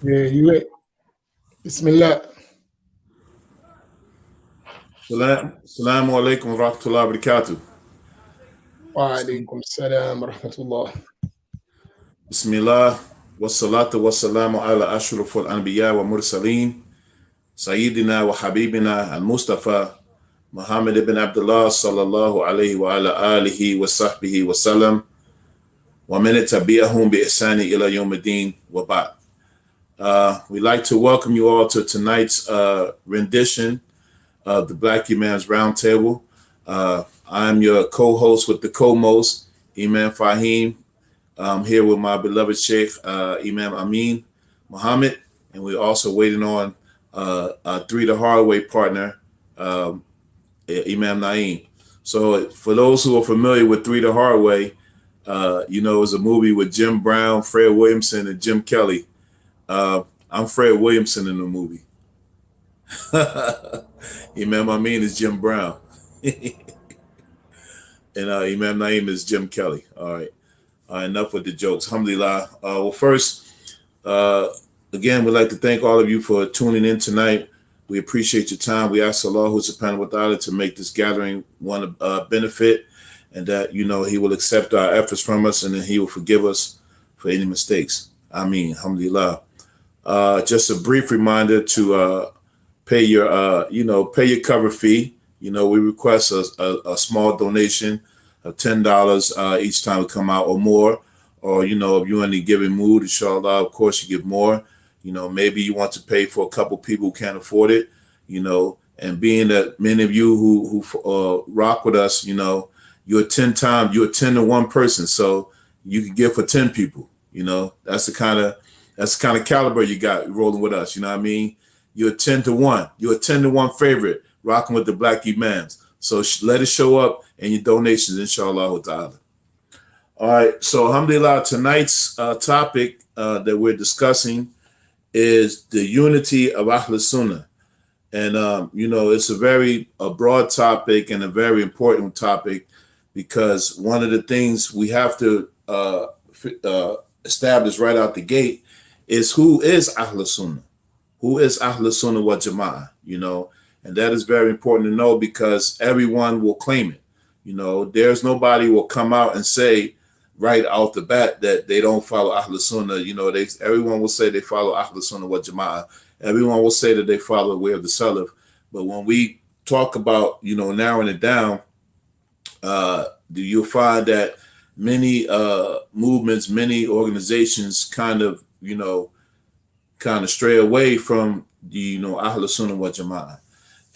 Yeah, you it. Bismillah. Assalamu alaikum wa rahmatullahi wa barakatuh. Wa alaikum salam wa rahmatullah. Bismillah wa salatu wa salamu ala ashrafil anbiya wa mursaleen Sayyidina wa Habibina al-Mustafa Muhammad ibn Abdullah sallallahu alayhi wa ala alihi wa sahbihi wa salam wa man tabi'ahum bi ihsani ila yawmiddin wa ba'd. We'd like to welcome you all to tonight's rendition of the Black Imam's Roundtable. I'm your co-host with the co-most, Imam Faheem. I'm here with my beloved Sheikh, Imam Amin Muhammad, and we're also waiting on Three the Hard Way partner, Imam Naeem. So for those who are familiar with Three the Hard Way, it's a movie with Jim Brown, Fred Williamson, and Jim Kelly. I'm Fred Williamson in the movie. Imam Amin is Jim Brown. And Imam Naeem is Jim Kelly. All right. Enough with the jokes. Alhamdulillah. Well, first, again, we'd like to thank all of you for tuning in tonight. We appreciate your time. We ask Allah subhanahu wa ta'ala to make this gathering one benefit, and that, He will accept our efforts from us, and then He will forgive us for any mistakes. Amin. Alhamdulillah. Just a brief reminder to pay your cover fee. We request a small donation of $10 each time we come out or more. Or, if you're in any given mood, inshallah, of course you give more. Maybe you want to pay for a couple people who can't afford it, and being that many of you who rock with us, you're 10 to 1 person. So you can give for 10 people, that's the kind of caliber you got rolling with us. You know what I mean? You're 10 to 1. You're a 10 to 1 favorite rocking with the Black Imams. So let it show up in your donations, inshallah ta'ala. All right. So alhamdulillah, tonight's topic that we're discussing is the unity of Ahlus Sunnah. And, it's a very broad topic and a very important topic, because one of the things we have to establish right out the gate is who is Ahlus Sunnah. Who is Ahlus Sunnah wal Jama'ah, and that is very important to know, because everyone will claim it. There's nobody will come out and say right out the bat that they don't follow Ahlus Sunnah. Everyone will say they follow Ahlus Sunnah wal Jama'ah. Everyone will say that they follow the way of the Salaf. But when we talk about, narrowing it down, you'll find that many movements, many organizations kind of stray away from the, Ahlus Sunnah wal Jama'ah.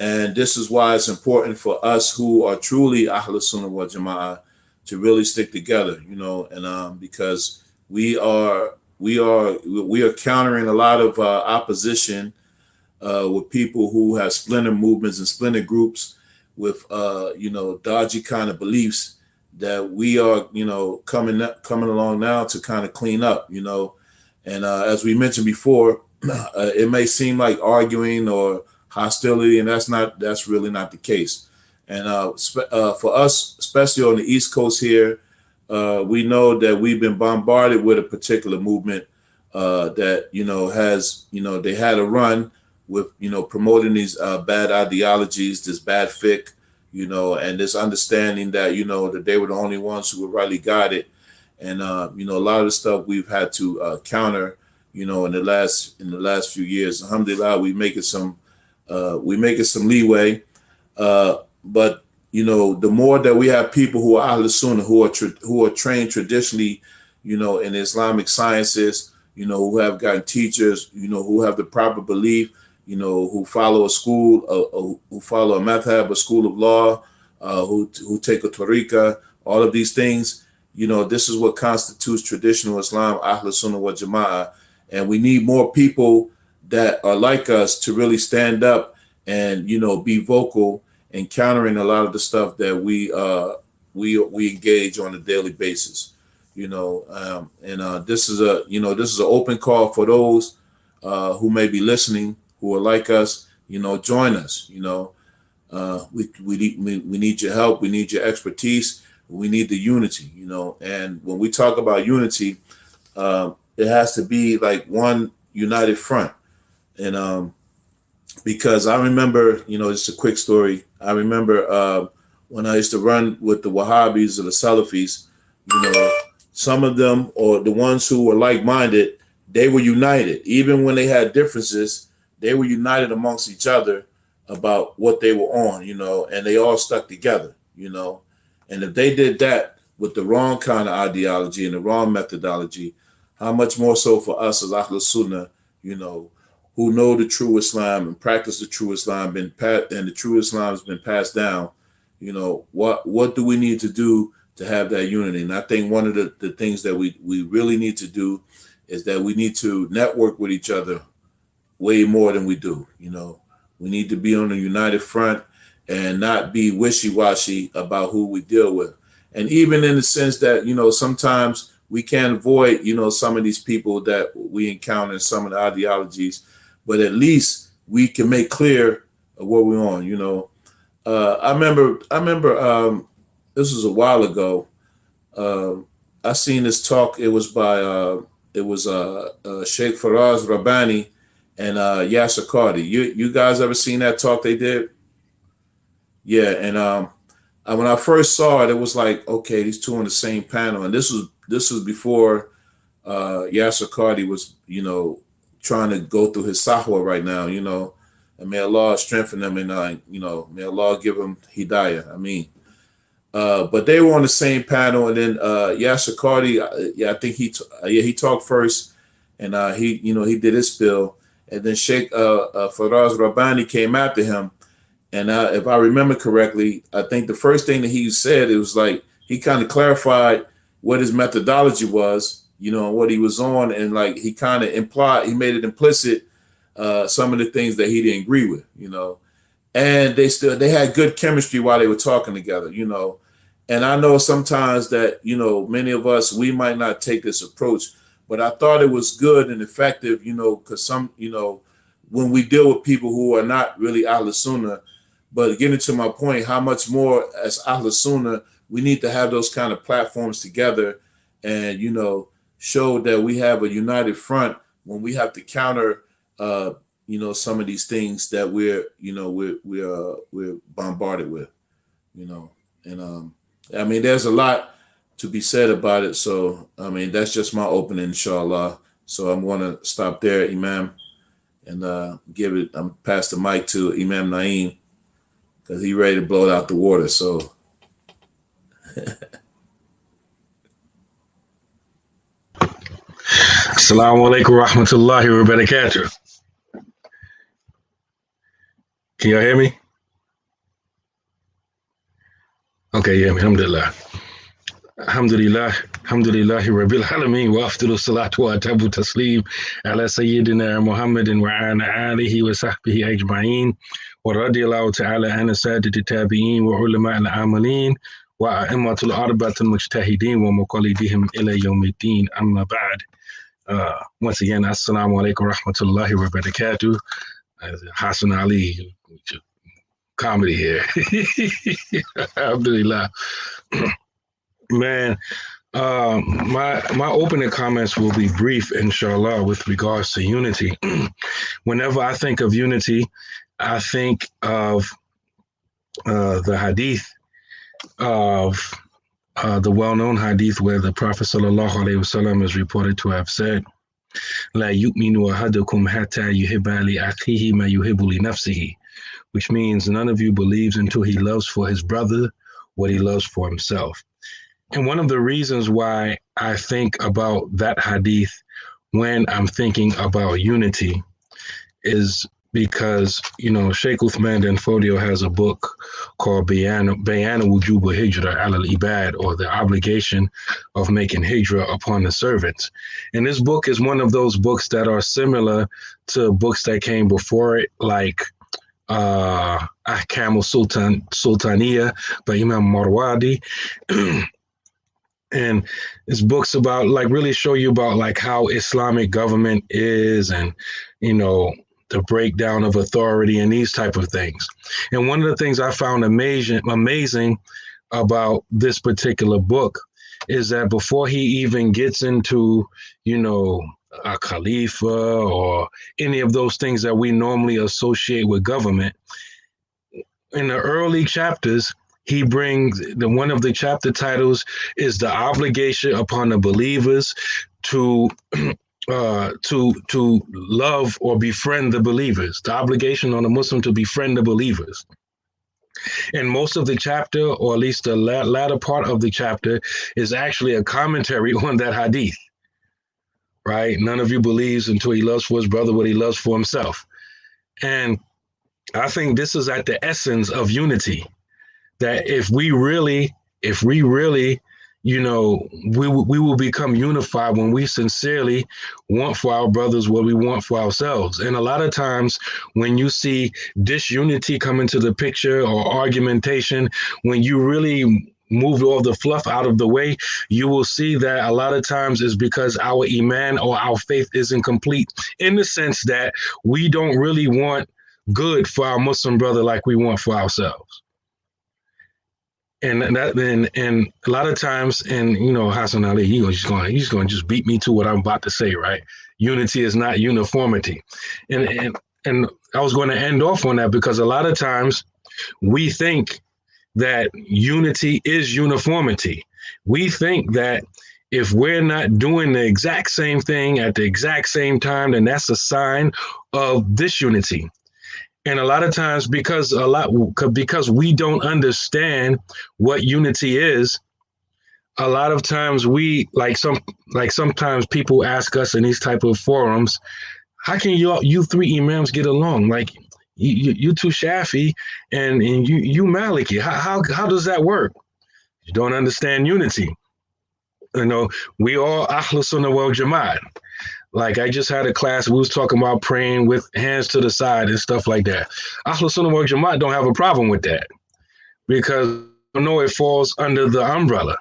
And this is why it's important for us who are truly Ahlus Sunnah wal Jama'ah to really stick together, and because we are countering a lot of opposition with people who have splinter movements and splinter groups with dodgy kind of beliefs that we are coming along now to kind of clean up, and as we mentioned before, it may seem like arguing or hostility, and that's really not the case. And for us, especially on the East Coast here, we know that we've been bombarded with a particular movement that has they had a run with promoting these bad ideologies, this bad fiqh, and this understanding that that they were the only ones who were rightly guided. And a lot of the stuff we've had to counter, in the last few years. Alhamdulillah, we making some leeway. But the more that we have people who are Ahlus Sunnah, who are trained traditionally, in Islamic sciences, who have gotten teachers, who have the proper belief, who follow a school, who follow a madhab, a school of law, who take a tariqah, all of these things. This is what constitutes traditional Islam, Ahlus Sunnah wal Jama'ah. And we need more people that are like us to really stand up and, be vocal in countering a lot of the stuff that we engage on a daily basis. This is an open call for those who may be listening, who are like us. Join us. We need your help. We need your expertise. We need the unity. And when we talk about unity, it has to be like one united front. And because I remember, just a quick story. I remember when I used to run with the Wahhabis or the Salafis, some of them, or the ones who were like-minded, they were united. Even when they had differences, they were united amongst each other about what they were on, and they all stuck together, And if they did that with the wrong kind of ideology and the wrong methodology, how much more so for us as Ahlus Sunnah, who know the true Islam and practice the true Islam, and the true Islam has been passed down. What do we need to do to have that unity? And I think one of the things that we really need to do is that we need to network with each other way more than we do. We need to be on a united front and not be wishy-washy about who we deal with. And even in the sense that, sometimes we can't avoid, some of these people that we encounter in some of the ideologies, but at least we can make clear what we're on. I remember this was a while ago. I seen this talk. It was by Sheikh Faraz Rabbani and Yasser Qadhi. You guys ever seen that talk they did? Yeah, and when I first saw it, it was like, okay, these two on the same panel, and this was before Yasser Qadhi was, trying to go through his sahwa right now, and may Allah strengthen him, and may Allah give him hidayah. Amin. But they were on the same panel, and then Yasser Qadhi, I think he talked first, and he did his spill, and then Sheikh Faraz Rabbani came after him, and if I remember correctly, I think the first thing that he said, it was like he kind of clarified what his methodology was, and what he was on, and like he kind of he made it implicit some of the things that he didn't agree with, and they had good chemistry while they were talking together, and I know sometimes that, many of us, we might not take this approach, but I thought it was good and effective, because when we deal with people who are not really Ahlus Sunnah, but getting to my point, how much more as Ahlus Sunnah, we need to have those kind of platforms together and, show that we have a united front when we have to counter, some of these things that we're bombarded with, and I mean, there's a lot to be said about it. So, I mean, that's just my opening, inshallah. So I'm going to stop there, Imam, and I'm pass the mic to Imam Naeem, because he's ready to blow it out the water. So. Assalamu alaikum wa rahmatullahi wa barakatuh. Can y'all hear me? Okay, yeah, alhamdulillah. Alhamdulillah, alhamdulillahi rabbil alameen, wa afdalu salatu wa atabu taslim ala sayyidina Muhammadin wa ala alihi wa sahbihi ajma'in, wa radiyallahu ta'ala an sadati tabi'in wa ulama al-amalin wa a'immatul arba'atul mujtahidin wa muqallidihim ila yawmiddin, amma ba'd. Once again, assalamu alaikum wa rahmatullahi wa barakatuh. Hassan Ali, comedy here. Alhamdulillah. Man, my opening comments will be brief, inshallah, with regards to unity. Whenever I think of unity, I think of the hadith of the well-known hadith where the Prophet sallallahu alaihi wasallam is reported to have said, "La yu'minu ahadukum hatta yuhibba li akhihi ma yuhibbu li nafsihi," which means none of you believes until he loves for his brother what he loves for himself. And one of the reasons why I think about that hadith when I'm thinking about unity is because, Sheikh Uthman bin Fodio has a book called Bayan Wujub Hijra al-Ibad, or the obligation of making hijra upon the servants. And this book is one of those books that are similar to books that came before it, like Ahkam al-Sultaniya by Imam Marwadi. And it's books about, like, really show you about, like, how Islamic government is, and, the breakdown of authority and these type of things. And one of the things I found amazing about this particular book is that before he even gets into, a Khalifa or any of those things that we normally associate with government, in the early chapters, he brings one of the chapter titles is the obligation upon the believers to love or befriend the believers, the obligation on a Muslim to befriend the believers. And most of the chapter, or at least the latter part of the chapter, is actually a commentary on that hadith, right? None of you believes until he loves for his brother what he loves for himself. And I think this is at the essence of unity, that if we really, we will become unified when we sincerely want for our brothers what we want for ourselves. And a lot of times when you see disunity come into the picture or argumentation, when you really move all the fluff out of the way, you will see that a lot of times is because our iman or our faith isn't complete, in the sense that we don't really want good for our Muslim brother like we want for ourselves. And a lot of times, and Hassan Ali, he's going to just beat me to what I'm about to say, right? Unity is not uniformity, and I was going to end off on that because a lot of times we think that unity is uniformity. We think that if we're not doing the exact same thing at the exact same time, then that's a sign of disunity. And a lot of times, because we don't understand what unity is, a lot of times sometimes people ask us in these type of forums, how can you three imams get along? Like you two Shafi and you Maliki. How does that work? You don't understand unity. We all Ahlus Sunnah wal Jama'at. Like I just had a class, we was talking about praying with hands to the side and stuff like that. Ahlus Sunnah wal Jama'at don't have a problem with that because it falls under the umbrella.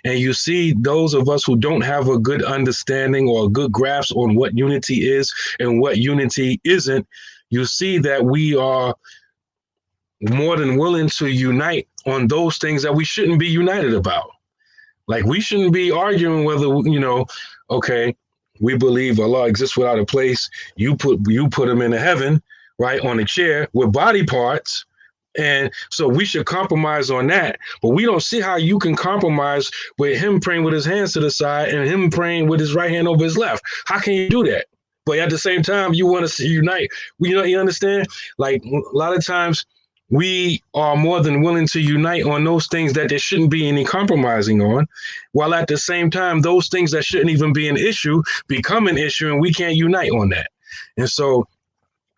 And you see those of us who don't have a good understanding or a good grasp on what unity is and what unity isn't, you see that we are more than willing to unite on those things that we shouldn't be united about. Like we shouldn't be arguing whether, okay, we believe Allah exists without a place. You put him in heaven, right, on a chair with body parts. And so we should compromise on that. But we don't see how you can compromise with him praying with his hands to the side and him praying with his right hand over his left. How can you do that? But at the same time, you want us to unite. You understand? Like a lot of times we are more than willing to unite on those things that there shouldn't be any compromising on, while at the same time, those things that shouldn't even be an issue become an issue and we can't unite on that. And so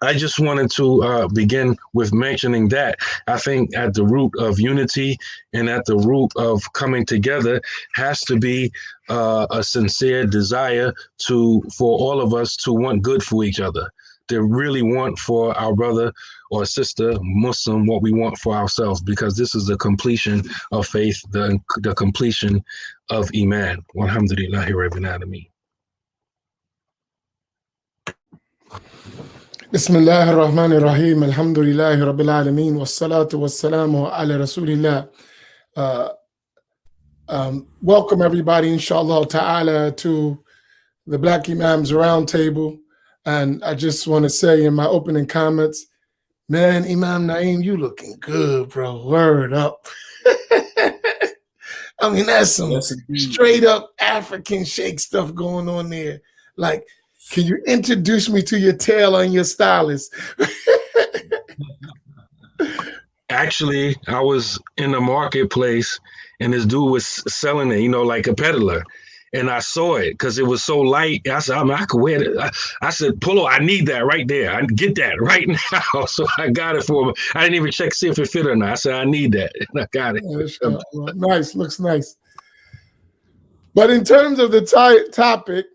I just wanted to begin with mentioning that. I think at the root of unity and at the root of coming together has to be a sincere desire for all of us to want good for each other, to really want for our brother or sister Muslim what we want for ourselves, because this is the completion of faith, the completion of Iman. Walhamdulillahi Rabbil Alameen. Bismillah ar-Rahman ar-Rahim. Alhamdulillahi Rabbil Alameen. Wassalatu wassalamu ala Rasulillah. Welcome everybody, inshallah ta'ala, to the Black Imams Roundtable. And I just want to say in my opening comments, man, Imam Naeem, you looking good, bro. Word up. I mean, that's some straight up African shake stuff going on there. Like, can you introduce me to your tailor and your stylist? Actually, I was in the marketplace and this dude was selling it, like a peddler. And I saw it because it was so light. I said, I could wear it. I said, Polo, I need that right there. I get that right now. So I got it for him. I didn't even check to see if it fit or not. I said, I need that. And I got it. Nice. Looks nice. But in terms of the topic,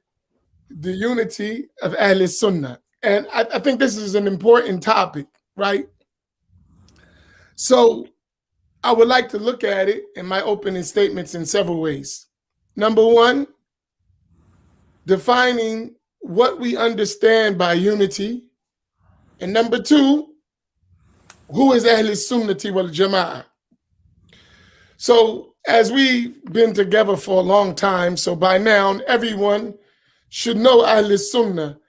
the unity of Ahlus Sunnah. And I think this is an important topic, right? So I would like to look at it in my opening statements in several ways. Number one, defining what we understand by unity. And number two, who is Ahlus Sunnati wal Jama'ah? So as we've been together for a long time, so by now everyone should know Ahlus Sunnah.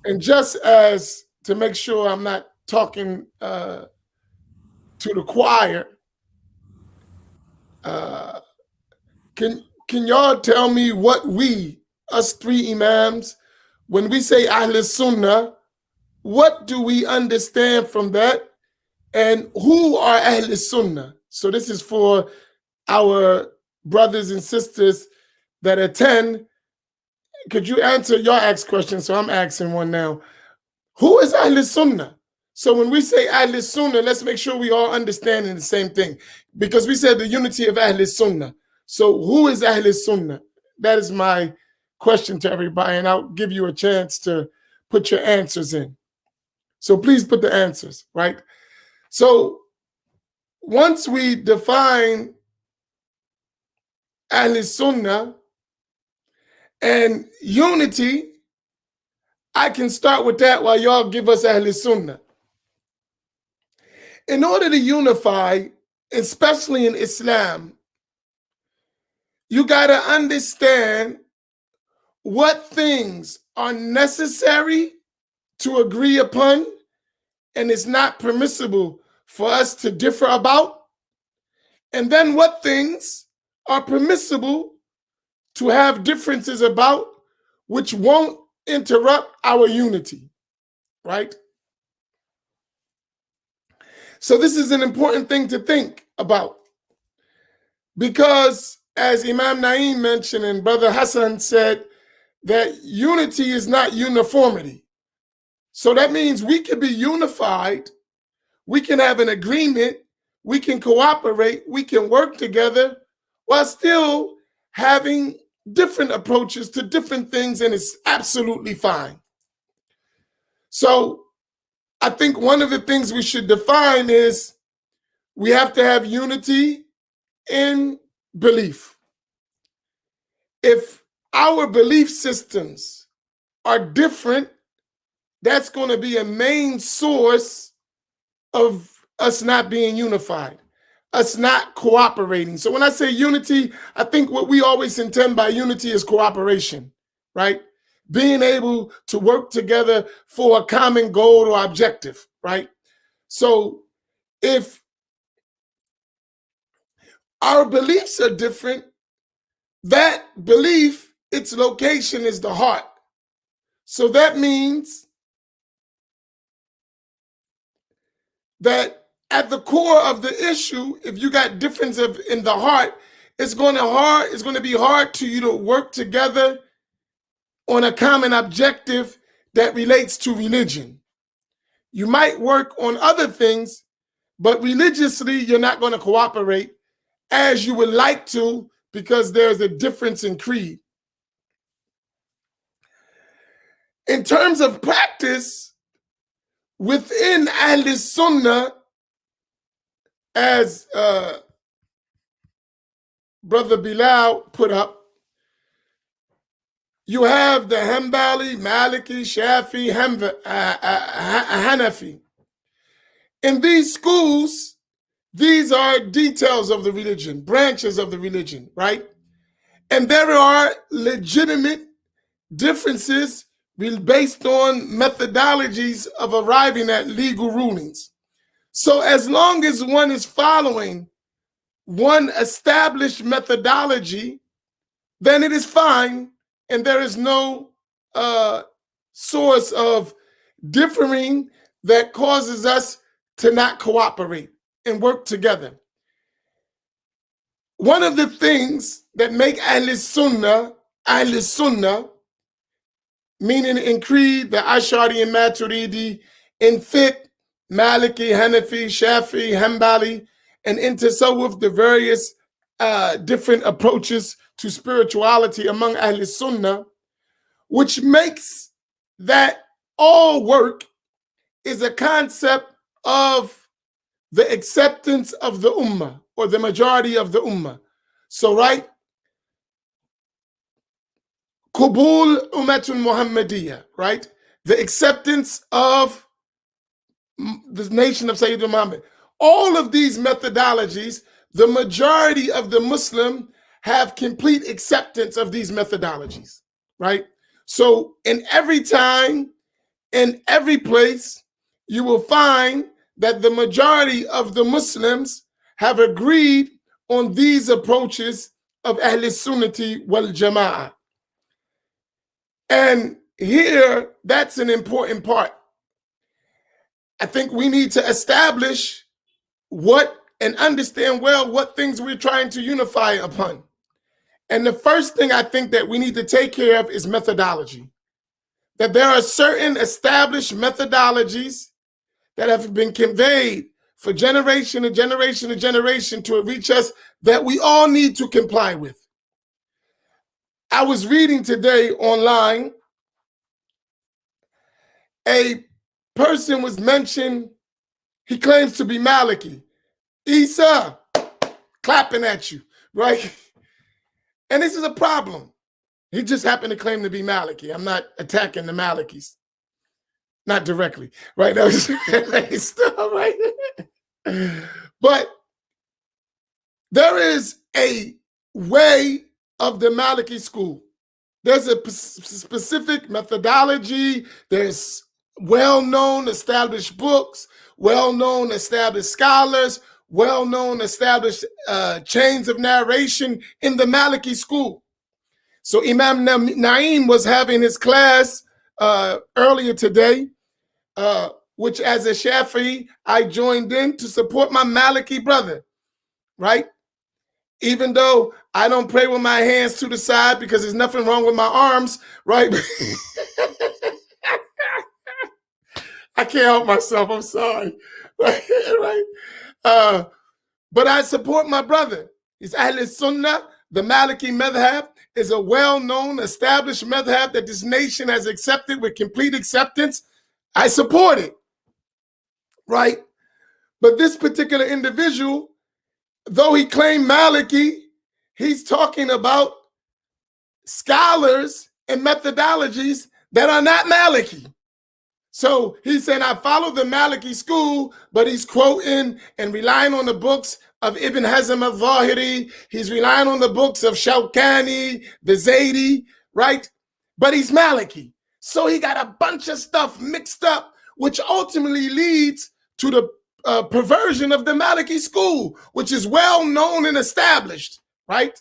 And just as to make sure I'm not talking to the choir, can y'all tell me what we, us three Imams, when we say Ahlus Sunnah, what do we understand from that? And who are Ahlus Sunnah? So this is for our brothers and sisters that attend. Could you answer your asked question? So I'm asking one now. Who is Ahlus Sunnah? So when we say Ahlus Sunnah, let's make sure we all understanding the same thing, because we said the unity of Ahlus Sunnah. So who is Ahlus Sunnah? That is my question to everybody, and I'll give you a chance to put your answers in. So please put the answers, right? So once we define Ahlus Sunnah and unity, I can start with that while y'all give us Ahlus Sunnah. In order to unify, especially in Islam, you got to understand what things are necessary to agree upon and it's not permissible for us to differ about, and then what things are permissible to have differences about, which won't interrupt our unity, right? So this is an important thing to think about, because as Imam Naeem mentioned and Brother Hassan said, that unity is not uniformity. So that means we can be unified, we can have an agreement, we can cooperate, we can work together while still having different approaches to different things, and it's absolutely fine. So I think one of the things we should define is we have to have unity in belief. If our belief systems are different, that's going to be a main source of us not being unified, us not cooperating. So when I say unity, I think what we always intend by unity is cooperation, right? Being able to work together for a common goal or objective, right? So if our beliefs are different, that belief, its location is the heart. So that means that at the core of the issue, if you got difference in the heart, it's going to be hard to you to work together on a common objective that relates to religion. You might work on other things, but religiously, you're not going to cooperate as you would like to, because there's a difference in creed. In terms of practice, within Ahlus Sunnah, as Brother Bilal put up, you have the Hanbali, Maliki, Shafi, Hanafi. In these schools, these are details of the religion, branches of the religion, right? And there are legitimate differences based on methodologies of arriving at legal rulings. So as long as one is following one established methodology, then it is fine, and there is no source of differing that causes us to not cooperate and work together. One of the things that make Ahlus Sunnah, meaning in creed, the Ash'ari and Maturidi, in fiqh, Maliki, Hanafi, Shafi, Hanbali, and in Tasawwuf, the various different approaches to spirituality among Ahlus Sunnah, which makes that all work is a concept of the acceptance of the ummah, or the majority of the ummah. So, right? Qubul Ummatun Muhammadiyah, right? The acceptance of the nation of Sayyidina Muhammad. All of these methodologies the majority of the Muslim have complete acceptance of these methodologies, right? So in every time, in every place, you will find that the majority of the Muslims have agreed on these approaches of Ahlus Sunnati wal Jama'ah. And here, that's an important part. I think we need to establish what and understand well what things we're trying to unify upon. And the first thing I think that we need to take care of is methodology. That there are certain established methodologies that have been conveyed for generation to generation to generation to reach us that we all need to comply with. I was reading today online, a person was mentioned, he claims to be Maliki. Isa, clapping at you, right? And this is a problem. He just happened to claim to be Maliki. I'm not attacking the Malikis. Not directly, right? That was still, right? But there is a way of the Maliki school. There's a specific methodology. There's well-known established books, well-known established scholars, well-known established chains of narration in the Maliki school. So Imam Naim was having his class earlier today, which as a Shafi'i, I joined in to support my Maliki brother, right? Even though I don't pray with my hands to the side because there's nothing wrong with my arms, right? I can't help myself, I'm sorry, right? But I support my brother. He's Ahlus Sunnah. The Maliki madhab is a well-known, established madhab that this nation has accepted with complete acceptance. I support it, right? But this particular individual, though he claimed Maliki, he's talking about scholars and methodologies that are not Maliki. So he's saying, I follow the Maliki school, but he's quoting and relying on the books of Ibn Hazm al-Zahiri. He's relying on the books of Shawkani, the Zaidi, right? But he's Maliki. So he got a bunch of stuff mixed up, which ultimately leads to the perversion of the Maliki school, which is well known and established, right?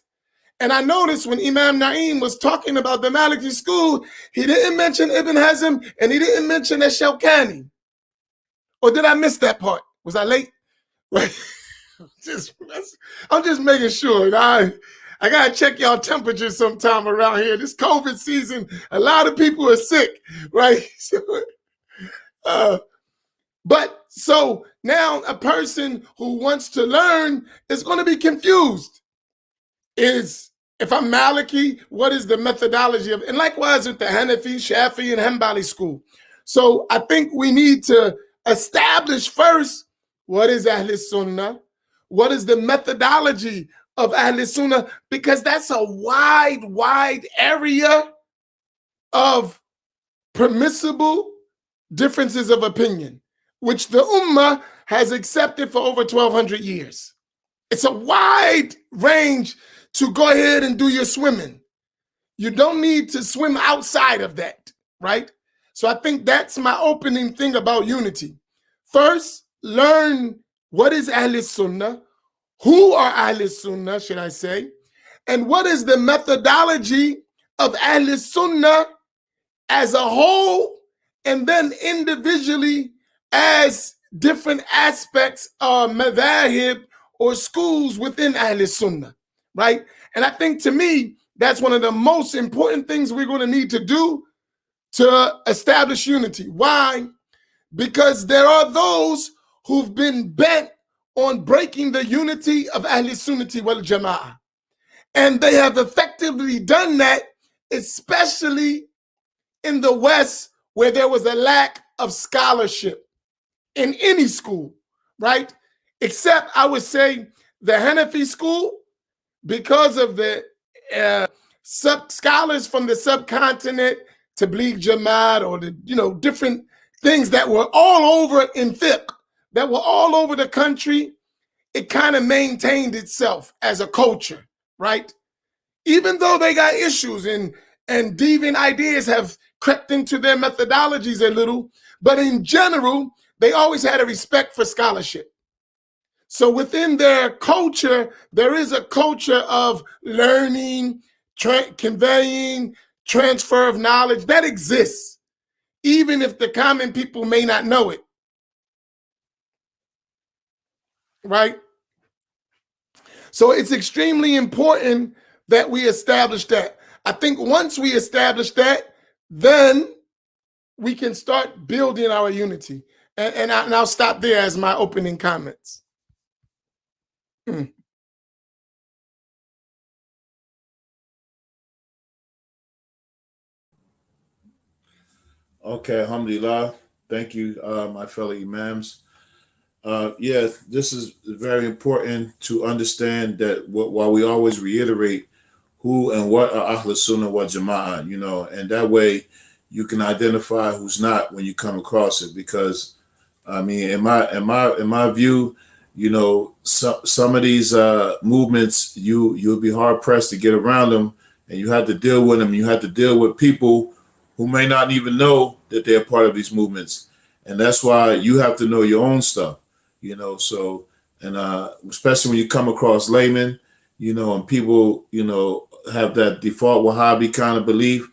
And I noticed when Imam Naim was talking about the Maliki school, he didn't mention Ibn Hazm and he didn't mention Shawkani. Or did I miss that part? Was I late? Right? I'm just making sure. I gotta check y'all temperature sometime around here. This COVID season, a lot of people are sick, right? But so now a person who wants to learn is going to be confused. If I'm Maliki, what is the methodology of, and likewise with the Hanafi, Shafi, and Hanbali school. So I think we need to establish first, what is Ahlus Sunnah? What is the methodology of Ahlus Sunnah? Because that's a wide area of permissible differences of opinion, which the Ummah has accepted for over 1,200 years. It's a wide range to go ahead and do your swimming. You don't need to swim outside of that, right? So I think that's my opening thing about unity. First, learn what is Ahlus Sunnah, who are Ahlus Sunnah, should I say, and what is the methodology of Ahlus Sunnah as a whole, and then individually as different aspects of madhahib or schools within Ahlus Sunnah, right? And I think to me, that's one of the most important things we're going to need to do to establish unity. Why? Because there are those who've been bent on breaking the unity of Ahlus Sunnati wal Jama'ah. And they have effectively done that, especially in the West, where there was a lack of scholarship in any school, right? Except, I would say, the Hanafi school, because of the scholars from the subcontinent, Tabligh Jamaat, or the different things that were all over in fiqh, that were all over the country, it kind of maintained itself as a culture, right? Even though they got issues and deviant ideas have crept into their methodologies a little, but in general, they always had a respect for scholarship. So within their culture, there is a culture of learning, conveying, transfer of knowledge that exists, even if the common people may not know it, right? So it's extremely important that we establish that. I think once we establish that, then we can start building our unity. And I'll stop there as my opening comments. Okay, alhamdulillah. Thank you, my fellow imams. Yeah, this is very important to understand that while we always reiterate who and what are Ahlus Sunnah wal Jama'ah, you know, and that way you can identify who's not when you come across it. Because I mean, in my view, you know, some of these movements, you'll be hard pressed to get around them, and you have to deal with them. You have to deal with people who may not even know that they're part of these movements, and that's why you have to know your own stuff, you know. So, and especially when you come across laymen, you know, and people, you know, have that default Wahhabi kind of belief,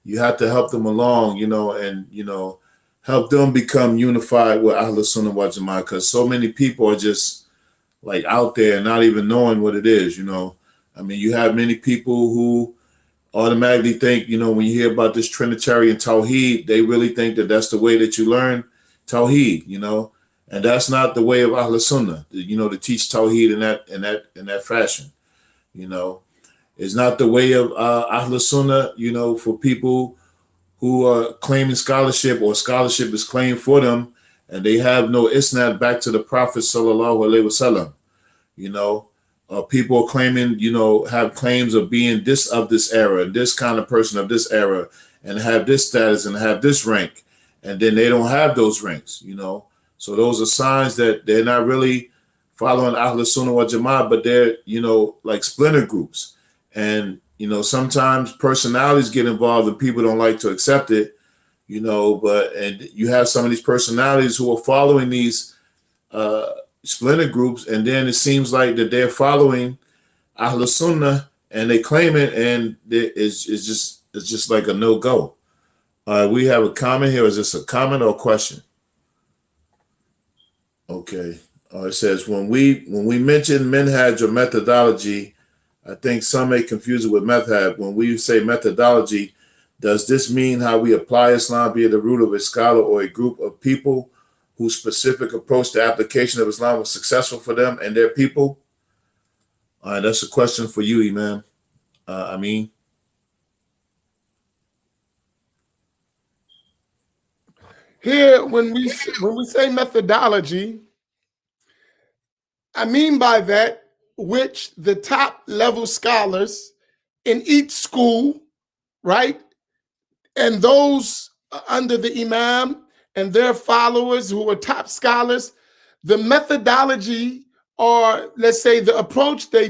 you have to help them along, you know, and, you know, help them become unified with Ahlus Sunnah wal Jama'ah, because so many people are just like out there not even knowing what it is, you know. I mean, you have many people who automatically think, you know, when you hear about this Trinitarian Tawheed, they really think that that's the way that you learn Tawheed, you know, and that's not the way of Ahlus Sunnah, you know, to teach Tawheed in that fashion, you know. It's not the way of Ahlus Sunnah, you know, for people who are claiming scholarship or scholarship is claimed for them and they have no isnad back to the Prophet sallallahu alaihi wasallam, you know. People claiming, you know, have claims of being this of this era, this kind of person of this era, and have this status and have this rank, and then they don't have those ranks, you know. So those are signs that they're not really following Ahlus Sunnah wal Jama'ah, but they're, you know, like splinter groups. And, you know, sometimes personalities get involved and people don't like to accept it, you know, and you have some of these personalities who are following these splinter groups, and then it seems like that they're following Ahlus Sunnah and they claim it, and it's just like a no-go. We have a comment here. Is this a comment or a question? Okay. It says, when we mention minhaj or methodology, I think some may confuse it with madhab. When we say methodology, does this mean how we apply Islam via the root of a scholar or a group of people whose specific approach to application of Islam was successful for them and their people? All right, that's a question for you, Imam. Amin. Here, when we say methodology, I mean by that which the top level scholars in each school, right, and those under the Imam and their followers who are top scholars, the methodology, or let's say the approach they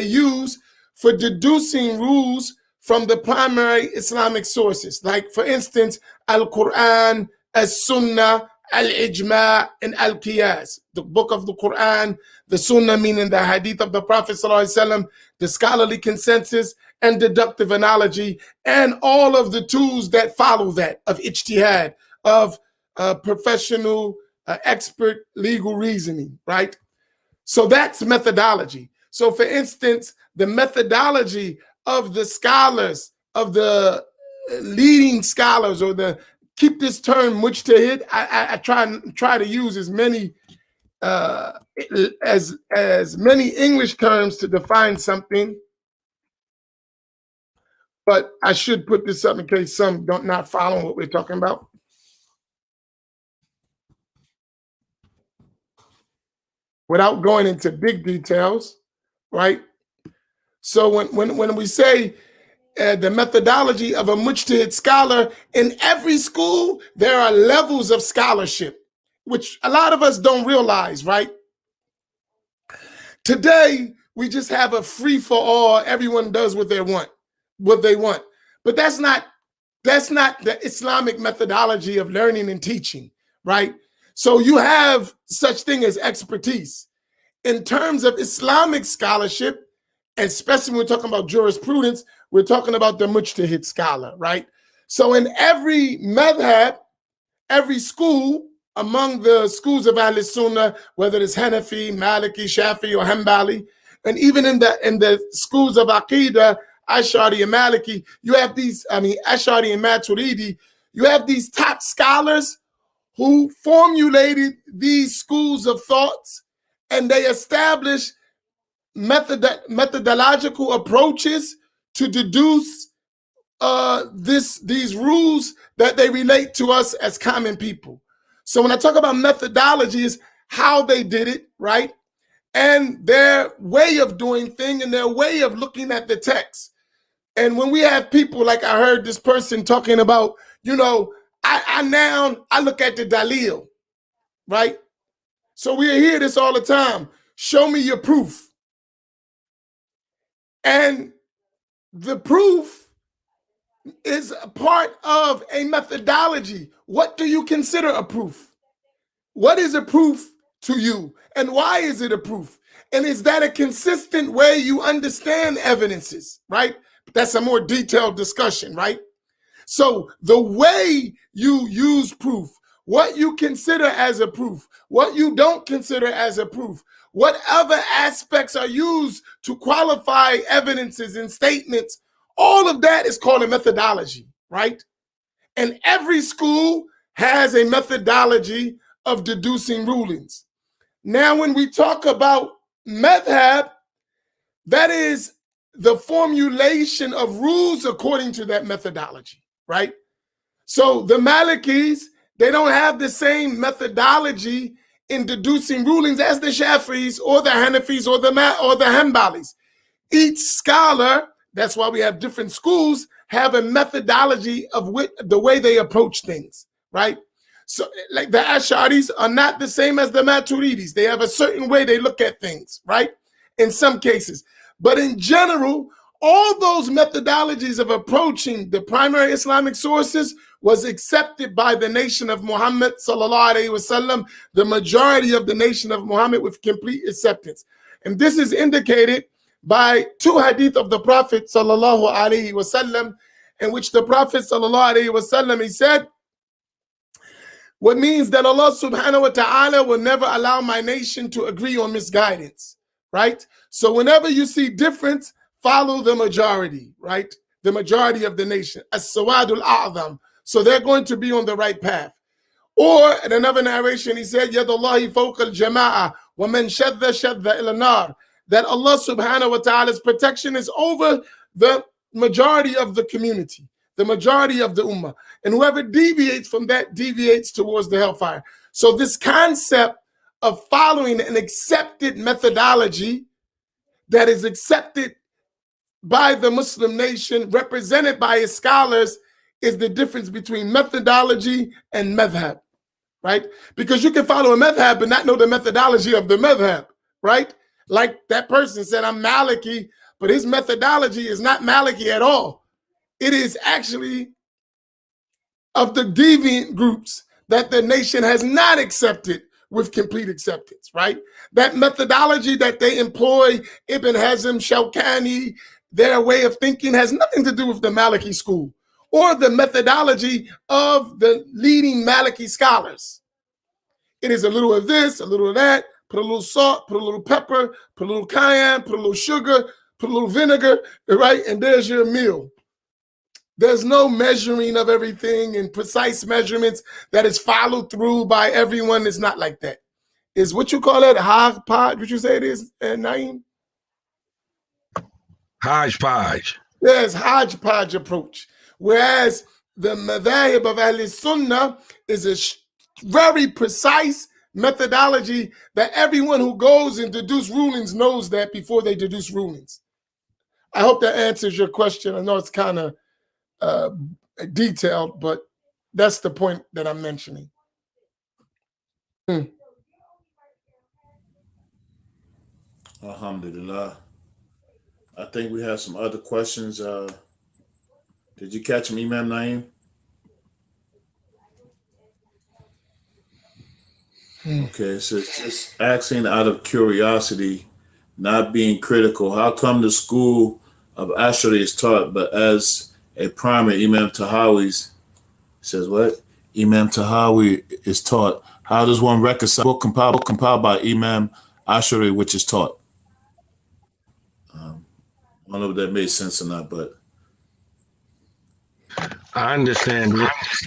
use for deducing rules from the primary Islamic sources. Like, for instance, Al-Quran, As-Sunnah, Al-Ijma', and Al-Qiyas. The book of the Quran, the Sunnah, meaning the hadith of the Prophet ﷺ, the scholarly consensus, and deductive analogy, and all of the tools that follow that of ijtihad, of professional, expert legal reasoning, right? So that's methodology. So for instance, the methodology of the scholars, of the leading scholars, or the, keep this term mujtahid, I try to use as many many English terms to define something, but I should put this up in case some not follow what we're talking about. Without going into big details, right? So when we say the methodology of a mujtahid scholar, in every school, there are levels of scholarship, which a lot of us don't realize, right? Today, we just have a free for all. Everyone does what they want. But that's not the Islamic methodology of learning and teaching, right? So you have such thing as expertise. In terms of Islamic scholarship, especially when we're talking about jurisprudence, we're talking about the mujtahid scholar, right? So in every madhab, every school among the schools of Ahlus Sunnah, whether it's Hanafi, Maliki, Shafi, or Hanbali, and even in the schools of Aqidah, Ash'ari and Maliki, you have these, Ash'ari and Maturidi, you have these top scholars who formulated these schools of thoughts, and they established methodological approaches to deduce these rules that they relate to us as common people. So when I talk about methodology, is how they did it, right? And their way of doing things and their way of looking at the text. And when we have people like I heard this person talking about, I look at the dalil, right? So we hear this all the time. Show me your proof. And the proof is a part of a methodology. What do you consider a proof? What is a proof to you? And why is it a proof? And is that a consistent way you understand evidences, right? That's a more detailed discussion, right? So the way you use proof, what you consider as a proof, what you don't consider as a proof, what other aspects are used to qualify evidences and statements, all of that is called a methodology, right? And every school has a methodology of deducing rulings. Now, when we talk about madhab, that is the formulation of rules according to that methodology, right? So the Malikis, they don't have the same methodology in deducing rulings as the Shafis or the Hanafis or the Hanbalis. Each scholar, that's why we have different schools, have a methodology of the way they approach things, right? So like the Ash'aris are not the same as the Maturidis. They have a certain way they look at things, right? In some cases. But in general, all those methodologies of approaching the primary Islamic sources was accepted by the nation of Muhammad sallallahu alaihi wasallam, the majority of the nation of Muhammad, with complete acceptance. And this is indicated by two hadith of the Prophet sallallahu alaihi wasallam, in which the Prophet sallallahu alaihi wasallam, he said, what means that Allah subhanahu wa ta'ala will never allow my nation to agree on misguidance, right? So whenever you see difference, follow the majority, right? The majority of the nation, as-sawadul a'zam. So they're going to be on the right path. Or in another narration, he said, Yadullahi fawqa al-jama'a wa man shadda shadda ila nar. That Allah subhanahu wa ta'ala's protection is over the majority of the community, the majority of the ummah. And whoever deviates from that deviates towards the hellfire. So this concept of following an accepted methodology that is accepted by the Muslim nation, represented by its scholars, is the difference between methodology and madhab, right? Because you can follow a madhab but not know the methodology of the madhab, right? Like that person said, I'm Maliki, but his methodology is not Maliki at all. It is actually of the deviant groups that the nation has not accepted with complete acceptance, right? That methodology that they employ, Ibn Hazm, Shawkani, their way of thinking has nothing to do with the Maliki school or the methodology of the leading Maliki scholars. It is a little of this, a little of that, put a little salt, put a little pepper, put a little cayenne, put a little sugar, put a little vinegar, right? And there's your meal. There's no measuring of everything and precise measurements that is followed through by everyone. It's not like that. Is what you call that hodgepodge? Would you say it is, Naeem? Hodgepodge. There's hodgepodge approach. Whereas the madhahib of Ahlus Sunnah is a very precise methodology that everyone who goes and deduce rulings knows that before they deduce rulings. I hope that answers your question. I know it's kind of detailed, but that's the point that I'm mentioning. Alhamdulillah. I think we have some other questions. Did you catch him, Imam Naeem? Okay, so it's just asking out of curiosity, not being critical. How come the school of Ashari is taught, but as a primary, Imam Tahawi says what? Imam Tahawi is taught. How does one reconcile book compiled by Imam Ashari, which is taught? I don't know if that made sense or not, but I understand.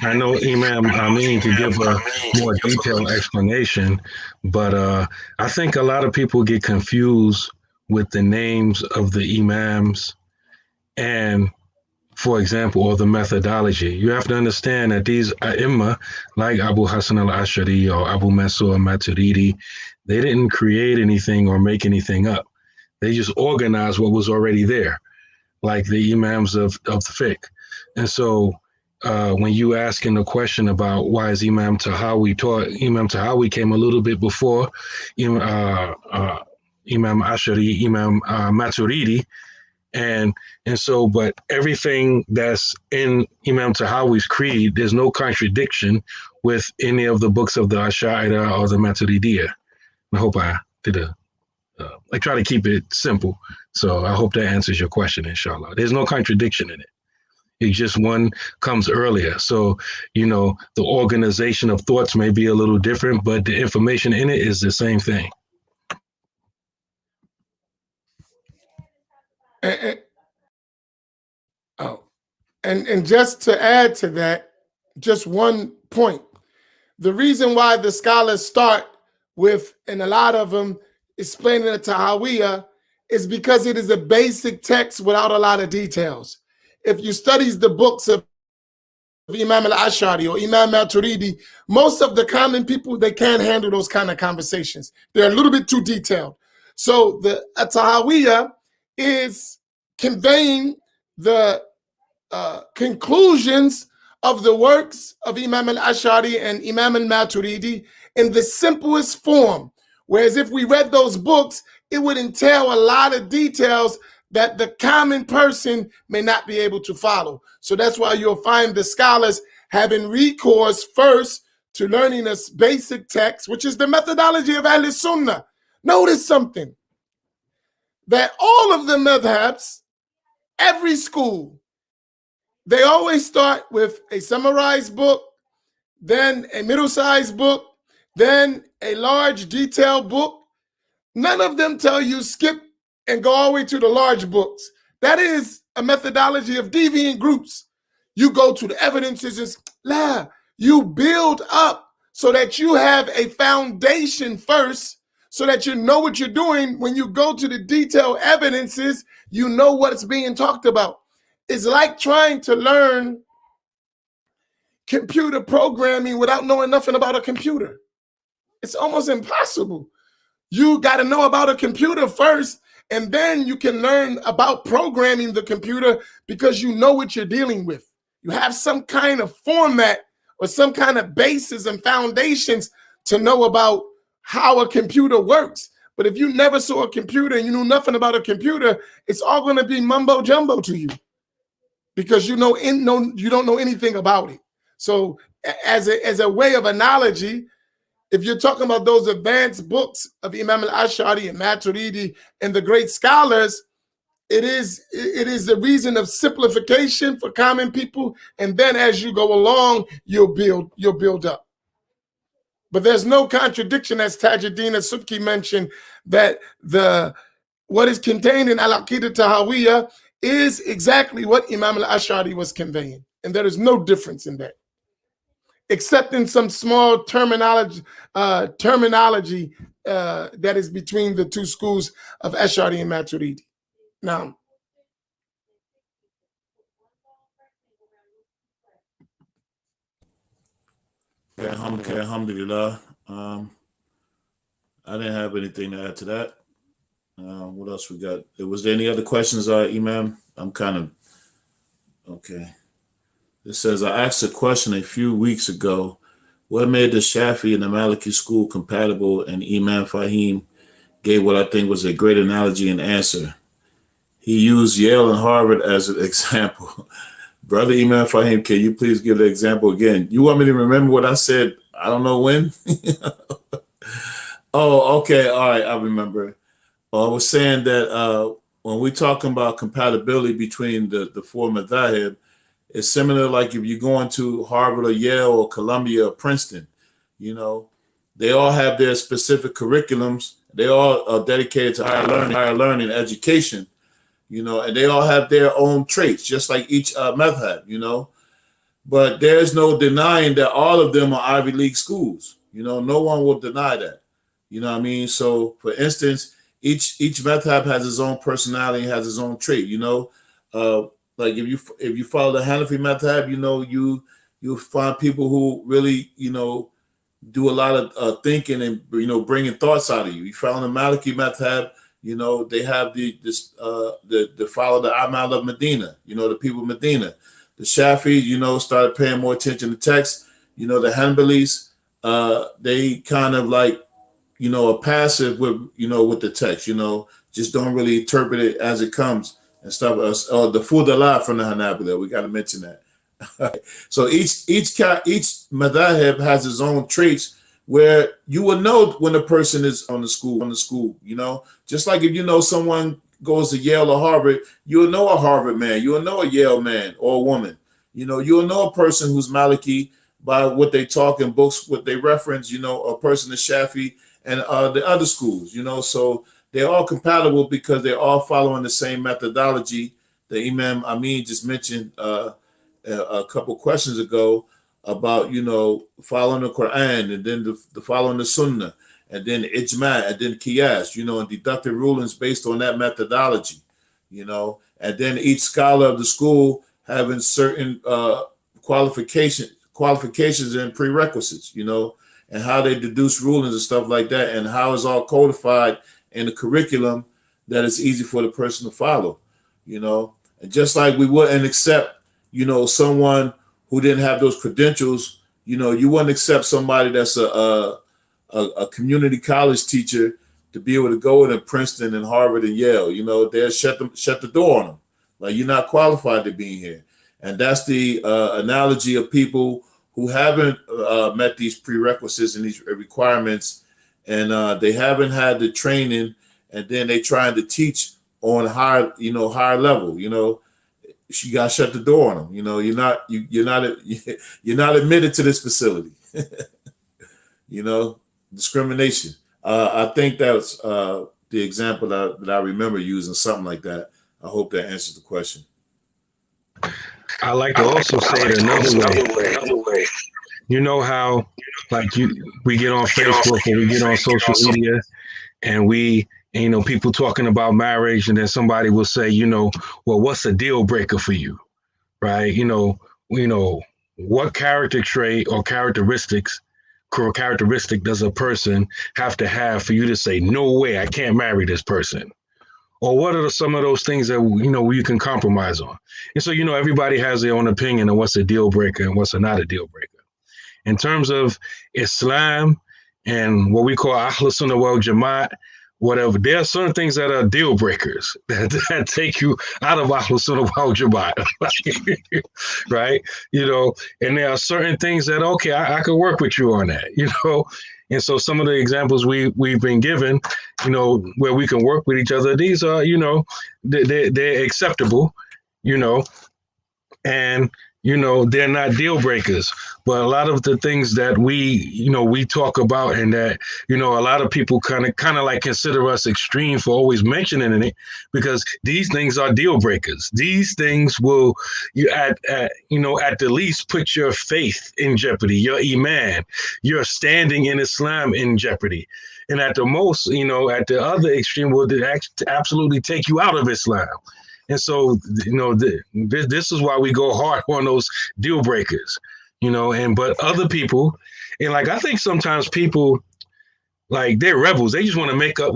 I know Imam Amin to give a more detailed explanation, but I think a lot of people get confused with the names of the imams and, for example, or the methodology. You have to understand that these ai like Abu Hassan al-Ashari or Abu Mansur al-Maturidi, they didn't create anything or make anything up. They just organized what was already there, like the imams of the fiqh. And so when you asking the question about why is Imam Tahawi taught, Imam Tahawi came a little bit before Imam Ashari, Imam Maturidi, and so, but everything that's in Imam Tahawi's creed, there's no contradiction with any of the books of the Ash'ari or the Maturidiyya. I hope I did I try to keep it simple. So I hope that answers your question, inshallah. There's no contradiction in it. It's just one comes earlier. So, the organization of thoughts may be a little different, but the information in it is the same thing. And just to add to that, just one point. The reason why the scholars start with, and a lot of them, explaining the Tahawiyah is because it is a basic text without a lot of details. If you study the books of Imam al-Ash'ari or Imam Maturidi, most of the common people, they can't handle those kind of conversations. They're a little bit too detailed. So the Tahawiyah is conveying the conclusions of the works of Imam al-Ash'ari and Imam al-Maturidi in the simplest form. Whereas if we read those books, it would entail a lot of details that the common person may not be able to follow. So that's why you'll find the scholars having recourse first to learning a basic text, which is the methodology of Ahlus Sunnah. Notice something, that all of the madhabs, every school, they always start with a summarized book, then a middle-sized book, then a large detailed book. None of them tell you skip and go all the way to the large books. That is a methodology of deviant groups. You go to the evidences, you build up so that you have a foundation first, so that you know what you're doing. When you go to the detailed evidences, you know what's being talked about. It's like trying to learn computer programming without knowing nothing about a computer. It's almost impossible. You got to know about a computer first, and then you can learn about programming the computer because you know what you're dealing with. You have some kind of format or some kind of basis and foundations to know about how a computer works. But if you never saw a computer and you knew nothing about a computer, it's all going to be mumbo jumbo to you because you don't know anything about it. So as a way of analogy, if you're talking about those advanced books of Imam al-Ash'ari and Maturidi and the great scholars, it is the reason of simplification for common people, and then as you go along, you'll build up. But there's no contradiction, as Tajuddin as-Subki mentioned, that what is contained in Al-Aqidah Tahawiyah is exactly what Imam al-Ash'ari was conveying, and there is no difference in that, except in some small terminology that is between the two schools of Ash'ari and Maturidi. Now, alhamdulillah. I didn't have anything to add to that. What else we got? Was there any other questions, Imam? I'm kind of okay. It says, I asked a question a few weeks ago. What made the Shafi and the Maliki school compatible, and Imam Faheem gave what I think was a great analogy and answer. He used Yale and Harvard as an example. Brother Imam Faheem, can you please give the example again? You want me to remember what I said? I don't know when. Oh, okay. All right. I remember. I was saying that when we're talking about compatibility between the four madhahib, it's similar like if you're going to Harvard or Yale or Columbia or Princeton, you know, they all have their specific curriculums. They all are dedicated to higher learning, education, you know, and they all have their own traits, just like each madhab, you know. But there's no denying that all of them are Ivy League schools. You know, no one will deny that. You know what I mean? So, for instance, each madhab has its own personality, has its own trait. You know, like if you follow the Hanafi madhab, you know, you find people who really, you know, do a lot of thinking and, you know, bringing thoughts out of you. You follow the Maliki madhab, you know, they have the follow the Amal of Medina. You know, the people of Medina. The Shafi, you know, started paying more attention to text. You know, the Hanbalis, they kind of like, you know, are passive with, you know, with the text, you know, just don't really interpret it as it comes and stuff. The Fudalah from the Hanabila, we got to mention that. So each madhahib has its own traits where you will know when a person is on the school, you know, just like if you know someone goes to Yale or Harvard, you'll know a Harvard man, you'll know a Yale man or woman. You know, you'll know a person who's Maliki by what they talk in books, what they reference, you know, a person is Shafi and the other schools, you know, so they're all compatible because they're all following the same methodology that Imam Amin just mentioned a couple questions ago about, you know, following the Quran and then the following the Sunnah and then ijma and then qiyas, you know, and deductive rulings based on that methodology, you know, and then each scholar of the school having certain qualifications and prerequisites, you know, and how they deduce rulings and stuff like that, and how it's all codified in the curriculum that it's easy for the person to follow, you know, and just like we wouldn't accept, you know, someone who didn't have those credentials, you know, you wouldn't accept somebody that's a community college teacher to be able to go into Princeton and Harvard and Yale. You know, they'll shut the door on them. Like, you're not qualified to be here. And that's the analogy of people who haven't met these prerequisites and these requirements, and they haven't had the training, and then they trying to teach on higher level. You know, she got to shut the door on them. You know, you're not admitted to this facility. You know, discrimination. I think that's the example that I remember using, something like that. I hope that answers the question. I like to also say it another way. You know how, like, we get on Facebook or we get on social media, and you know, people talking about marriage, and then somebody will say, you know, well, what's a deal breaker for you, right? You know, what character trait or characteristic does a person have to have for you to say, no way, I can't marry this person? Or what are some of those things that, you know, you can compromise on? And so, you know, everybody has their own opinion on what's a deal breaker and what's not a deal breaker. In terms of Islam and what we call Ahlus wal Jamaat, whatever, there are certain things that are deal breakers that take you out of Ahlus wal Jamaat, right? You know, and there are certain things that, okay, I could work with you on that, you know. And so some of the examples we've been given, you know, where we can work with each other, these are, you know, they're acceptable, you know, and, you know, they're not deal breakers. But a lot of the things that we talk about, and that, you know, a lot of people kind of like consider us extreme for always mentioning it, because these things are deal breakers. These things will, at the least, put your faith in jeopardy, your iman, your standing in Islam in jeopardy. And at the most, you know, at the other extreme, will absolutely take you out of Islam. And so, you know, this is why we go hard on those deal breakers, you know, but other people, and like, I think sometimes people Like they're rebels. They just want to make up,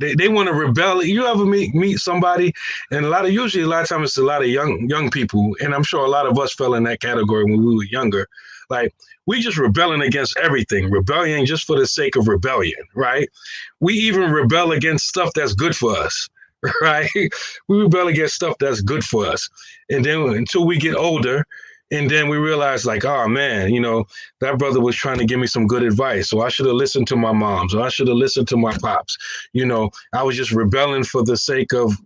they want to rebel. You ever meet somebody, and usually a lot of times it's a lot of young people, and I'm sure a lot of us fell in that category when we were younger. Like we just rebelling against everything, rebellion just for the sake of rebellion, right? We even rebel against stuff that's good for us, right? We rebel against stuff that's good for us, and then until we get older. And then we realized, like, oh man, that brother was trying to give me some good advice. So I should have listened to my moms, or I should have listened to my pops. I was just rebelling for the sake of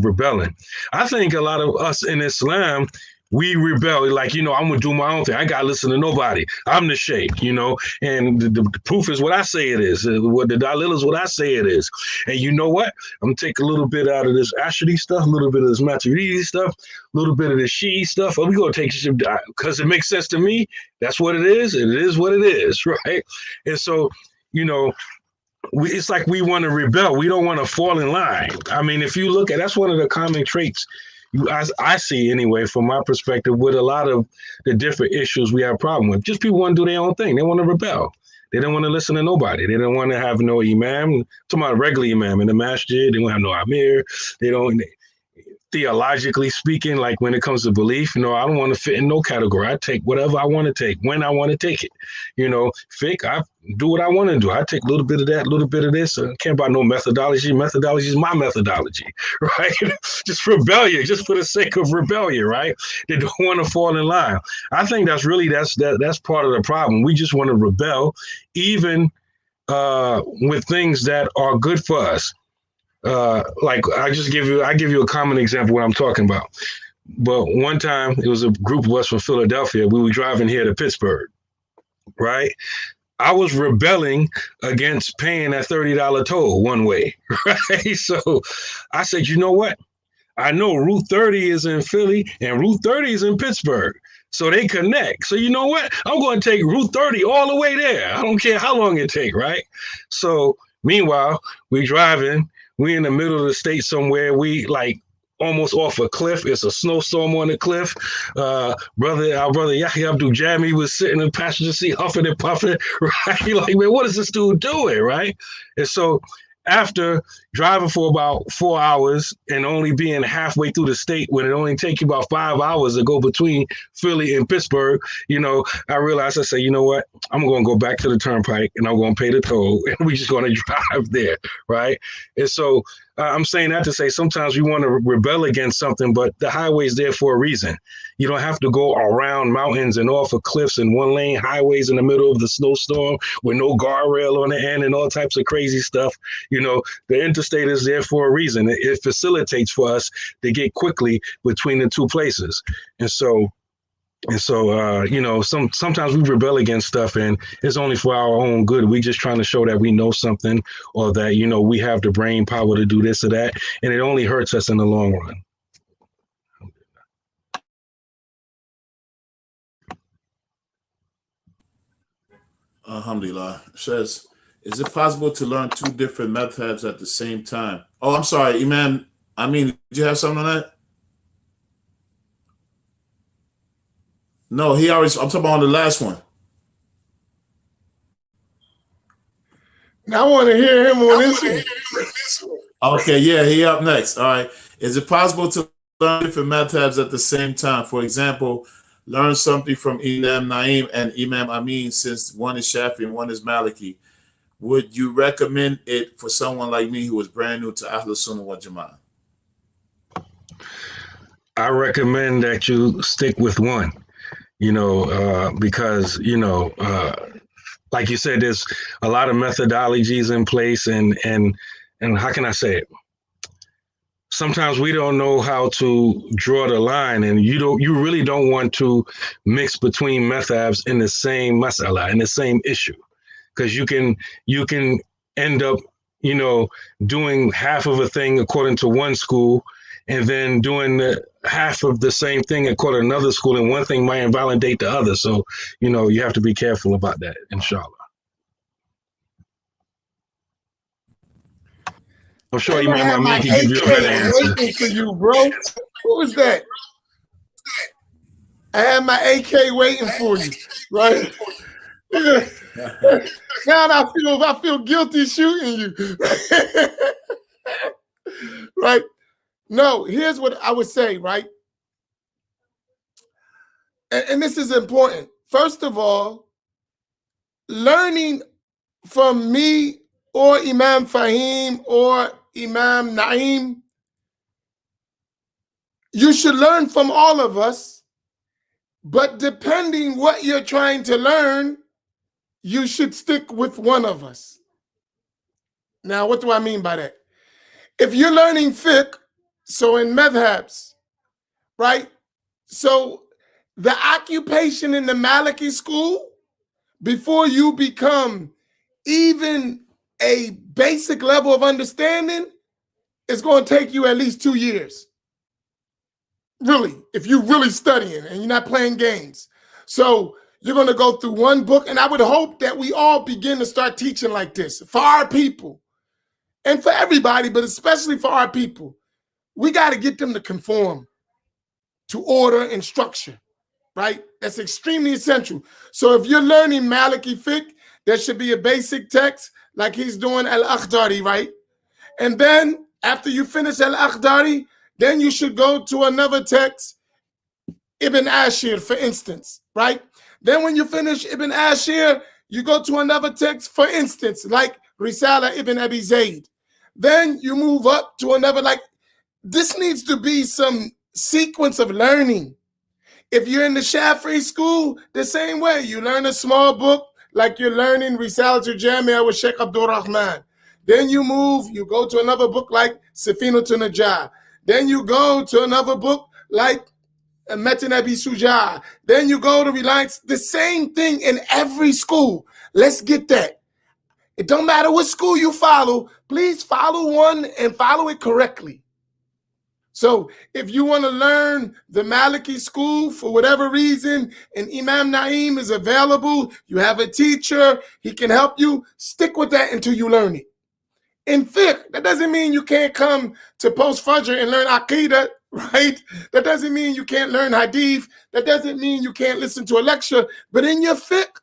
rebelling. I think a lot of us in Islam, we rebel, like, I'm gonna do my own thing. I gotta listen to nobody. I'm the sheikh, and the proof is what I say it is. What the dalil is what I say it is. And you know what? I'm gonna take a little bit out of this Ashari stuff, a little bit of this Maturidi stuff, a little bit of this Shi'i stuff. We're gonna take it because it makes sense to me. That's what it is. It is what it is, right? And so, it's like we want to rebel. We don't want to fall in line. I mean, if you look at, that's one of the common traits I see anyway, from my perspective, with a lot of the different issues we have a problem with. Just people want to do their own thing. They want to rebel. They don't want to listen to nobody. They don't want to have no imam. Talking about a regular imam in the masjid. They don't have no amir. They don't. Theologically speaking, like when it comes to belief, I don't want to fit in no category. I take whatever I want to take when I want to take it. Fiqh, I do what I want to do. I take a little bit of that, a little bit of this. I can't about no methodology. Methodology is my methodology, right? Just rebellion, just for the sake of rebellion, right? They don't want to fall in line. I think that's part of the problem. We just want to rebel, even with things that are good for us. Like I give you a common example of what I'm talking about. But one time it was a group of us from Philadelphia. We were driving here to Pittsburgh, right? I was rebelling against paying that $30 toll one way, right? So I said, you know what? I know Route 30 is in Philly and Route 30 is in Pittsburgh. So they connect. So you know what? I'm going to take Route 30 all the way there. I don't care how long it takes, right? So meanwhile, we driving. We in the middle of the state somewhere. We like almost off a cliff. It's a snowstorm on the cliff. Our brother Yahya Abdul Jami was sitting in the passenger seat, huffing and puffing. Right? Like, man, what is this dude doing? Right? And so after driving for about 4 hours and only being halfway through the state, when it only takes you about 5 hours to go between Philly and Pittsburgh, I realized, I said, you know what? I'm going to go back to the turnpike and I'm going to pay the toll and we're just going to drive there, right? And so I'm saying that to say sometimes we want to rebel against something, but the highway's there for a reason. You don't have to go around mountains and off of cliffs and one lane highways in the middle of the snowstorm with no guardrail on the end and all types of crazy stuff. The interstate is there for a reason. It facilitates for us to get quickly between the two places. And so, sometimes we rebel against stuff and it's only for our own good. We just trying to show that we know something or that, we have the brain power to do this or that. And it only hurts us in the long run. Alhamdulillah. Says, is it possible to learn two different madhabs at the same time? Oh, I'm sorry, Imam. Amin, did you have something on that? No, I'm talking about on the last one. Now I want to hear him on this one. Okay, yeah, he up next. All right. Is it possible to learn different madhabs at the same time? For example, learn something from Imam Naim and Imam Amin, since one is Shafi and one is Maliki. Would you recommend it for someone like me who is brand new to Ahlus Sunnah wal Jama'ah? I recommend that you stick with one, because, like you said, there's a lot of methodologies in place and how can I say it? Sometimes we don't know how to draw the line, and you really don't want to mix between madhabs in the same mas'ala, in the same issue, because you can end up, doing half of a thing according to one school and then doing half of the same thing according to another school, and one thing might invalidate the other. So, you have to be careful about that, inshallah. I'm sure Imam Amin can give you a better answer. Waiting for you, bro. What was that? I had my AK waiting for you, right? Now I feel guilty shooting you. Right? No, here's what I would say, right? And this is important. First of all, learning from me or Imam Faheem or Imam Naim, you should learn from all of us, but depending what you're trying to learn, you should stick with one of us. Now, what do I mean by that? If you're learning fiqh, so in madhabs, right? So the occupation in the Maliki school, before you become even a basic level of understanding, is going to take you at least 2 years. Really, if you're really studying and you're not playing games. So you're going to go through one book, and I would hope that we all begin to start teaching like this for our people and for everybody, but especially for our people. We got to get them to conform to order and structure, right? That's extremely essential. So if you're learning Maliki fiqh, there should be a basic text like he's doing Al-Akhdari, right? And then after you finish Al-Akhdari, then you should go to another text, Ibn Ashir, for instance, right? Then when you finish Ibn Ashir, you go to another text, for instance, like Risala Ibn Abi Zayd. Then you move up to another, like, this needs to be some sequence of learning. If you're in the Shafi'i school, the same way. You learn a small book, like you're learning Risalatul Jamia with Sheikh Abdul Rahman. Then you move, you go to another book like Safinatul Najah. Then you go to another book like Metin Abi Suja. Then you go to Reliance. The same thing in every school. Let's get that. It don't matter what school you follow. Please follow one and follow it correctly. So if you want to learn the Maliki school for whatever reason, and Imam Naim is available, you have a teacher, he can help you, stick with that until you learn it. In fiqh, that doesn't mean you can't come to post-Fajr and learn Aqidah, right? That doesn't mean you can't learn Hadith. That doesn't mean you can't listen to a lecture. But in your fiqh,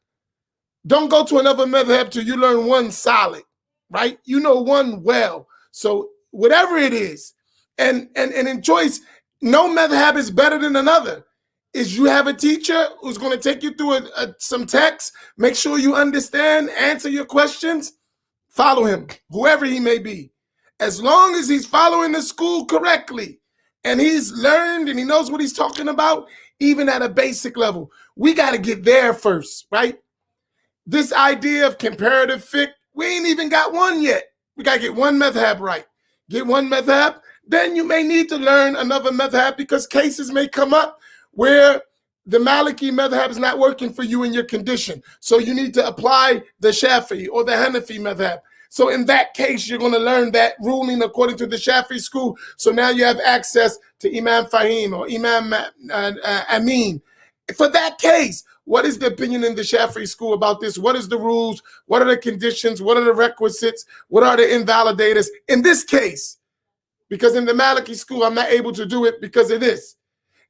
don't go to another madhab till you learn one solid, right? You know one well. So whatever it is, and in choice, no madhab is better than another. Is you have a teacher who's going to take you through some text, make sure you understand, answer your questions, follow him, whoever he may be. As long as he's following the school correctly and he's learned and he knows what he's talking about, even at a basic level, we got to get there first, right? This idea of comparative fiqh, we ain't even got one yet. We got to get one madhab right. Get one madhab, then you may need to learn another madhab because cases may come up where the Maliki madhab is not working for you in your condition. So you need to apply the Shafi'i or the Hanafi madhab. So in that case, you're going to learn that ruling according to the Shafi'i school. So now you have access to Imam Faheem or Imam Amin. For that case, what is the opinion in the Shafi'i school about this? What is the rules? What are the conditions? What are the requisites? What are the invalidators? In this case, because in the Maliki school, I'm not able to do it because of this.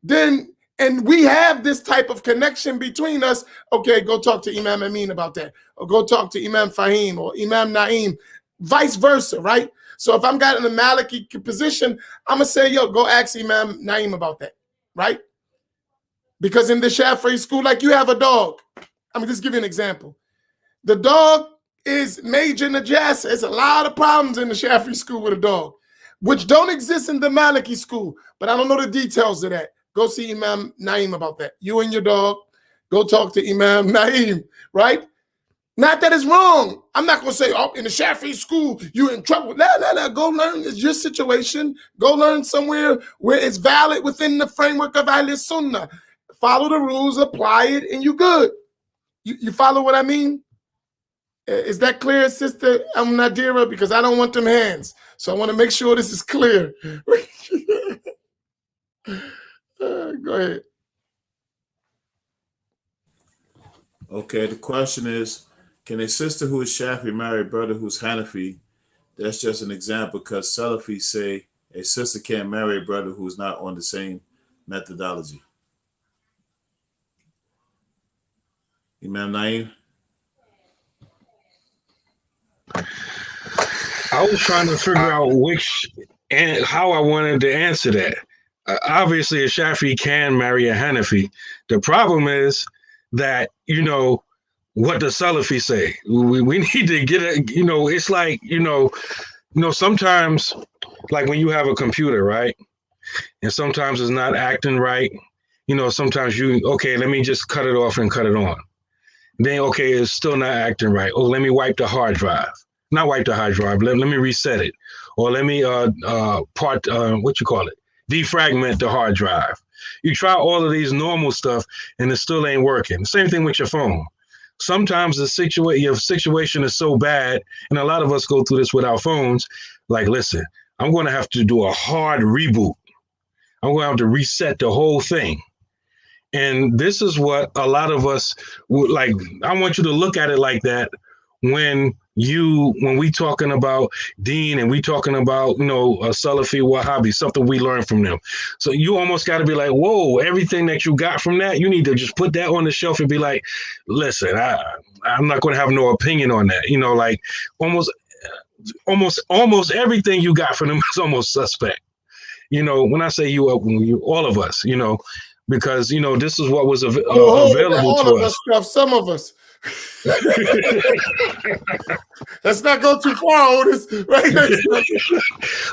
Then, and we have this type of connection between us. Okay, go talk to Imam Amin about that. Or go talk to Imam Faheem or Imam Naim, vice versa, right? So if I'm got in a Maliki position, I'm going to say, yo, go ask Imam Naim about that, right? Because in the Shafi'i school, like you have a dog. I'm going to just give you an example. The dog is major najasa. There's a lot of problems in the Shafi'i school with a dog, which don't exist in the Maliki school, but I don't know the details of that. Go see Imam Naim about that. You and your dog, go talk to Imam Naim, right? Not that it's wrong. I'm not going to say, oh, in the Shafi'i school, you're in trouble. No. Go learn. It's your situation. Go learn somewhere where it's valid within the framework of Ahlus Sunnah. Follow the rules, apply it, and you good. You follow what I mean? Is that clear, Sister Nadira? Because I don't want them hands. So I want to make sure this is clear. Go ahead. Okay, the question is, can a sister who is Shafi marry a brother who's Hanafi? That's just an example because Salafis say a sister can't marry a brother who's not on the same methodology. Imam Naim? was trying to figure out which and how I wanted to answer that. Obviously, a Shafi can marry a Hanafi. The problem is that, you know, what the Salafi say. We need to get it, you know, it's like, sometimes, like when you have a computer, right? And sometimes it's not acting right. You know, sometimes okay, let me just cut it off and cut it on. Then, okay, it's still not acting right. Oh, let me wipe the hard drive. Not wipe the hard drive. Let me reset it. Or let me defragment the hard drive. You try all of these normal stuff and it still ain't working. Same thing with your phone. Sometimes your situation is so bad, and a lot of us go through this with our phones. Like, listen, I'm going to have to do a hard reboot. I'm going to have to reset the whole thing. And this is what a lot of us would like. I want you to look at it like that when we talking about Deen and we talking about, a Salafi Wahhabi, something we learn from them. So you almost got to be like, whoa, everything that you got from that, you need to just put that on the shelf and be like, listen, I'm not going to have no opinion on that. Like almost everything you got from them is almost suspect. When I say you, all of us, because this is what was available all to of us stuff, some of us. Let's not go too far, Otis. Right?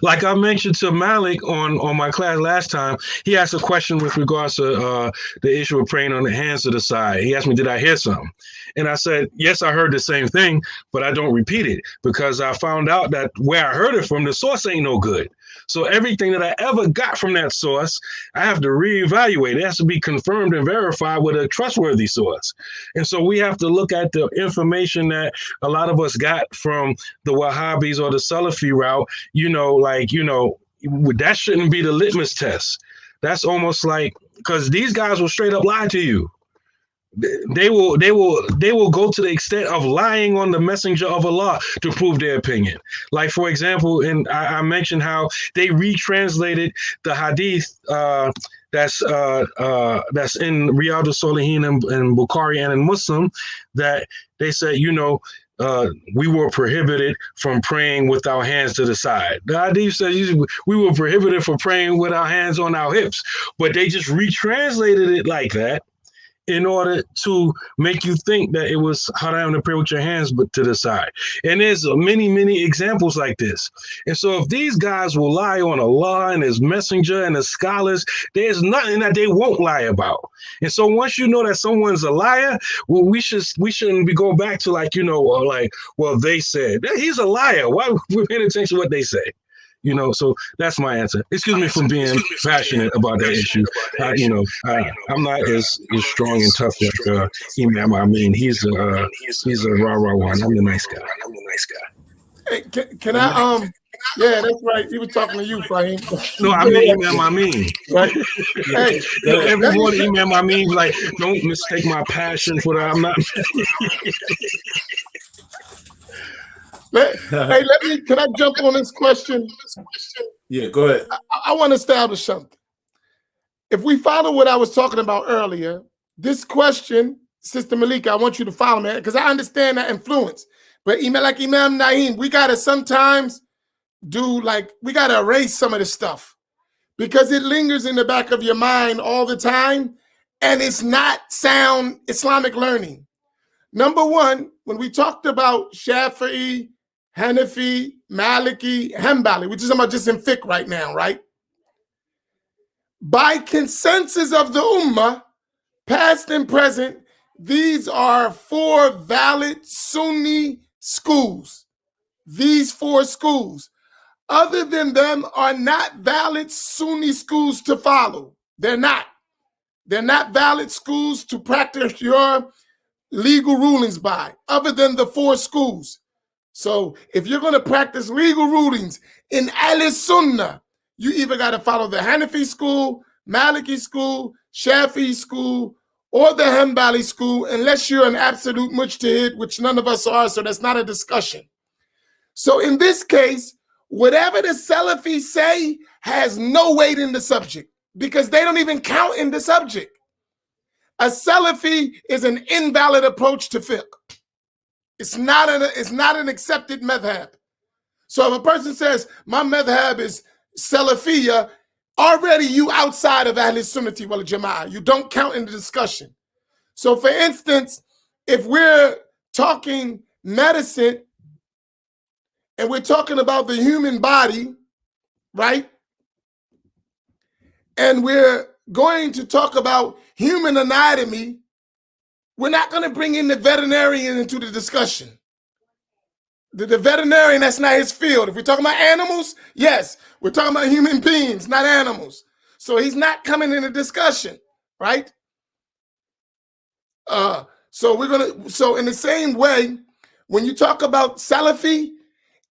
Like I mentioned to Malik on my class last time, he asked a question with regards to the issue of praying on the hands to the side. He asked me, did I hear something? And I said, yes, I heard the same thing, but I don't repeat it because I found out that where I heard it from, the source ain't no good. So everything that I ever got from that source, I have to reevaluate. It has to be confirmed and verified with a trustworthy source. And so we have to look at the information that a lot of us got from the Wahhabis or the Salafi route, that shouldn't be the litmus test. That's almost like, because these guys will straight up lie to you. They will go to the extent of lying on the messenger of Allah to prove their opinion. Like, for example, and I mentioned how they retranslated the hadith that's in Riyadh al-Salihin and Bukhari and in Muslim, that they said, we were prohibited from praying with our hands to the side. The hadith says we were prohibited from praying with our hands on our hips, but they just retranslated it like that in order to make you think that it was haram to pray with your hands but to the side. And there's many, many examples like this. And so if these guys will lie on Allah and his messenger and the scholars, there's nothing that they won't lie about. And so once you know that someone's a liar, well, we shouldn't be going back to well, they said. He's a liar. Why are we paying attention to what they say? So that's my answer. Excuse me for being passionate about that issue. I'm not as strong and tough like Imam Amin. He's a rah-rah one. I'm the nice guy. Hey, can I? Yeah, that's right. He was talking to you, Faheem. No, I mean Imam Amin. Right. Hey, everyone, Imam Amin, like, don't mistake my passion for that. I'm not. Can I jump on this question? Yeah, go ahead. I want to establish something. If we follow what I was talking about earlier, this question, Sister Malika, I want you to follow me because I understand that influence. But like Imam Naeem, we got to sometimes we got to erase some of the stuff because it lingers in the back of your mind all the time and it's not sound Islamic learning. Number one, when we talked about Shafi'i, Hanafi, Maliki, Hanbali, which is about just in fiqh right now, right? By consensus of the Ummah, past and present, these are 4 valid Sunni schools. These 4 schools. Other than them are not valid Sunni schools to follow. They're not. They're not valid schools to practice your legal rulings by, other than the 4 schools. So if you're going to practice legal rulings in Ahlus Sunnah, you either got to follow the Hanafi school, Maliki school, Shafi'i school, or the Hanbali school, unless you're an absolute mujtahid, which none of us are, so that's not a discussion. So in this case, whatever the Salafis say has no weight in the subject because they don't even count in the subject. A Salafi is an invalid approach to fiqh. It's not an accepted madhab. So if a person says, my madhab is Salafiyya, already you outside of Ahlus Sunnati wal Jama'ah. You don't count in the discussion. So for instance, if we're talking medicine and we're talking about the human body, right? And we're going to talk about human anatomy, we're not going to bring in the veterinarian into the discussion. The veterinarian, that's not his field. If we're talking about animals, yes, we're talking about human beings, not animals. So he's not coming in the discussion, right? So in the same way, when you talk about Salafi,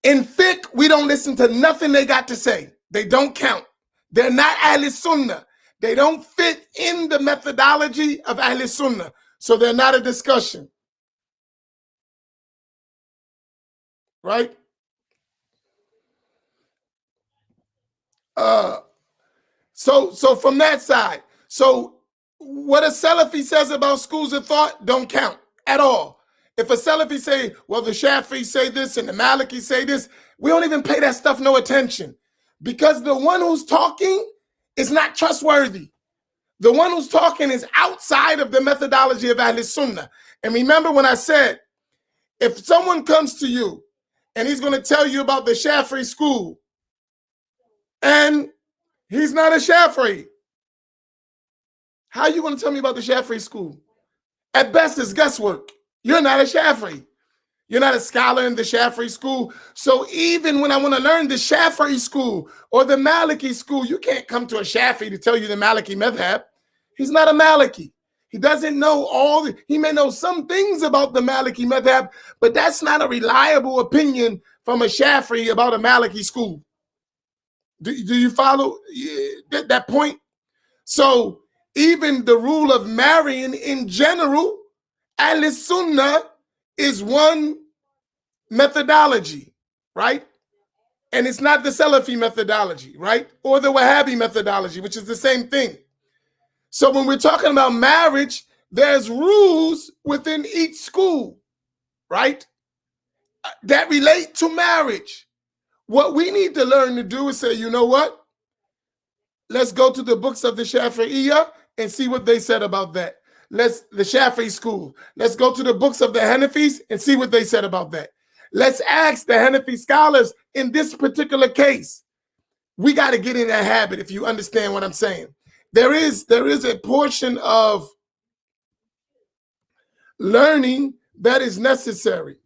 in fiqh, we don't listen to nothing they got to say. They don't count. They're not Ahlus Sunnah. They don't fit in the methodology of Ahlus Sunnah. So they're not a discussion. Right? So from that side, so what a Salafi says about schools of thought don't count at all. If a Salafi say, well, the Shafi'i say this and the Maliki say this, we don't even pay that stuff no attention, because the one who's talking is not trustworthy. The one who's talking is outside of the methodology of Ahlus Sunnah. And remember when I said, if someone comes to you and he's going to tell you about the Shafi'i school and he's not a Shafi'i, how are you going to tell me about the Shafi'i school? At best, it's guesswork. You're not a Shafi'i. You're not a scholar in the Shafi'i school. So even when I want to learn the Shafi'i school or the Maliki school, you can't come to a Shafi'i to tell you the Maliki madhab. He's not a Maliki. He doesn't know he may know some things about the Maliki madhab, but that's not a reliable opinion from a Shafi'i about a Maliki school. Do you follow that point? So even the rule of marrying in general, Ahlus Sunnah is one methodology, right? And it's not the Salafi methodology, right? Or the Wahhabi methodology, which is the same thing. So when we're talking about marriage, there's rules within each school, right? That relate to marriage. What we need to learn to do is say, you know what? Let's go to the books of the Shafi'iyah and see what they said about that. The Shafi'i school. Let's go to the books of the Hanafis and see what they said about that. Let's ask the Hanafi scholars in this particular case. We got to get in that habit, if you understand what I'm saying. There is a portion of learning that is necessary.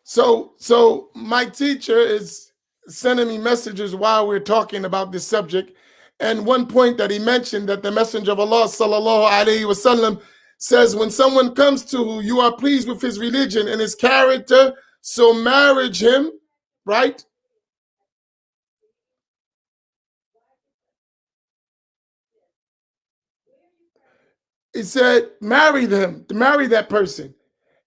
So my teacher is sending me messages while we're talking about this subject. And one point that he mentioned, that the Messenger of Allah sallallahu alaihi wasallam says, when someone comes to who you are pleased with his religion and his character, so marriage him, right? He said, marry them, to marry that person.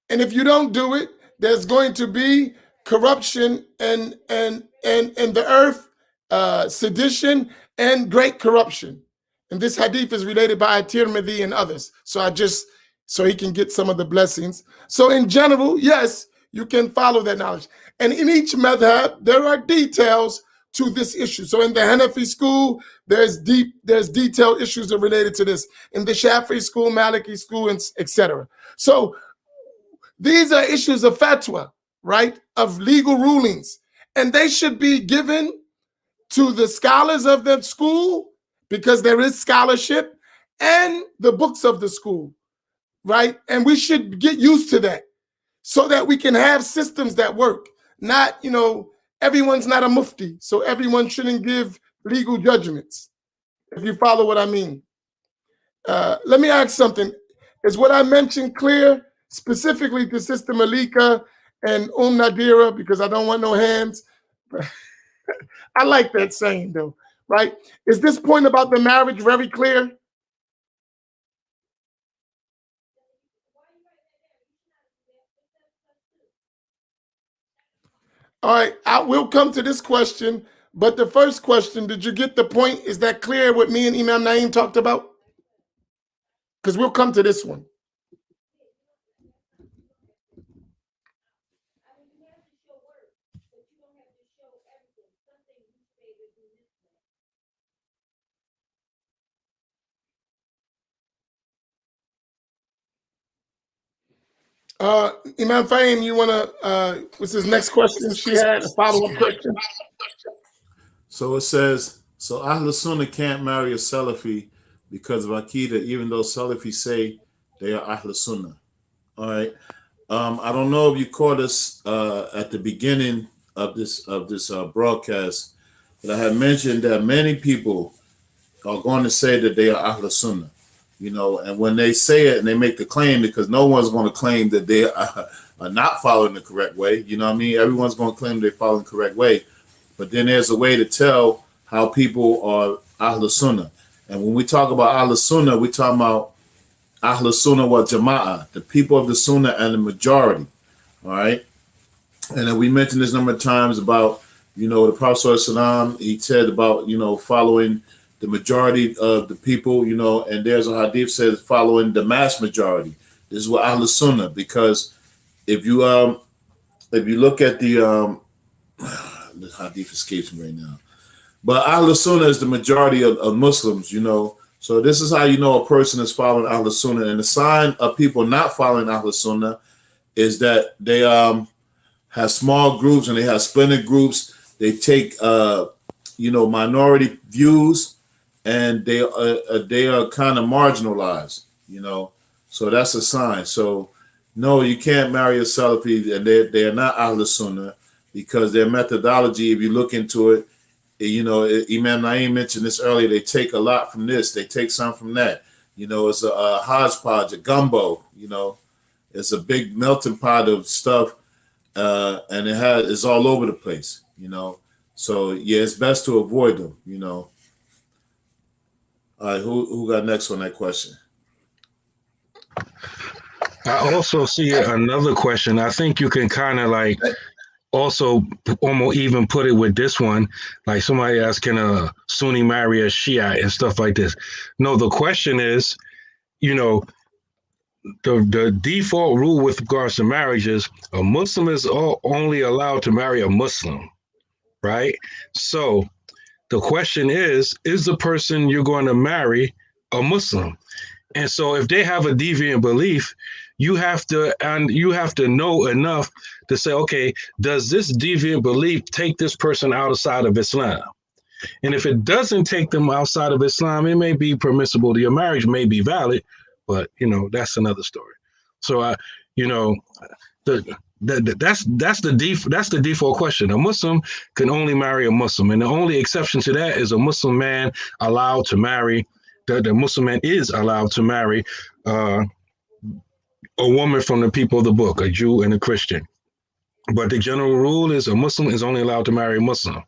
And if you don't do it, there's going to be corruption and the earth, sedition and great corruption. And this hadith is related by At-Tirmidhi and others. So he can get some of the blessings. So in general, yes, you can follow that knowledge. And in each madhab, there are details to this issue. So in the Hanafi school, there's detailed issues that are related to this. In the Shafi'i school, Maliki school, and etc. So these are issues of fatwa, right? Of legal rulings. And they should be given to the scholars of the school, because there is scholarship, and the books of the school, right? And we should get used to that so that we can have systems that work. Not, everyone's not a mufti, so everyone shouldn't give legal judgments, if you follow what I mean. Let me ask something. Is what I mentioned clear, specifically to Sister Malika and Nadira, because I don't want no hands? I like that saying, though, right? Is this point about the marriage very clear? All right, I will come to this question, but the first question, did you get the point? Is that clear what me and Imam Naeem talked about? because we'll come to this one. Imam Faheem, you want to, what's his next question? She had a follow-up question. So it says, so Ahlus Sunnah can't marry a Salafi because of Aqidah, even though Salafis say they are Ahlus Sunnah. All right. I don't know if you caught us at the beginning of this broadcast, but I had mentioned that many people are going to say that they are Ahlus Sunnah. You know, and when they say it and they make the claim, because no one's going to claim that they are not following the correct way. You know what I mean? Everyone's going to claim they're following the correct way. But then there's a way to tell how people are Ahlus Sunnah. And when we talk about Ahlus Sunnah, we talk about Ahlus Sunnah wal Jama'ah, the people of the Sunnah and the majority. All right? And then we mentioned this number of times about, you know, the Prophet ﷺ, he said about, you know, following the majority of the people, you know, and there's a hadith says following the mass majority. This is what Ahlus Sunnah, because if you look at the hadith escapes me right now, but Ahlus Sunnah is the majority of Muslims, you know. So this is how you know a person is following Ahlus Sunnah. And the sign of people not following Ahlus Sunnah is that they have small groups and they have splinter groups. They take you know, minority views, and they are kind of marginalized, you know. So that's a sign. So no, you can't marry a Salafi, and they are not Ahlus Sunnah, because their methodology, if you look into it, you know, Imam Naeem mentioned this earlier, they take a lot from this, they take some from that. You know, it's a hodgepodge, a gumbo, you know. It's a big melting pot of stuff, and it's all over the place, you know. So yeah, it's best to avoid them, you know. All right, who got next on that question? I also see another question. I think you can kind of like also almost even put it with this one. Like somebody asked, can a Sunni marry a Shia and stuff like this? No, the question is, you know, the default rule with regards to marriage is a Muslim is only allowed to marry a Muslim, right? So the question is the person you're going to marry a Muslim? And so if they have a deviant belief, you have to know enough to say, okay, does this deviant belief take this person outside of Islam? And if it doesn't take them outside of Islam, it may be permissible. Your marriage may be valid, but you know, that's another story. So you know, that's the default question. A Muslim can only marry a Muslim, and the only exception to that is a Muslim man allowed to marry. The Muslim man is allowed to marry a woman from the people of the book, a Jew and a Christian. But the general rule is a Muslim is only allowed to marry a Muslim.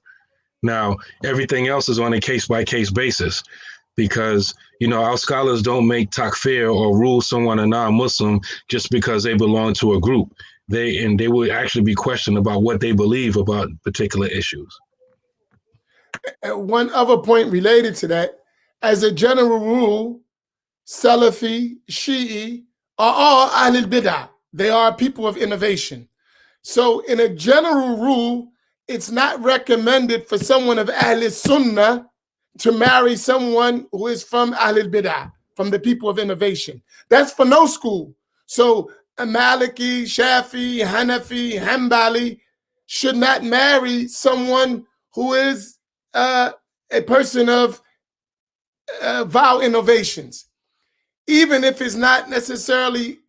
Now, everything else is on a case-by-case basis, because, you know, our scholars don't make takfir or rule someone a non-Muslim just because they belong to a group. They would actually be questioned about what they believe about particular issues. One other point related to that, as a general rule, Salafi, Shi'i are all Ahlul Bid'ah. They are people of innovation. So in a general rule, it's not recommended for someone of Ahlul Sunnah to marry someone who is from Ahlul Bid'ah, from the people of innovation. That's for no school. So a Maliki, Shafi, Hanafi, Hanbali should not marry someone who is a person of vow innovations. Even if it's not necessarily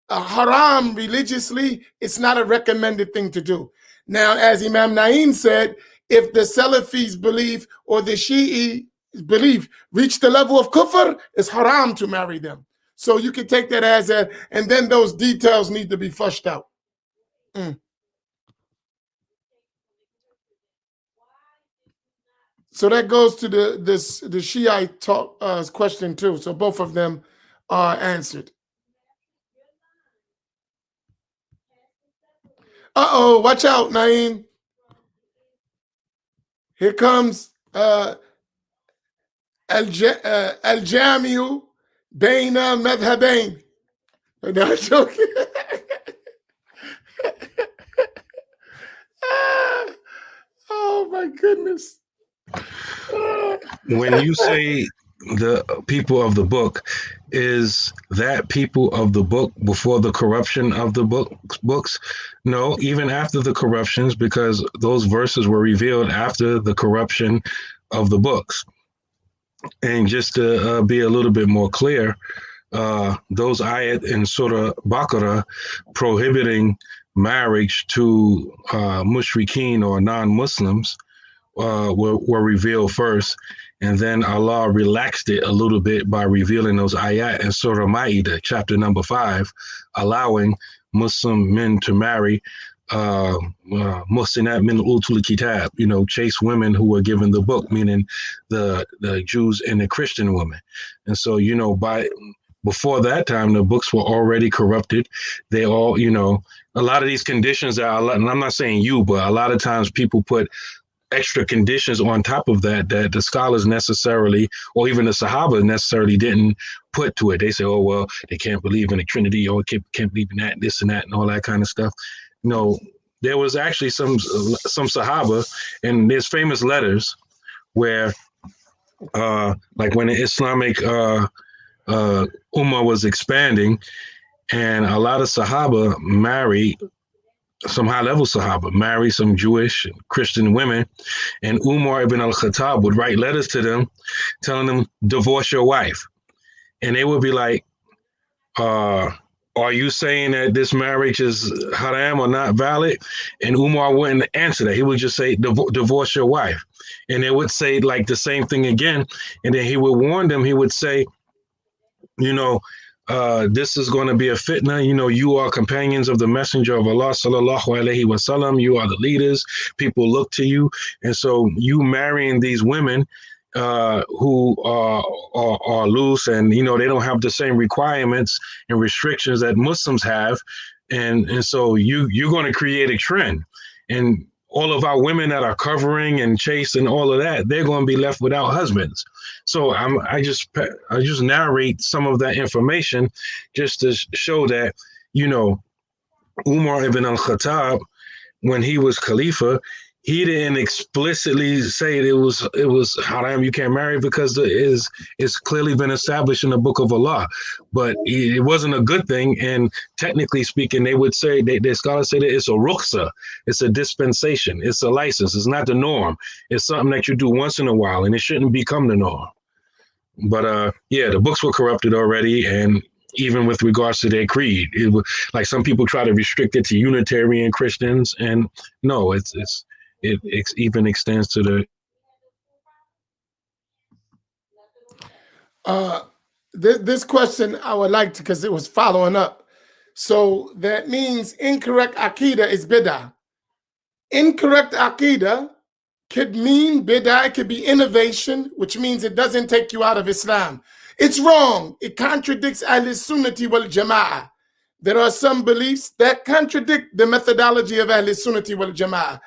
a haram religiously, it's not a recommended thing to do. Now, as Imam Naeem said, if the Salafis' belief or the Shi'i belief reach the level of kufr, it's haram to marry them. So you can take that as a, and then those details need to be flushed out. So that goes to the Shiite talk question too. So both of them are answered. Uh-oh, watch out, Naeem. Here comes Al-Jamiu Baina madhabain. No, I'm joking. Oh my goodness. When you say the people of the book, is that people of the book before the corruption of the books? No, even after the corruptions, because those verses were revealed after the corruption of the books. And just to be a little bit more clear, those ayat in Surah Baqarah prohibiting marriage to mushrikeen or non-Muslims were revealed first, and then Allah relaxed it a little bit by revealing those ayat in Surah Ma'idah, chapter number 5, allowing Muslim men to marry Muhsinat min utul kitab, chaste women who were given the book, meaning the Jews and the Christian women. And so, before that time, the books were already corrupted. They all, a lot of these conditions and I'm not saying you, but a lot of times people put extra conditions on top of that the scholars necessarily, or even the Sahaba necessarily didn't put to it. They say, oh, well, they can't believe in the Trinity, or can't believe in that, this and that, and all that kind of stuff. There was actually some Sahaba, and there's famous letters where, like when the Islamic Ummah was expanding, and a lot of Sahaba married, some high-level Sahaba marry some Jewish and Christian women, and Umar ibn al-Khattab would write letters to them telling them, divorce your wife. And they would be like, are you saying that this marriage is haram or not valid? And Umar wouldn't answer that. He would just say, divorce your wife. And they would say like the same thing again. And then he would warn them. He would say, this is going to be a fitna. You are companions of the Messenger of Allah, sallallahu alaihi wasallam. You are the leaders. People look to you. And so you marrying these women who are loose, and they don't have the same requirements and restrictions that Muslims have, and so you're going to create a trend, and all of our women that are covering and chaste and all of that, they're going to be left without husbands. So I just narrate some of that information just to show that Umar ibn al-Khattab, when he was Khalifa, he didn't explicitly say it was haram, you can't marry, because it's clearly been established in the Book of Allah. But it wasn't a good thing, and technically speaking, they would say, the scholars say that it's a rukhsa, it's a dispensation, it's a license, it's not the norm. It's something that you do once in a while, and it shouldn't become the norm. But the books were corrupted already, and even with regards to their creed, it was like some people try to restrict it to Unitarian Christians, and no, it even extends to the. This question I would like to, because it was following up. So that means incorrect Aqidah is bid'ah. Incorrect Aqidah could mean bid'ah, it could be innovation, which means it doesn't take you out of Islam. It's wrong. It contradicts Ahlus Sunnati wal Jama'ah. There are some beliefs that contradict the methodology of Ahlus Sunnati wal Jama'ah,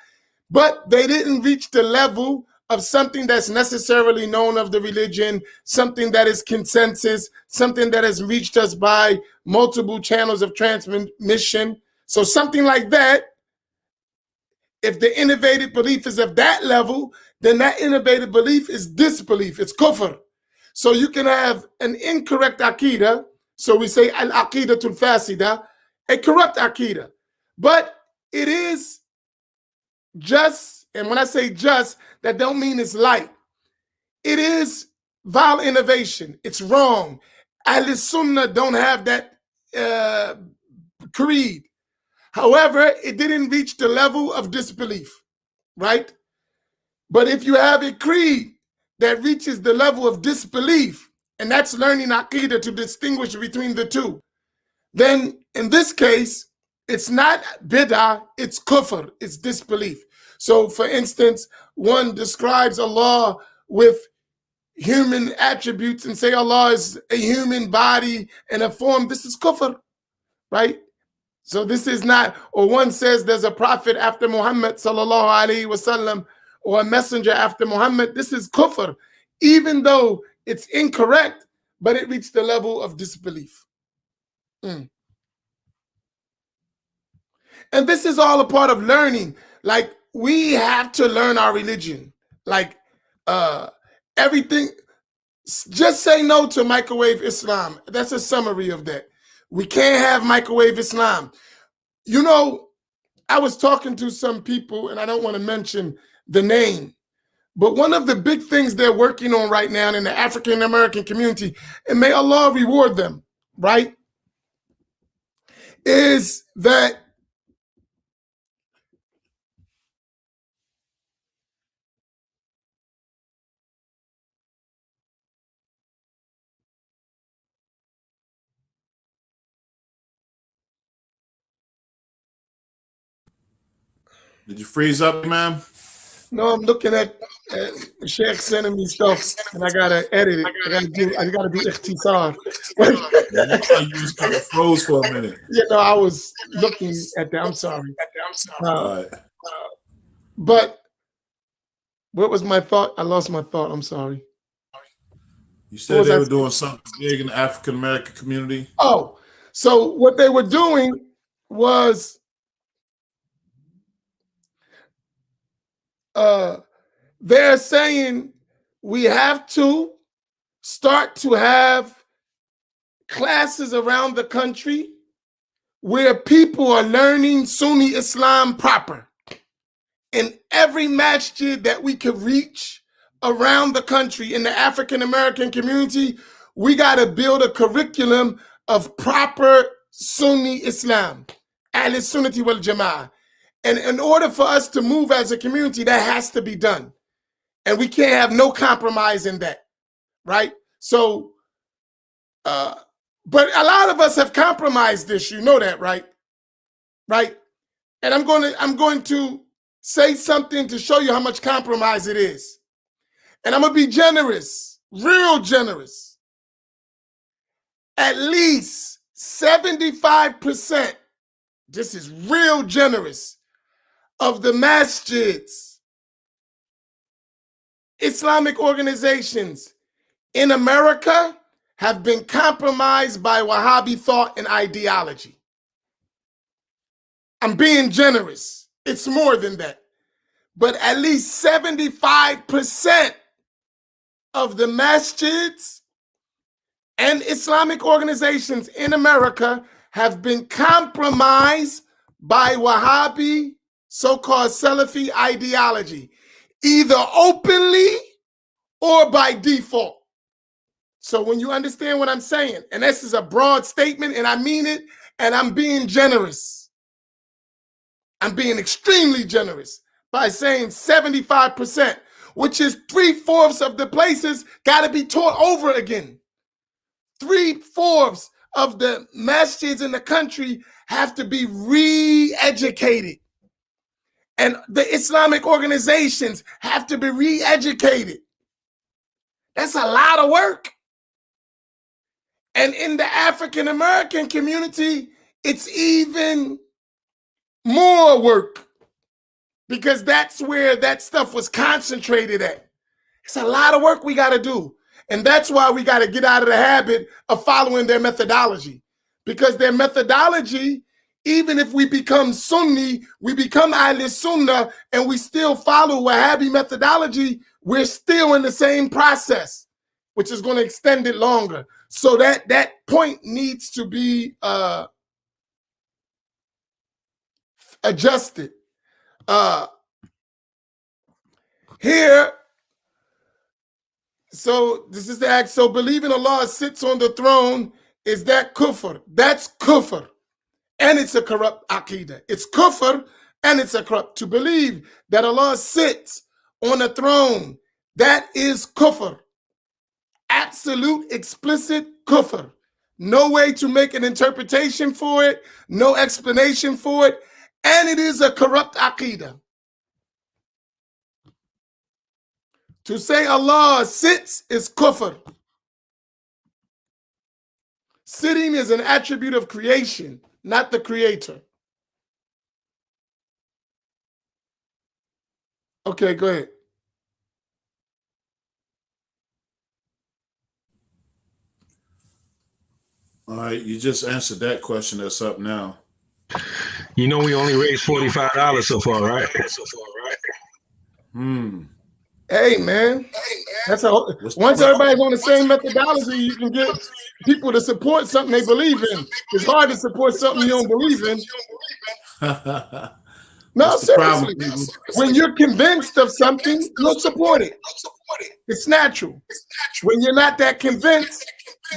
but they didn't reach the level of something that's necessarily known of the religion, something that is consensus, something that has reached us by multiple channels of transmission. So something like that, if the innovative belief is of that level, then that innovative belief is disbelief, it's kufr. So you can have an incorrect aqidah, so we say al-aqidatul fasida, a corrupt aqidah, but it is just, and when I say just, that don't mean it's light. It is vile innovation. It's wrong. Ahlus Sunnah don't have that creed. However, it didn't reach the level of disbelief, right? But if you have a creed that reaches the level of disbelief, and that's learning aqidah to distinguish between the two, then in this case, it's not bid'ah, it's kufr, it's disbelief. So for instance, one describes Allah with human attributes and say Allah is a human body and a form. This is kufr, right? So this is not, or one says there's a prophet after Muhammad sallallahu alaihi wasallam, or a messenger after Muhammad. This is kufr, even though it's incorrect, but it reached the level of disbelief. And this is all a part of learning. Like, we have to learn our religion. Like, everything. Just say no to microwave Islam. That's a summary of that. We can't have microwave Islam. You know, I was talking to some people, and I don't want to mention the name, but one of the big things they're working on right now in the African American community, and may Allah reward them, right, is that Did you freeze up, man? no, I'm looking at Sheikh sending me stuff, and I gotta edit it. I gotta do ikhtisar. You was kind of froze for a minute. You know, I was looking at that. I'm sorry. All right. But what was my thought? I lost my thought. I'm sorry. You said they were doing something big in the African American community. Oh, so what they were doing was they're saying we have to start to have classes around the country where people are learning Sunni Islam proper. In every masjid that we could reach around the country in the African American community, we got to build a curriculum of proper Sunni Islam, Ahlus Sunnati wal Jama'ah. And in order for us to move as a community, that has to be done. And we can't have no compromise in that, right? So, but a lot of us have compromised this, you know that, right? Right? And I'm going to say something to show you how much compromise it is. And I'm going to be generous, real generous. At least 75%, this is real generous, of the masjids, Islamic organizations in America have been compromised by Wahhabi thought and ideology. I'm being generous. It's more than that. But at least 75% of the masjids and Islamic organizations in America have been compromised by Wahhabi, so-called Salafi ideology, either openly or by default. So when you understand what I'm saying, and this is a broad statement, and I mean it, and I'm being generous. I'm being extremely generous by saying 75%, which is 3/4 of the places got to be taught over again. 3/4 of the masjids in the country have to be re-educated. And the Islamic organizations have to be re-educated. That's a lot of work. And in the African American community, it's even more work because that's where that stuff was concentrated at. It's a lot of work we got to do. And that's why we got to get out of the habit of following their methodology, because their methodology, even if we become Sunni, we become Ahlus Sunnah, and we still follow Wahhabi methodology, we're still in the same process, which is going to extend it longer. So that point needs to be adjusted. Here, so this is the act. So believing Allah sits on the throne, is that kufr? That's kufr. And it's a corrupt aqidah. It's kufr and it's a corrupt. To believe that Allah sits on a throne, that is kufr. Absolute, explicit kufr. No way to make an interpretation for it, no explanation for it, and it is a corrupt aqidah. To say Allah sits is kufr. Sitting is an attribute of creation, not the creator. Okay, go ahead. All right, you just answered that question that's up now. You know, we only raised $45 so far, right? Hey, man. That's a once everybody's on the same methodology, you can get people to support something they believe in. It's hard to support something you don't believe in. No, seriously. When you're convinced of something, you'll support it. It's natural. When you're not that convinced,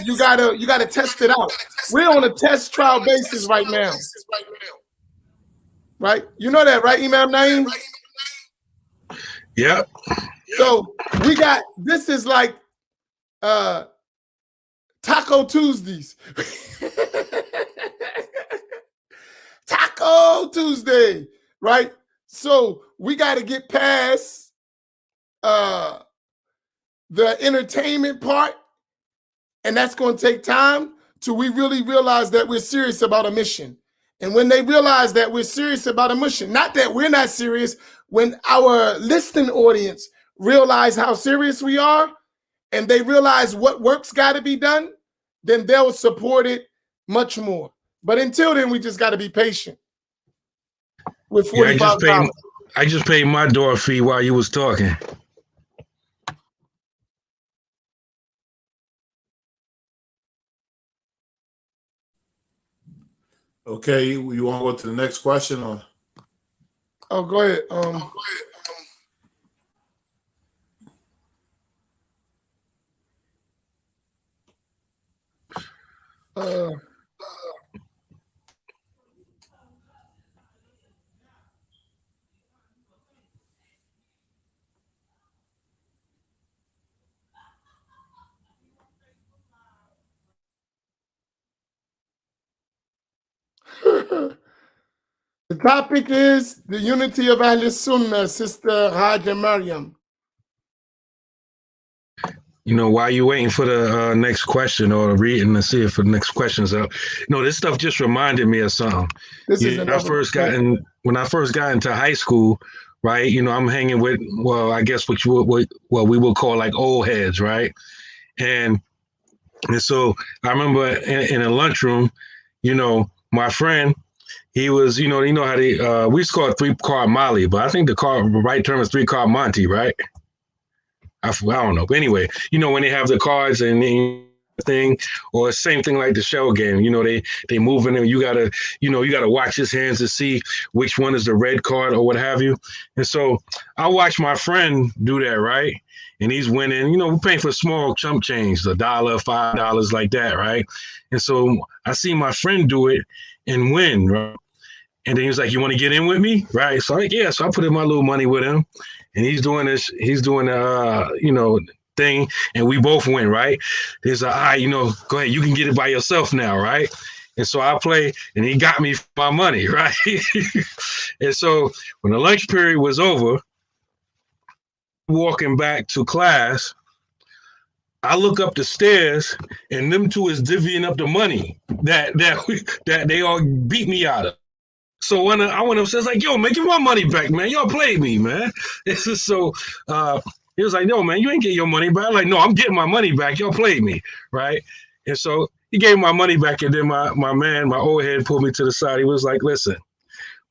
you gotta test it out. We're on a test trial basis right now. Right? You know that, right, Imam Naeem? Yep. So we got, this is like Taco Tuesdays. Taco Tuesday, right? So we got to get past the entertainment part, and that's going to take time till we really realize that we're serious about a mission. And when they realize that we're serious about a mission, not that we're not serious, when our listening audience realize how serious we are and they realize what work's got to be done, then they'll support it much more. But until then, we just got to be patient with $45. Yeah, I just paid my door fee while you was talking. Okay, you want to go to the next question? Or? Oh, go ahead. The topic is the unity of Ahlus Sunnah, Sister Haja Maryam. You know, while you waiting for the next question or reading to see if the next question's up, this stuff just reminded me of something. When I first got into high school, right? I'm hanging with, well, I guess what we would call like old heads, right? And so I remember in a lunchroom, my friend, he was, you know how they we used to call it 3-car Molly, but I think the right term is 3-car Monty, right? I don't know. But anyway, when they have the cards and thing, or same thing like the shell game, they move in and you gotta watch his hands to see which one is the red card or what have you. And so I watched my friend do that, right? And he's winning, we're paying for small chump change, $1, $5 like that, right? And so I see my friend do it and win, right? And then he was like, "You want to get in with me?" Right? So yeah. So I put in my little money with him, and he's doing thing, and we both win, right? He's like, "All right, go ahead, you can get it by yourself now," right? And so I play, and he got me my money, right? And so when the lunch period was over, walking back to class, I look up the stairs, and them two is divvying up the money that they all beat me out of. So when I went upstairs, like, "Yo, man, give my money back, man. Y'all played me, man." It's just so he was like, "No, man, you ain't get your money back." I'm like, "No, I'm getting my money back. Y'all played me," right? And so he gave my money back, and then my old head pulled me to the side. He was like, "Listen,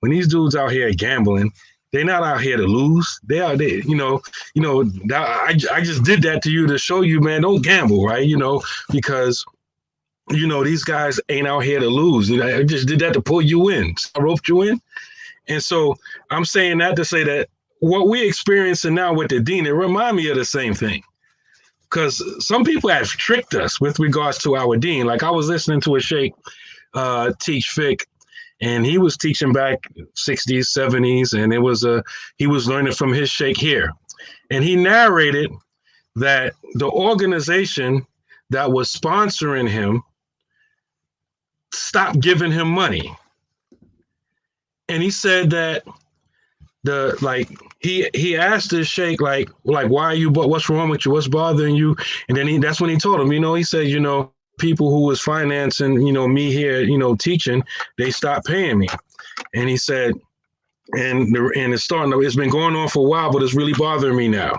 when these dudes out here gambling, they're not out here to lose. They are there, I just did that to you to show you, man, don't gamble, right? Because these guys ain't out here to lose. I just did that to pull you in. I roped you in." And so I'm saying that to say that what we're experiencing now with the deen, it remind me of the same thing. Because some people have tricked us with regards to our deen. Like I was listening to a sheikh teach fiqh, and he was teaching back 60s, 70s, and he was learning from his sheikh here. And he narrated that the organization that was sponsoring him stopped giving him money. And he said that he asked the sheikh, like, "Why are you, what's wrong with you? What's bothering you?" And then that's when he told him, he said, "People who was financing, me here, teaching, they stopped paying me." And he said, and it's been going on for a while, but it's really bothering me now.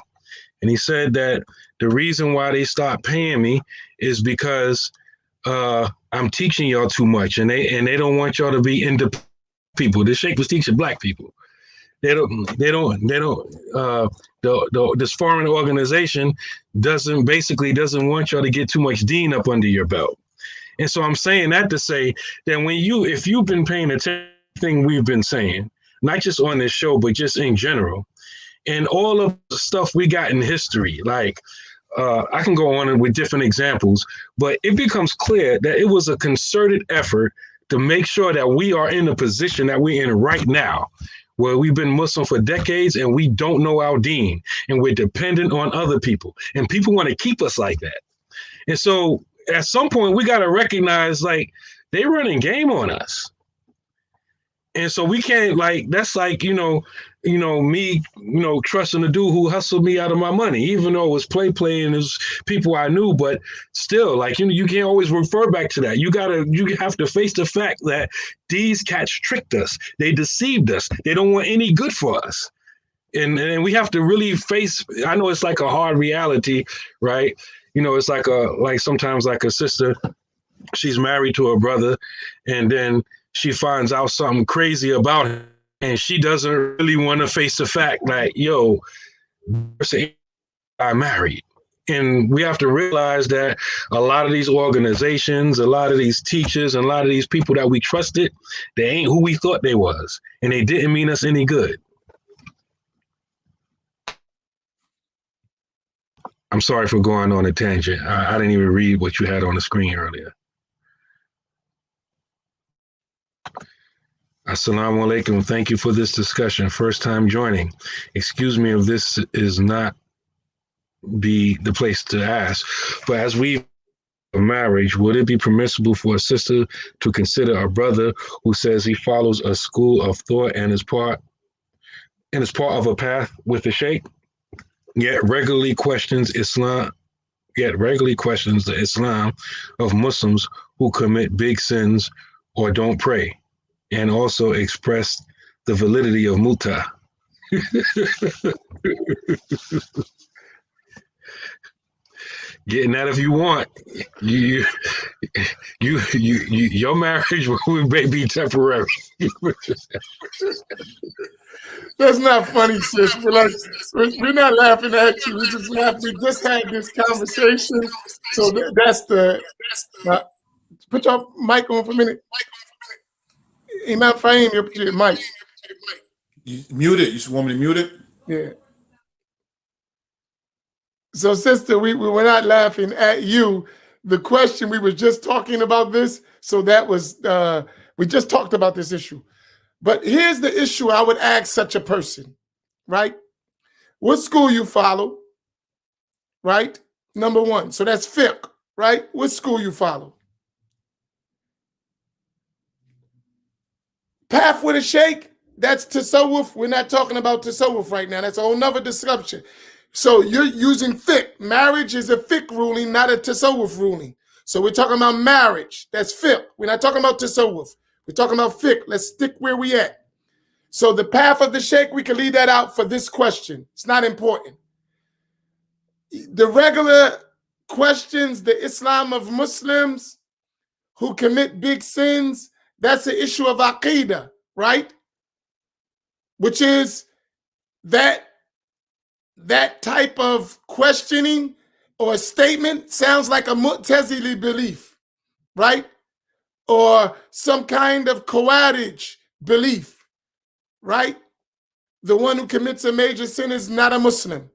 And he said that the reason why they stopped paying me is because I'm teaching y'all too much, and they don't want y'all to be independent people. The Sheikh was teaching black people. This foreign organization doesn't want y'all to get too much deen up under your belt. And so I'm saying that to say that if you've been paying attention to everything we've been saying, not just on this show, but just in general, and all of the stuff we got in history, like I can go on with different examples, but it becomes clear that it was a concerted effort to make sure that we are in the position that we're in right now, where we've been Muslim for decades and we don't know our deen, and we're dependent on other people, and people want to keep us like that. And so at some point we got to recognize, like, they running game on us. And so we can't, like, that's like, me, trusting the dude who hustled me out of my money, even though it was play and it was people I knew, but still, like, you can't always refer back to that. You have to face the fact that these cats tricked us. They deceived us. They don't want any good for us. And we have to really face, I know it's like a hard reality, right? It's like sometimes like a sister, she's married to her brother, and then she finds out something crazy about him, and she doesn't really want to face the fact that, I'm married. And we have to realize that a lot of these organizations, a lot of these teachers, and a lot of these people that we trusted, they ain't who we thought they was, and they didn't mean us any good. I'm sorry for going on a tangent. I didn't even read what you had on the screen earlier. Assalamu alaikum. Thank you for this discussion. First time joining. Excuse me if this is not the place to ask, but as we marriage, would it be permissible for a sister to consider a brother who says he follows a school of thought and is part of a path with the Sheikh, yet regularly questions the Islam of Muslims who commit big sins or don't pray, and also express the validity of muta? Getting that if you want. Your marriage may be temporary. That's not funny, sis. We're not laughing at you. We just had this conversation. So that's the. Put your mic on for a minute. Imam Faheem, your mic. You mute it. You want me to mute it? Yeah. So, sister, we were not laughing at you. The question, we were just talking about this. So that was, we just talked about this issue. But here's the issue I would ask such a person, right? What school you follow, right? Number one. So that's fiqh, right? What school you follow? Path with a sheikh, that's tasawwuf. We're not talking about tasawwuf right now. That's a whole nother discussion. So you're using fiqh. Marriage is a fiqh ruling, not a tasawwuf ruling. So we're talking about marriage. That's fiqh. We're not talking about tasawwuf. We're talking about fiqh. Let's stick where we at. So the path of the sheikh, we can leave that out for this question. It's not important. The regular questions, the Islam of Muslims who commit big sins, that's the issue of aqeedah, right? Which is that type of questioning or statement sounds like a Mu'tazili belief, right? Or some kind of Khawarij belief, right? The one who commits a major sin is not a Muslim,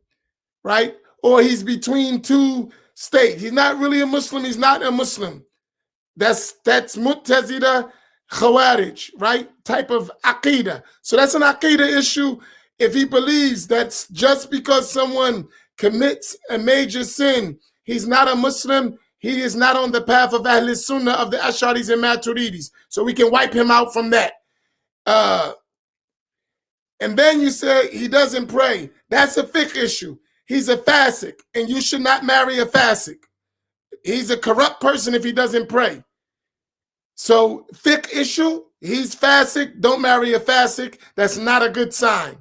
right? Or he's between two states. He's not really a Muslim. He's not a Muslim. That's Mu'tazila Khawarij, right? Type of aqeedah. So that's an aqeedah issue. If he believes that's just because someone commits a major sin, he's not a Muslim, he is not on the path of Ahlus Sunnah of the Ash'aris and Maturidis. So we can wipe him out from that. And then you say he doesn't pray. That's a fiqh issue. He's a fasik, and you should not marry a fasik. He's a corrupt person if he doesn't pray. So fiqh issue, he's fasik, don't marry a fasik. That's not a good sign.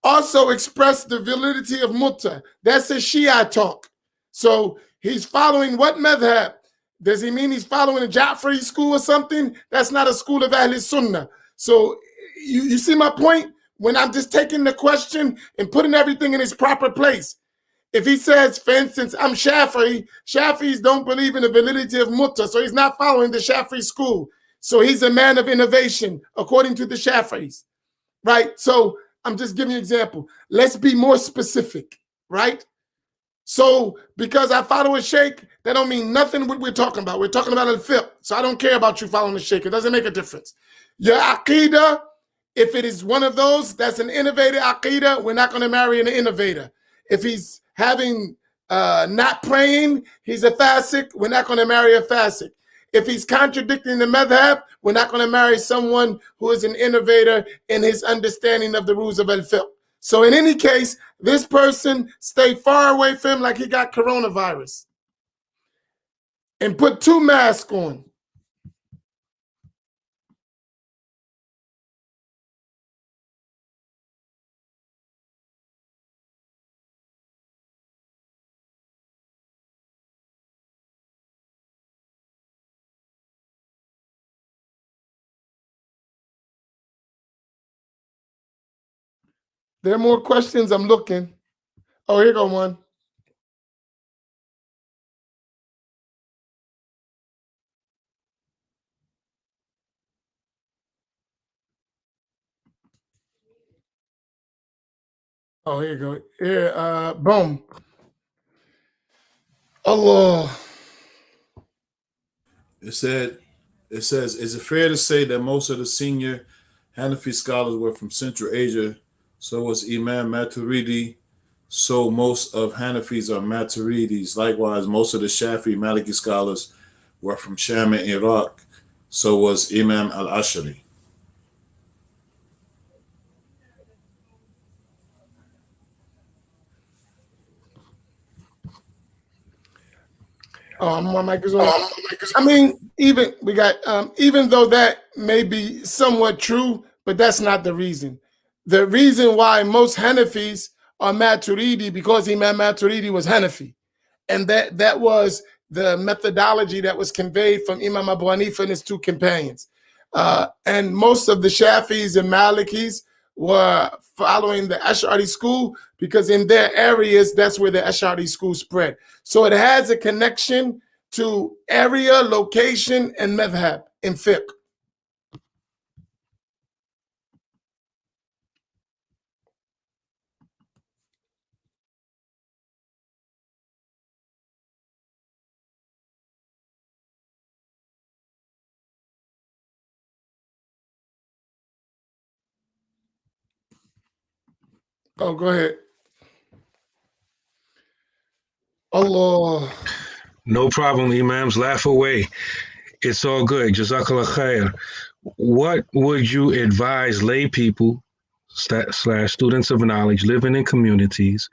Also express the validity of muta. That's a Shia talk. So he's following what madhab? Does he mean he's following a Ja'fari school or something? That's not a school of Ahlus Sunnah. So you see my point? When I'm just taking the question and putting everything in its proper place. If he says, for instance, I'm Shafi'i, Shafi'is don't believe in the validity of mutta, so he's not following the Shafi'i school. So he's a man of innovation, according to the Shafi'is, right? So I'm just giving you an example. Let's be more specific, right? So because I follow a sheikh, that don't mean nothing what we're talking about. We're talking about al-fiqh. So I don't care about you following the sheikh. It doesn't make a difference. Your aqidah, if it is one of those, that's an innovator aqidah, we're not going to marry an innovator. If he's having not praying, he's a fasik, we're not going to marry a fasik. If he's contradicting the madhab, we're not going to marry someone who is an innovator in his understanding of the rules of al-fiqh. So in any case, this person stay far away from him like he got coronavirus. And put 2 masks on. There are more questions. I'm looking. Oh, here go one. Oh, here you go. Here, boom. Allah. It says, is it fair to say that most of the senior Hanafi scholars were from Central Asia? So was Imam Maturidi. So most of Hanafis are Maturidis. Likewise, most of the Shafi Maliki scholars were from Sham and Iraq. So was Imam al-Ashari. Oh, my mic is on. I mean, even we got even though that may be somewhat true, but that's not the reason. The reason why most Hanafis are Maturidi because Imam Maturidi was Hanafi, and that was the methodology that was conveyed from Imam Abu Hanifa and his 2 companions. And most of the Shafis and Malikis were following the Ash'ari school because in their areas, that's where the Ash'ari school spread. So it has a connection to area, location, and madhab in fiqh. Oh, go ahead. Allah. No problem, Imams. Laugh away. It's all good. Jazakallah khair. What would you advise lay people / students of knowledge living in communities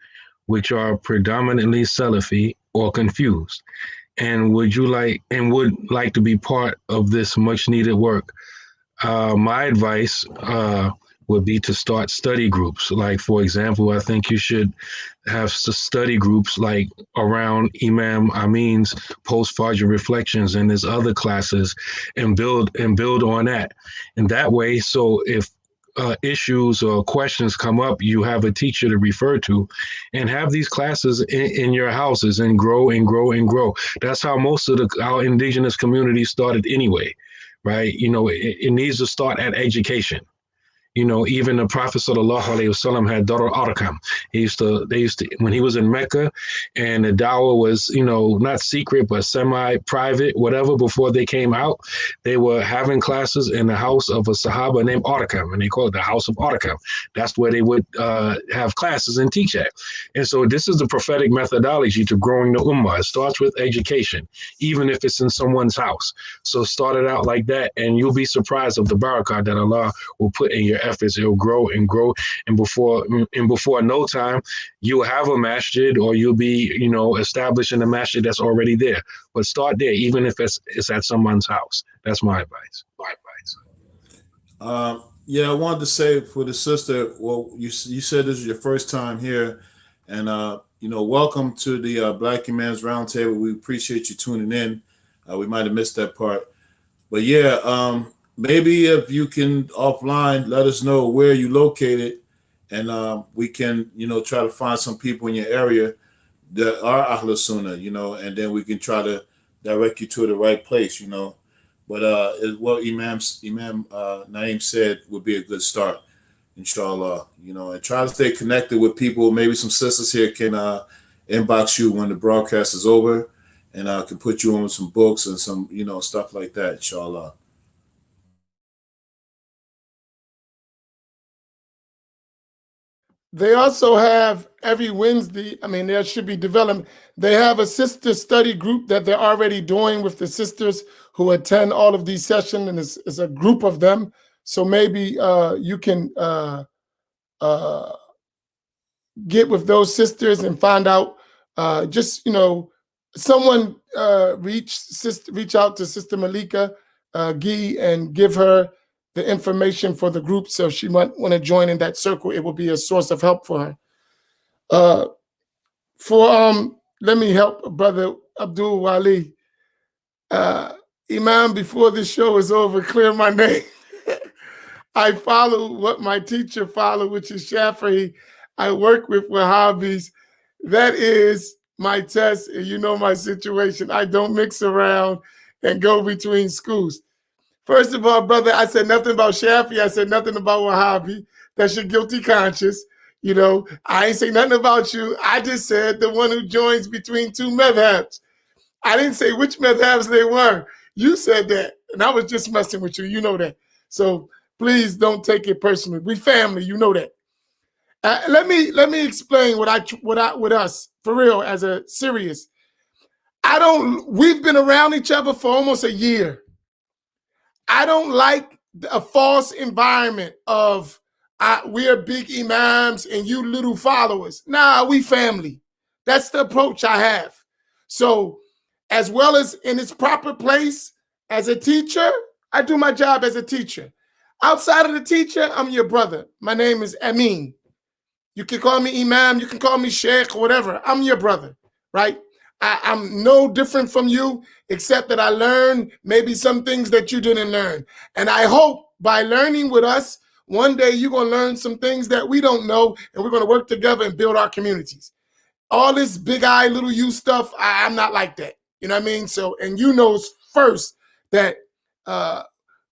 which are predominantly Salafi or confused, and would like to be part of this much needed work? My advice would be to start study groups. Like, for example, I think you should have study groups like around Imam Amin's post-Fajr reflections and his other classes, and build on that. And that way, so if issues or questions come up, you have a teacher to refer to, and have these classes in your houses and grow and grow and grow. That's how most of our indigenous communities started anyway, right? You know, it needs to start at education. You know, even the Prophet sallallahu alaihi wasallam had Dar al-Arqam. They used to, when he was in Mecca and the dawah was, you know, not secret, but semi-private, whatever, before they came out, they were having classes in the house of a Sahaba named Arqam, and they called it the House of Arqam. That's where they would have classes and teach at. And so this is the prophetic methodology to growing the ummah. It starts with education, even if it's in someone's house. So start it out like that, and you'll be surprised of the barakah that Allah will put in your efforts. It'll grow and grow, and before no time, you'll have a masjid, or you'll be, you know, establishing a masjid that's already there. But start there, even if it's at someone's house. That's my advice. Yeah, I wanted to say for the sister. Well, you said this is your first time here, and you know, welcome to the Black Imams Roundtable. We appreciate you tuning in. We might have missed that part. But yeah, maybe if you can offline, let us know where you located, and we can, try to find some people in your area that are Ahlus Sunnah, and then we can try to direct you to the right place, But what Imam Naeem said would be a good start, inshallah, and try to stay connected with people. Maybe some sisters here can inbox you when the broadcast is over, and can put you on some books and some, stuff like that, inshallah. They also have every Wednesday, I mean, there should be development. They have a sister study group that they're already doing with the sisters who attend all of these sessions, and it's a group of them. So maybe you can get with those sisters and find out, someone reach out to Sister Malika Gee and give her the information for the group, so she might want to join in that circle. It will be a source of help for her. Let me help Brother Abdul Wali. Imam, before this show is over, clear my name. I follow what my teacher followed, which is Shafi'i. I work with Wahhabis. That is my test, and you know my situation. I don't mix around and go between schools. First of all, brother, I said nothing about Shafi'i. I said nothing about Wahhabi. That's your guilty conscience. I ain't say nothing about you. I just said the one who joins between two madhabs. I didn't say which madhabs they were. You said that, and I was just messing with you. You know that. So please don't take it personally. We family. You know that. Let me explain what with us for real as a serious. We've been around each other for almost a year. I don't like a false environment of we are big imams and you little followers. Nah, we family. That's the approach I have. So as well as in its proper place as a teacher, I do my job as a teacher. Outside of the teacher, I'm your brother. My name is Amin. You can call me Imam, you can call me Sheikh, whatever. I'm your brother, right? I'm no different from you, except that I learned maybe some things that you didn't learn. And I hope by learning with us, one day you're going to learn some things that we don't know, and we're going to work together and build our communities. All this big I, little you stuff, I'm not like that. You know what I mean? So, and you know first that,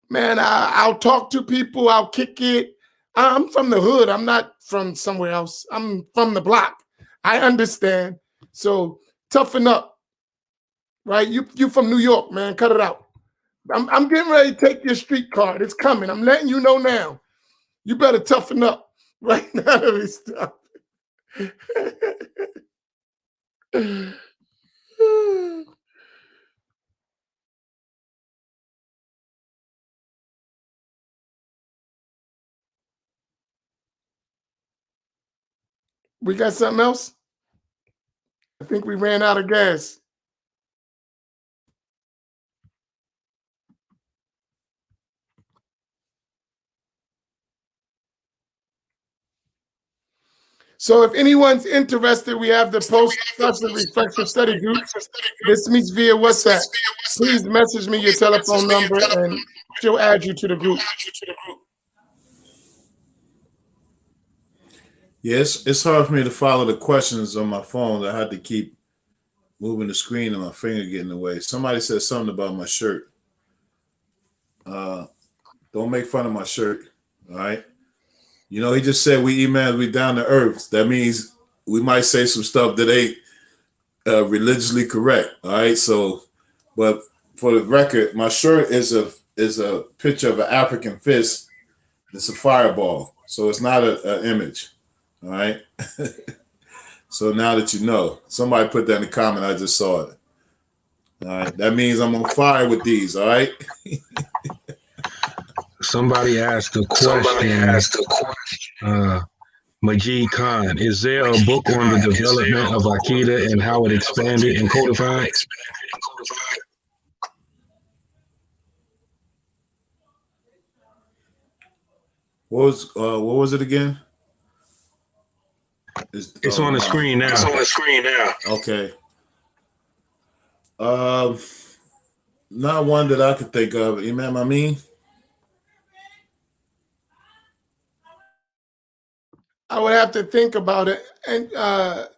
man, I'll talk to people, I'll kick it. I'm from the hood. I'm not from somewhere else. I'm from the block. I understand. So toughen up, right? You from New York, man. Cut it out. I'm getting ready to take your street card. It's coming. I'm letting you know now. You better toughen up right now. Let me stop. We got something else? I think we ran out of gas. So if anyone's interested, we have the post-discussion reflection study group. This meets via WhatsApp. Please message me your telephone number and she'll add you to the group. Yes, it's hard for me to follow the questions on my phone. I had to keep moving the screen and my finger getting in the way. Somebody said something about my shirt. Don't make fun of my shirt, all right? He just said we down to earth. That means we might say some stuff that ain't religiously correct, all right? So, but for the record, my shirt is a picture of an African fist. It's a fireball, so it's not an image. All right. So now that you know, somebody put that in the comment. I just saw it. All right. That means I'm on fire with these. All right. Somebody asked a question. Majid Khan, is there a book on the development of Aqidah and how it expanded and codified? What was it again? It's on the screen now. Okay. Not one that I could think of. Imam Amin? I would have to think about it. And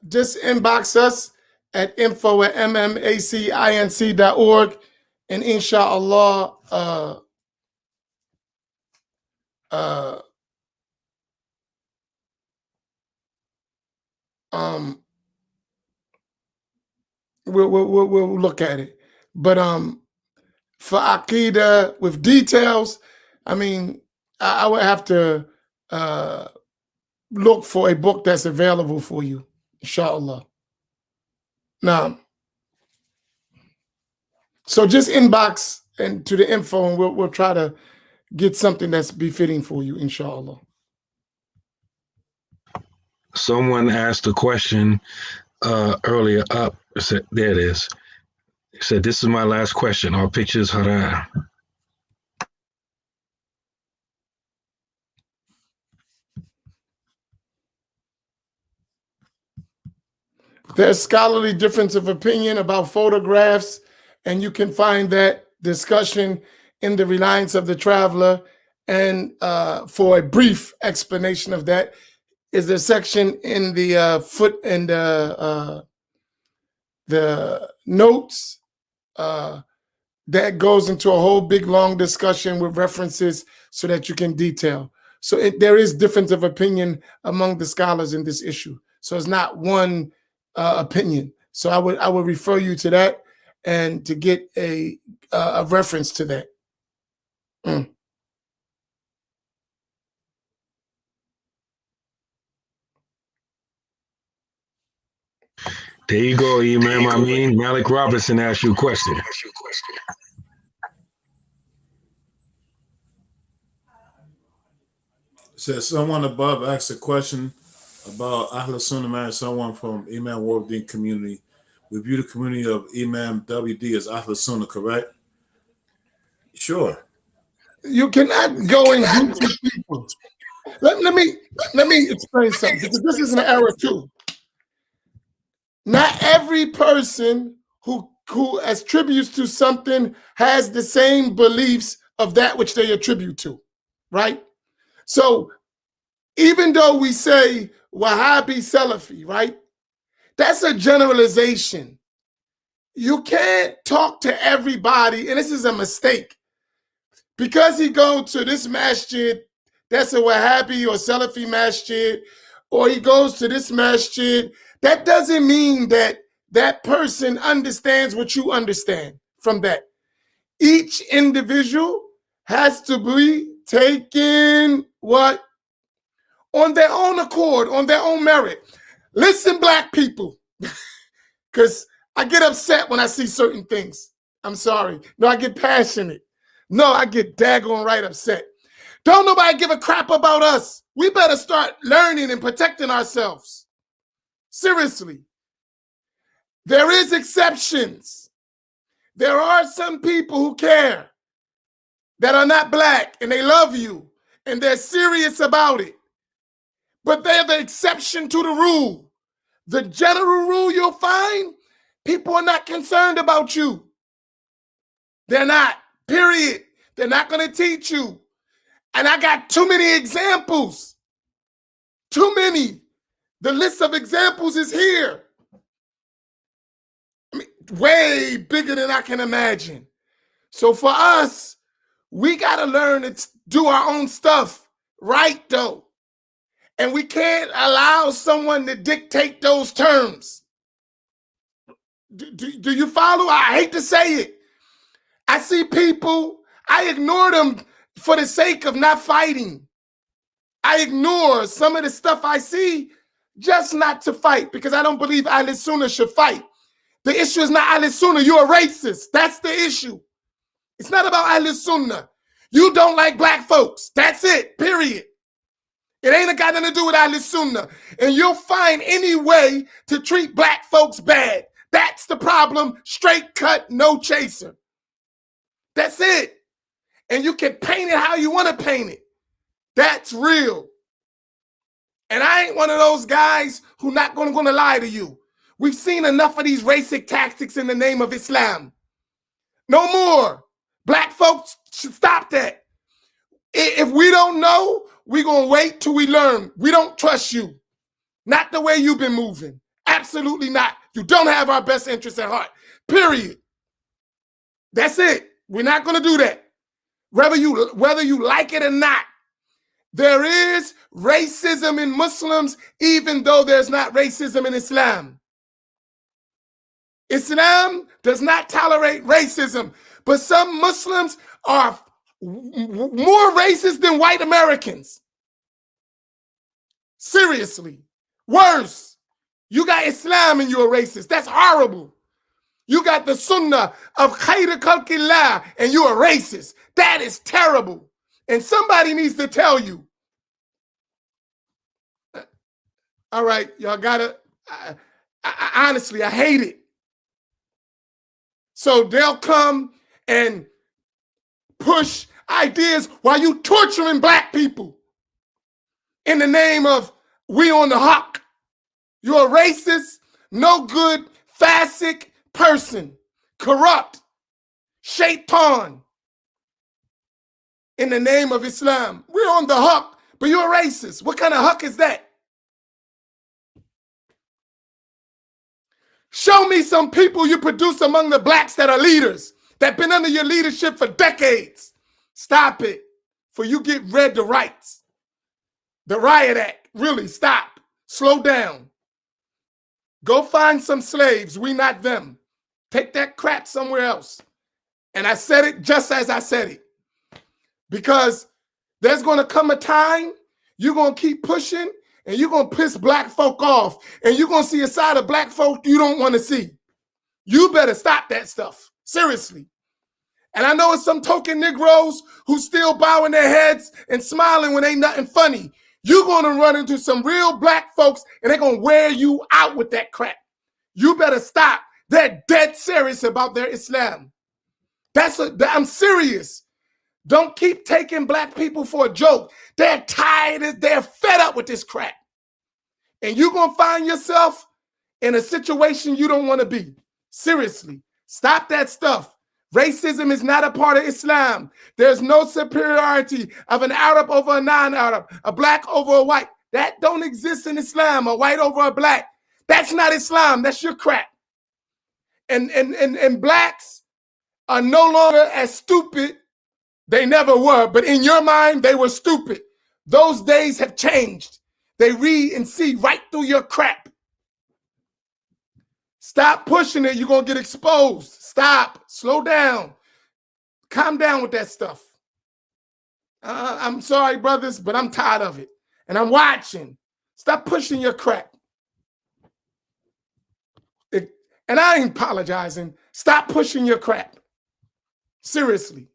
just inbox us at info@mmacinc.org. And inshallah, we'll look at it. But for Aqidah with details, I mean, I would have to look for a book that's available for you, inshallah. Now, so just inbox and to the info, and we'll try to get something that's befitting for you, inshallah. Someone asked a question earlier up. Said, there it is. He said, "This is my last question. Are pictures haram?" There's scholarly difference of opinion about photographs, and you can find that discussion in the Reliance of the Traveler. And for a brief explanation of that, is there a section in the foot and the notes that goes into a whole big long discussion with references so that you can detail. So there is difference of opinion among the scholars in this issue. So it's not one opinion. So I would refer you to that and to get a reference to that. There you go, Imam Amin. Malik Robinson asked you a question. Says someone above asked a question about Ahlus Sunnah, man. Someone from Imam Wardin community. We view the community of Imam WD as Ahlus Sunnah, correct? Sure. You cannot go and group with people. Let me explain something, because this is an error too. Not every person who attributes to something has the same beliefs of that which they attribute to, right? So even though we say Wahhabi Salafi, right? That's a generalization. You can't talk to everybody, and this is a mistake. Because he goes to this masjid, that's a Wahhabi or Salafi masjid, or he goes to this masjid, that doesn't mean that that person understands what you understand from that. Each individual has to be taken what? On their own accord, on their own merit. Listen, black people, because I get upset when I see certain things. I'm sorry. No, I get passionate. No, I get daggone right upset. Don't nobody give a crap about us. We better start learning and protecting ourselves. Seriously. There is exceptions. There are some people who care that are not black and they love you and they're serious about it. But they're the exception to the rule. The general rule you'll find, people are not concerned about you. They're not, period. They're not going to teach you. And I got too many examples. Too many. The list of examples is here. I mean, way bigger than I can imagine. So for us, we got to learn to do our own stuff, right, though. And we can't allow someone to dictate those terms. Do you follow? I hate to say it. I see people, I ignore them for the sake of not fighting. I ignore some of the stuff I see just not to fight, because I don't believe Ahlus Sunnah should fight. The issue is not Ahlus Sunnah. You're a racist. That's the issue. It's not about Ahlus Sunnah. You don't like black folks. That's it, period. It ain't got nothing to do with Ahlus Sunnah. And you'll find any way to treat black folks bad. That's the problem. Straight cut, no chaser. That's it. And you can paint it how you want to paint it. That's real. And I ain't one of those guys who not going to lie to you. We've seen enough of these racist tactics in the name of Islam. No more. Black folks should stop that. If we don't know, we're going to wait till we learn. We don't trust you. Not the way you've been moving. Absolutely not. You don't have our best interests at heart. Period. That's it. We're not going to do that. Whether you like it or not. There is racism in Muslims, even though there's not racism in Islam. Islam does not tolerate racism, but some Muslims are more racist than white Americans. Seriously. Worse. You got Islam and you're a racist. That's horrible. You got the Sunnah of Khayr Khalqillah and you're a racist. That is terrible. And somebody needs to tell you. All right, y'all gotta, honestly, I hate it. So they'll come and push ideas while you torturing black people in the name of we on the hawk. You're a racist, no good, fasik person, corrupt, shaitan in the name of Islam. We're on the hawk, but you're a racist. What kind of hawk is that? Show me some people you produce among the blacks that are leaders, that been under your leadership for decades. Stop it, for you get read the rights. The Riot Act, really, stop. Slow down. Go find some slaves, we not them. Take that crap somewhere else. And I said it just as I said it. Because there's going to come a time you're going to keep pushing and you're going to piss black folk off. And you're going to see a side of black folk you don't want to see. You better stop that stuff. Seriously. And I know it's some token Negroes who still bowing their heads and smiling when ain't nothing funny. You're going to run into some real black folks and they're going to wear you out with that crap. You better stop. They're dead serious about their Islam. I'm serious. Don't keep taking black people for a joke. They're tired. They're fed up with this crap. And you're going to find yourself in a situation you don't want to be. Seriously. Stop that stuff. Racism is not a part of Islam. There's no superiority of an Arab over a non-Arab, a black over a white. That don't exist in Islam, a white over a black. That's not Islam. That's your crap. And blacks are no longer as stupid. They never were, but in your mind, they were stupid. Those days have changed. They read and see right through your crap. Stop pushing it. You're going to get exposed. Stop. Slow down. Calm down with that stuff. I'm sorry, brothers, but I'm tired of it. And I'm watching. Stop pushing your crap. And I ain't apologizing. Stop pushing your crap. Seriously.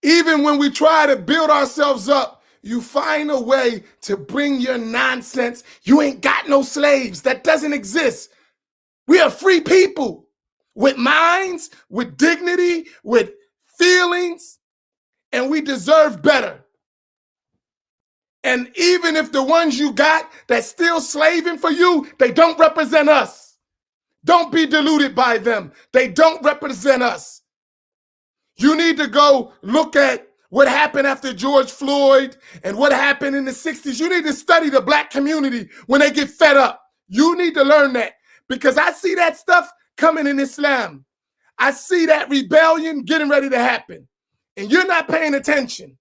Even when we try to build ourselves up, you find a way to bring your nonsense. You ain't got no slaves. That doesn't exist. We are free people with minds, with dignity, with feelings, and we deserve better. And even if the ones you got that's still slaving for you, they don't represent us. Don't be deluded by them. They don't represent us. You need to go look at what happened after George Floyd and what happened in the 60s. You need to study the black community when they get fed up. You need to learn that because I see that stuff coming in Islam. I see that rebellion getting ready to happen and you're not paying attention.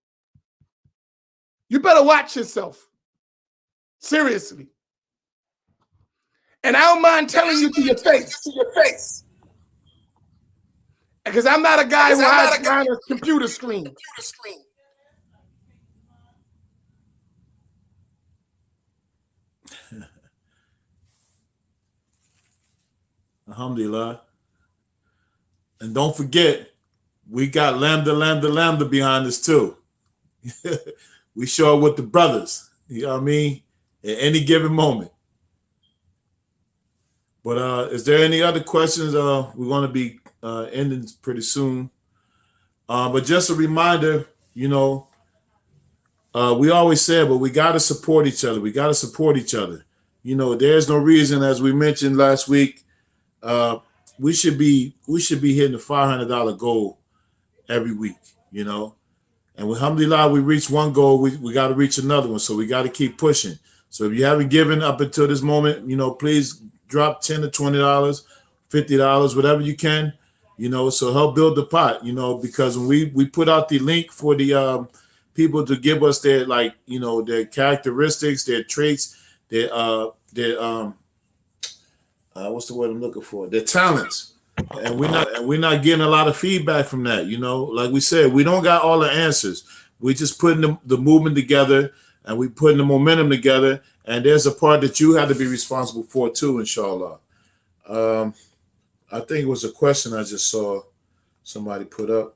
You better watch yourself. Seriously. And I don't mind telling you to your face. Because I'm not a guy who hides behind a computer screen. Alhamdulillah. And don't forget, we got Lambda behind us too. We show up with the brothers, you know what I mean, at any given moment. But is there any other questions? We're going to be ending pretty soon. But just a reminder, you know, we always say, but we got to support each other. We got to support each other. You know, there's no reason, as we mentioned last week, we should be hitting the $500 goal every week, you know. And with alhamdulillah, we reached one goal, we got to reach another one. So we got to keep pushing. So if you haven't given up until this moment, you know, please drop $10 to $20, $50, whatever you can, you know, so help build the pot, you know, because when we put out the link for the people to give us their, like, you know, their characteristics, their traits, their what's the word I'm looking for? Their talents. And we're not getting a lot of feedback from that, you know. Like we said, we don't got all the answers. We just putting the movement together, and we putting the momentum together. And there's a part that you have to be responsible for too, inshallah. I think it was a question I just saw somebody put up.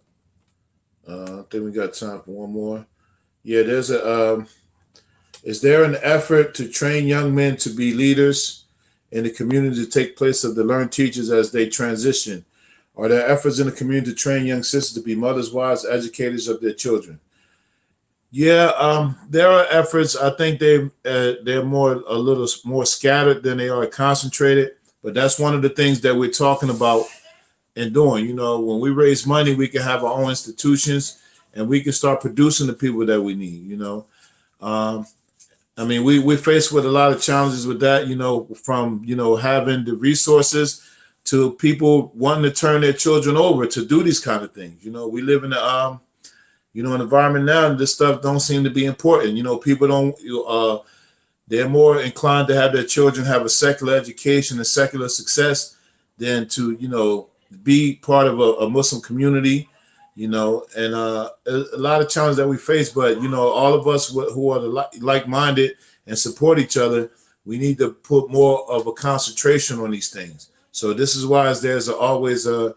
I think we got time for one more. Yeah, there's a. Is there an effort to train young men to be leaders in the community to take place of the learned teachers as they transition? Are there efforts in the community to train young sisters to be mothers, wives, educators of their children? Yeah, there are efforts. I think they're a little more scattered than they are concentrated. But that's one of the things that we're talking about and doing. You know, when we raise money, we can have our own institutions, and we can start producing the people that we need. You know, I mean, we're faced with a lot of challenges with that, you know, from, you know, having the resources to people wanting to turn their children over to do these kind of things. You know, we live in a, you know, an environment now, and this stuff don't seem to be important. You know, people don't, they're more inclined to have their children have a secular education and secular success than to, you know, be part of a Muslim community. You know, and a lot of challenges that we face, but, you know, all of us who are like-minded and support each other, we need to put more of a concentration on these things. So this is why there's always a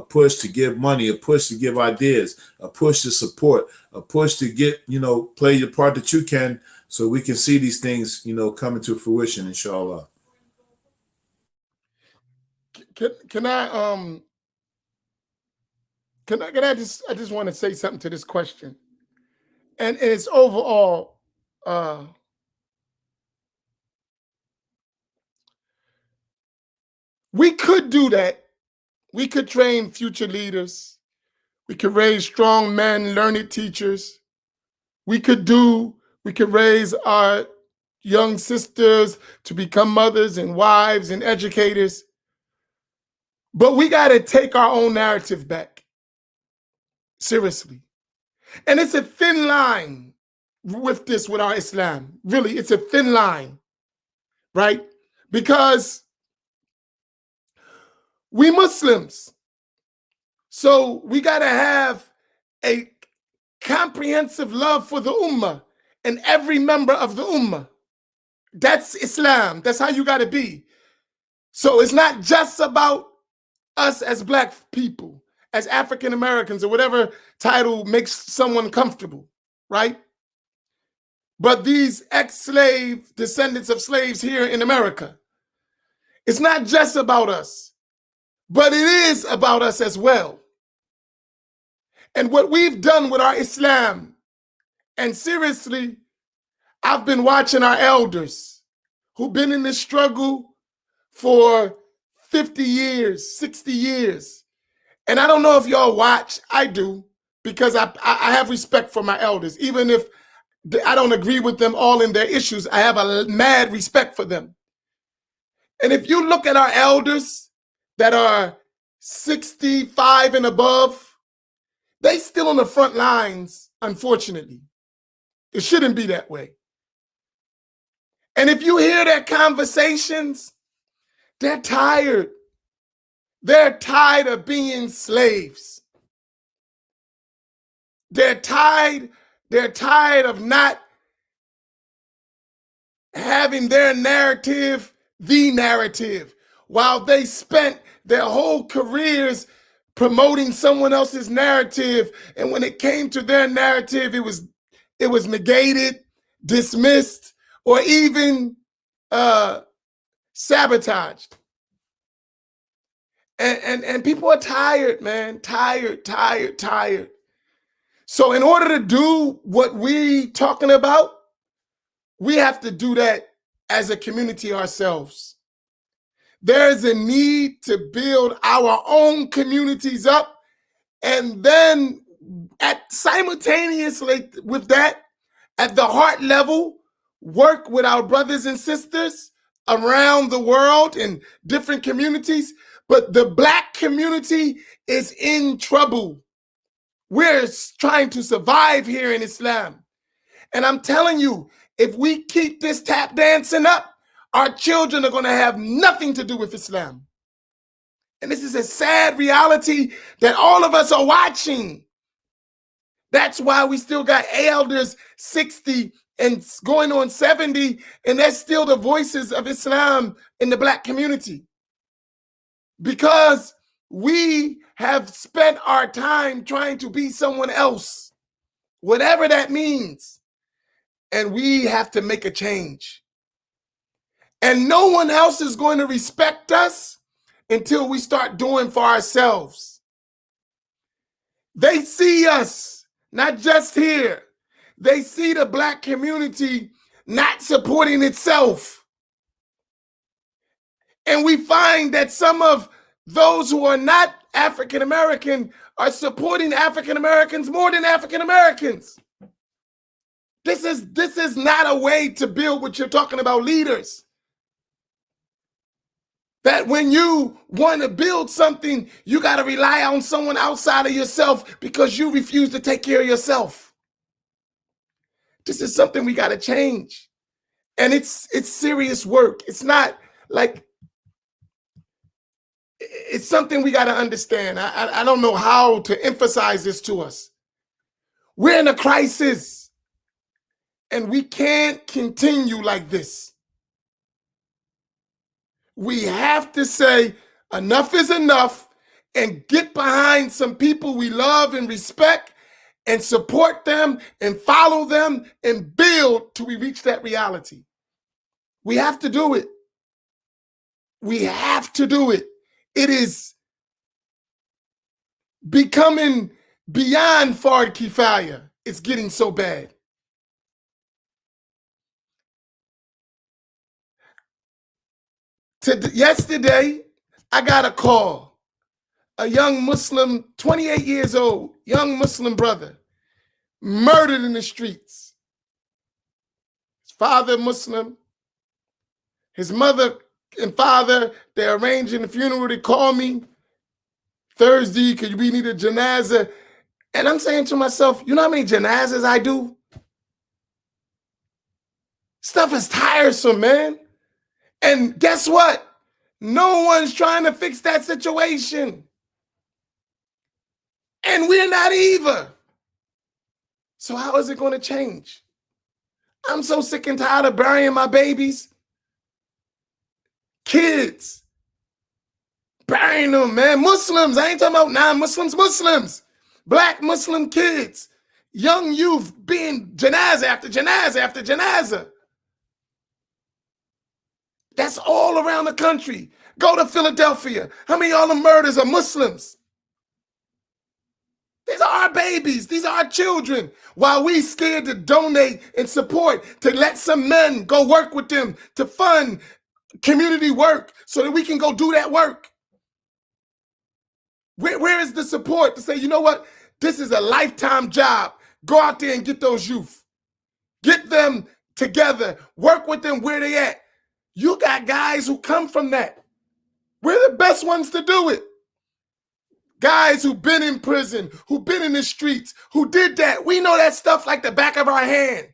push to give money, a push to give ideas, a push to support, a push to get, you know, play your part that you can, so we can see these things, you know, coming to fruition, inshallah. Can I just want to say something to this question, and it's overall, we could do that. We could train future leaders. We could raise strong men, learned teachers. We could raise our young sisters to become mothers and wives and educators. But we got to take our own narrative back. Seriously. And it's a thin line with our Islam. Really, it's a thin line, right? Because we Muslims, so we got to have a comprehensive love for the ummah and every member of the ummah. That's Islam. That's how you got to be. So it's not just about us as Black people, as African Americans, or whatever title makes someone comfortable, right? But these ex-slave descendants of slaves here in America, it's not just about us, but it is about us as well. And what we've done with our Islam, and seriously, I've been watching our elders who've been in this struggle for 50 years, 60 years. And I don't know if y'all watch, I do, because I have respect for my elders. Even if I don't agree with them all in their issues, I have a mad respect for them. And if you look at our elders that are 65 and above, they still on the front lines, unfortunately. It shouldn't be that way. And if you hear their conversations, they're tired. They're tired of being slaves. They're tired of not having their narrative, the narrative, while they spent their whole careers promoting someone else's narrative. And when it came to their narrative, it was negated, dismissed, or even sabotaged. And people are tired, man, tired. So in order to do what we talking about, we have to do that as a community ourselves. There's a need to build our own communities up, and then simultaneously with that, at the heart level, work with our brothers and sisters around the world in different communities. But the Black community is in trouble. We're trying to survive here in Islam. And I'm telling you, if we keep this tap dancing up, our children are going to have nothing to do with Islam. And this is a sad reality that all of us are watching. That's why we still got elders 60 and going on 70, and that's still the voices of Islam in the Black community. Because we have spent our time trying to be someone else, whatever that means. And we have to make a change. And no one else is going to respect us until we start doing for ourselves. They see us, not just here. They see the Black community not supporting itself. And we find that some of those who are not African American are supporting African Americans more than African Americans. This is not a way to build what you're talking about, leaders. That when you want to build something, you got to rely on someone outside of yourself because you refuse to take care of yourself. This is something we got to change. And it's serious work. It's not like, it's something we got to understand. I don't know how to emphasize this to us. We're in a crisis, and we can't continue like this. We have to say enough is enough and get behind some people we love and respect and support them and follow them and build till we reach that reality. We have to do it. We have to do it. It is becoming beyond Fard Kifaya. It's getting so bad. Yesterday, I got a call. A young Muslim, 28 years old, young Muslim brother, murdered in the streets. His father, Muslim. His mother and father, they're arranging the funeral. They call me Thursday, because we need a janazah. And I'm saying to myself, you know how many janazahs I do? Stuff is tiresome, man. And guess what? No one's trying to fix that situation. And we're not either. So how is it going to change? I'm so sick and tired of burying my babies. Kids. Burying them, man. Muslims. I ain't talking about non-Muslims. Muslims. Black Muslim kids. Young youth being janazah after janazah after janazah. That's all around the country. Go to Philadelphia. How many of all the murders are Muslims? These are our babies. These are our children. While we scared to donate and support, to let some men go work with them, to fund community work so that we can go do that work. Where is the support to say, you know what? This is a lifetime job. Go out there and get those youth. Get them together. Work with them where they at. You got guys who come from that. We're the best ones to do it. Guys who've been in prison, who've been in the streets, who did that. We know that stuff like the back of our hand.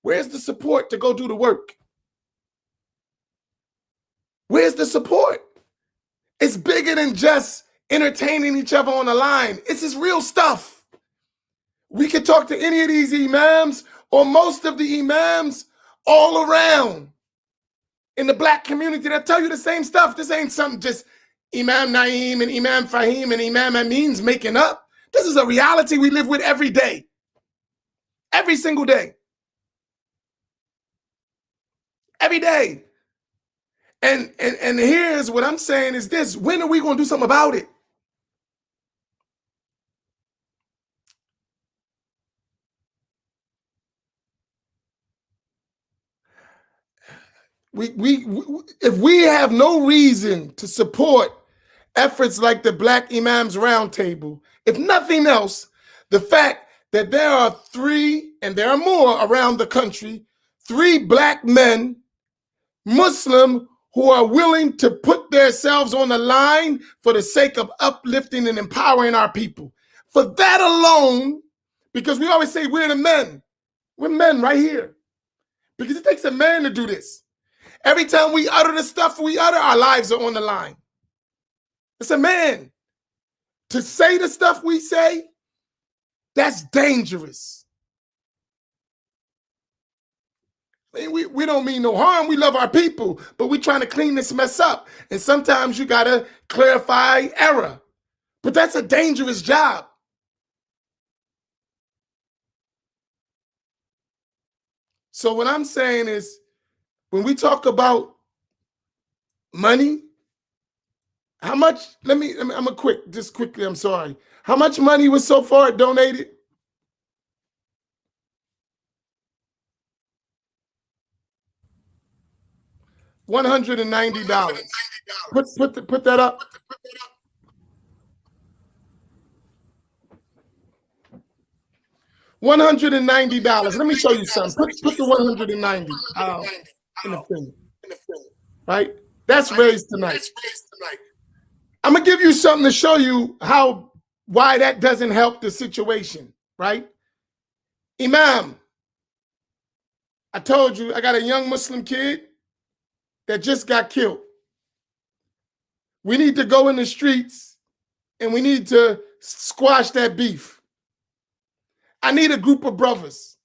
Where's the support to go do the work? Where's the support? It's bigger than just entertaining each other on the line. It's this real stuff. We could talk to any of these imams or most of the imams all around in the Black community that tell you the same stuff. This ain't something just Imam Naeem and Imam Faheem and Imam Amin's making up. This is a reality we live with every day. Every single day. Every day. And here's what I'm saying is this. When are we going to do something about it? if we have no reason to support efforts like the Black Imams Roundtable, if nothing else, the fact that there are 3, and there are more around the country, 3 Black men, Muslim, who are willing to put themselves on the line for the sake of uplifting and empowering our people. For that alone, because we always say we're the men. We're men right here. Because it takes a man to do this. Every time we utter the stuff we utter, our lives are on the line. It's a man. To say the stuff we say, that's dangerous. I mean, we don't mean no harm. We love our people, but we're trying to clean this mess up. And sometimes you got to clarify error. But that's a dangerous job. So what I'm saying is, when we talk about money, how much, just quickly, I'm sorry. How much money was so far donated? $190. Put that up. $190. Let me show you something. Put the 190 in the thing. Right? That's raised tonight. I'm gonna give you something to show you why that doesn't help the situation, right? Imam, I told you I got a young Muslim kid that just got killed. We need to go in the streets and we need to squash that beef. I need a group of brothers.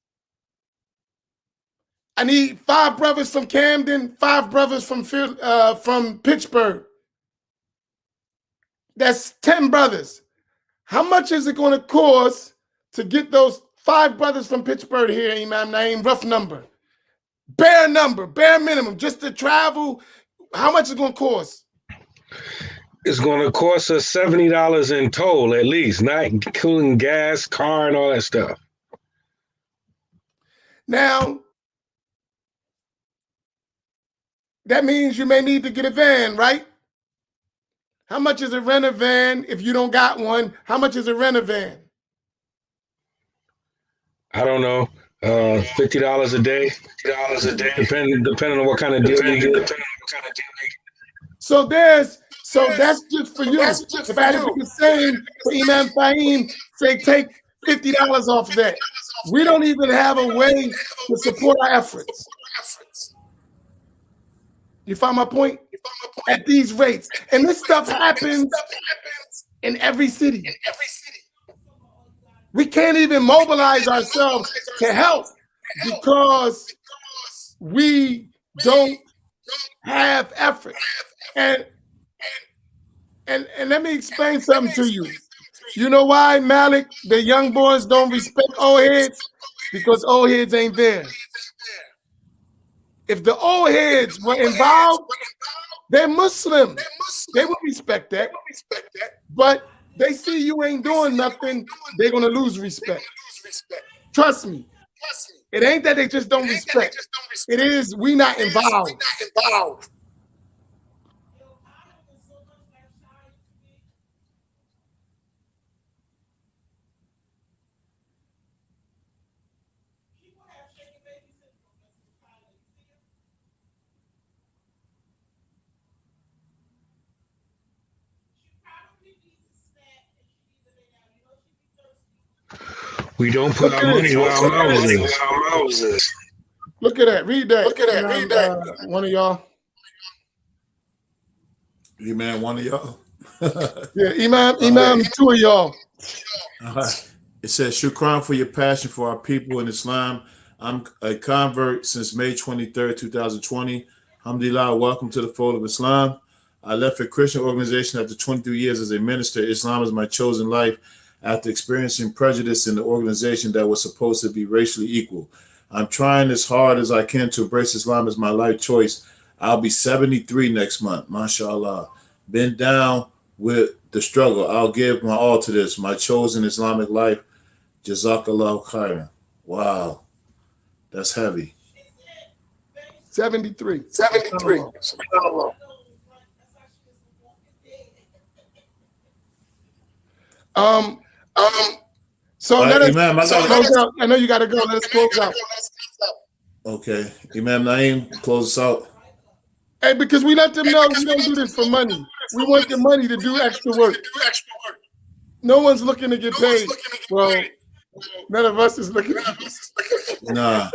I need 5 brothers from Camden, 5 brothers from Pittsburgh. That's 10 brothers. How much is it going to cost to get those 5 brothers from Pittsburgh here, Imam Naeem? Rough number. Bare minimum, just to travel. How much is it going to cost? It's going to cost us $70 in toll, at least, not including gas, car, and all that stuff. Now, that means you may need to get a van, right? How much is a rent a van if you don't got one? How much is a rent a van? I don't know. $50 a day. Depending on what kind of deal you get. So that's just for you. If I had to do the same for Imam Faheem, say take $50 off of that. We don't even have a way to support our efforts. You find my point? At these rates. And this stuff happens in every city. We can't even mobilize ourselves to help because we don't have effort. And let me explain something to you. You know why, Malik, the young boys don't respect old heads? Because old heads ain't there. If the old heads were involved, they're Muslim. They would respect that. But they see you ain't doing nothing, they're going to lose respect. Trust me. It ain't that they just don't respect. It is we not involved. We don't put our money where our mouths is. Look at that. Read that. Read that. One of y'all. Imam, one of y'all. Yeah, Imam, 2 of y'all. It says, Shukran for your passion for our people in Islam. I'm a convert since May 23rd, 2020. Alhamdulillah, welcome to the fold of Islam. I left a Christian organization after 23 years as a minister. Islam is my chosen life after experiencing prejudice in the organization that was supposed to be racially equal. I'm trying as hard as I can to embrace Islam as my life choice. I'll be 73 next month, mashallah. Been down with the struggle. I'll give my all to this, my chosen Islamic life. Jazakallahu khairan. Wow, that's heavy. 73. 73. So All let right, us Imam, close out. I know you got to go. Let us close out. Okay, Imam Naeem, close us out. Hey, because we let them know we don't do this for money. We want the money to do extra work. No one's looking to get paid. Well, none of us is looking. Nah,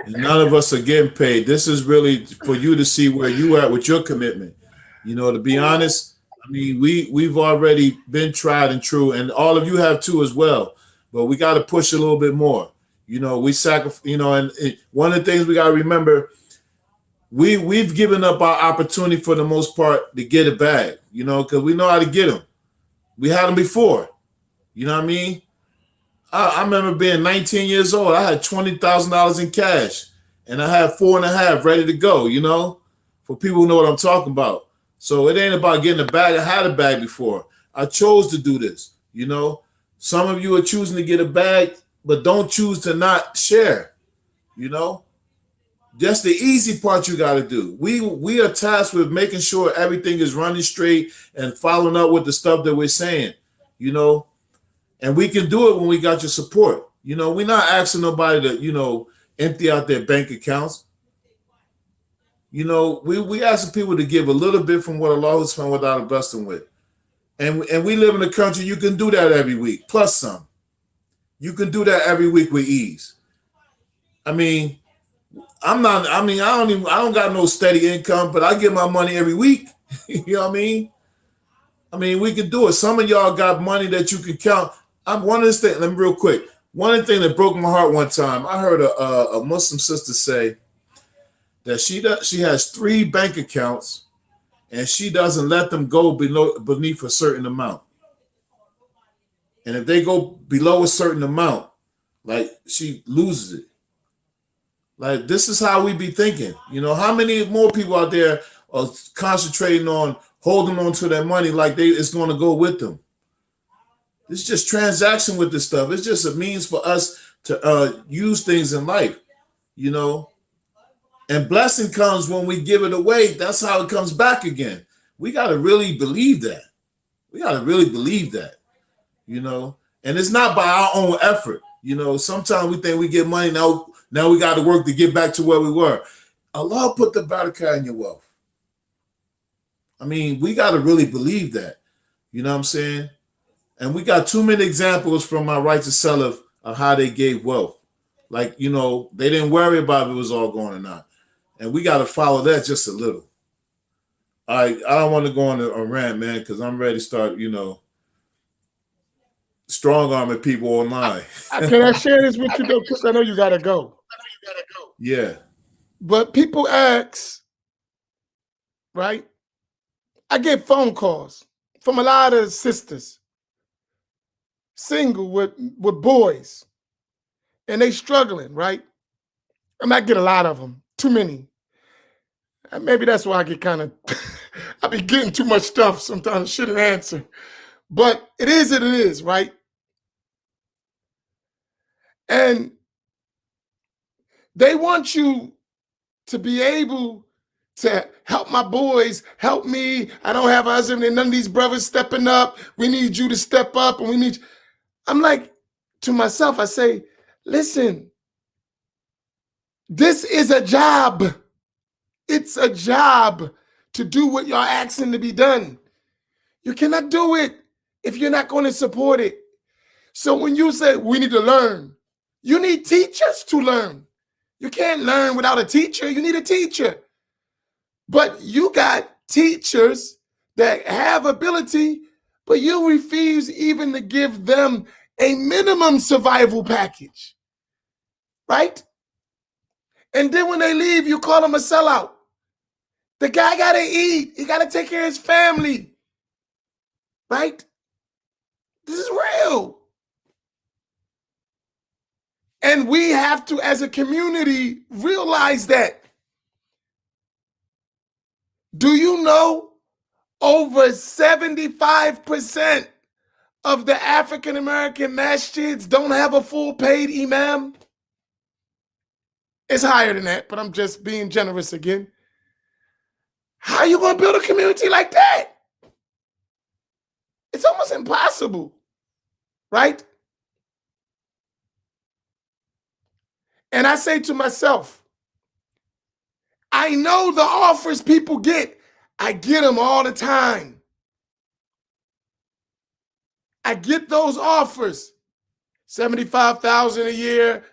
none of us are getting paid. This is really for you to see where you at with your commitment. You know, to be honest, I mean, we've already been tried and true, and all of you have too as well. But we got to push a little bit more. You know, we sacrifice. You know, and one of the things we got to remember, we've given up our opportunity for the most part to get a bag. You know, because we know how to get them. We had them before. You know what I mean? I remember being 19 years old. I had $20,000 in cash, and I had 4.5 ready to go. You know, for people who know what I'm talking about. So it ain't about getting a bag. I had a bag before. I chose to do this. You know, some of you are choosing to get a bag, but don't choose to not share. You know, just the easy part you got to do. We are tasked with making sure everything is running straight and following up with the stuff that we're saying. You know. And we can do it when we got your support. You know, we're not asking nobody to, you know, empty out their bank accounts. You know, we asking people to give a little bit from what Allah has found without investing with. And we live in a country you can do that every week, plus some. You can do that every week with ease. I mean, I don't got no steady income, but I get my money every week. You know what I mean? I mean, we can do it. Some of y'all got money that you can count. I'm one of the things, let me real quick. One of the things that broke my heart one time, I heard a Muslim sister say that she has 3 bank accounts and she doesn't let them go beneath a certain amount. And if they go below a certain amount, like she loses it. Like this is how we be thinking. You know, how many more people out there are concentrating on holding on to their money like it's going to go with them? It's just transaction with this stuff. It's just a means for us to use things in life, you know. And blessing comes when we give it away. That's how it comes back again. We got to really believe that. We got to really believe that, you know. And it's not by our own effort. You know, sometimes we think we get money. Now we got to work to get back to where we were. Allah put the barakah in your wealth. I mean, we got to really believe that. You know what I'm saying? And we got too many examples from our righteous salaf of how they gave wealth. Like, you know, they didn't worry about if it was all going or not. And we got to follow that just a little. I don't want to go on a rant, man, because I'm ready to start, you know, strong-arming people online. Can I share this with you, though? Because I know you got to go. Yeah. But people ask, right? I get phone calls from a lot of sisters, single with boys, and they struggling, right? I might get a lot of them, too many. And maybe that's why I get kind of, I be getting too much stuff sometimes I shouldn't answer. But it is, right? And they want you to be able to help my boys, help me. I don't have a husband and none of these brothers stepping up. We need you to step up and we need, I'm like, to myself, I say, listen, this is a job. It's a job to do what you're asking to be done. You cannot do it if you're not going to support it. So when you say we need to learn, you need teachers to learn. You can't learn without a teacher. You need a teacher. But you got teachers that have ability, but you refuse even to give them a minimum survival package, right? And then when they leave, you call them a sellout. The guy got to eat. He got to take care of his family, right? This is real. And we have to, as a community, realize that. Do you know over 75% of the African-American masjids don't have a full paid imam? It's higher than that, but I'm just being generous again. How are you going to build a community like that? It's almost impossible, right? And I say to myself, I know the offers people get. I get them all the time. I get those offers. $75,000 a year,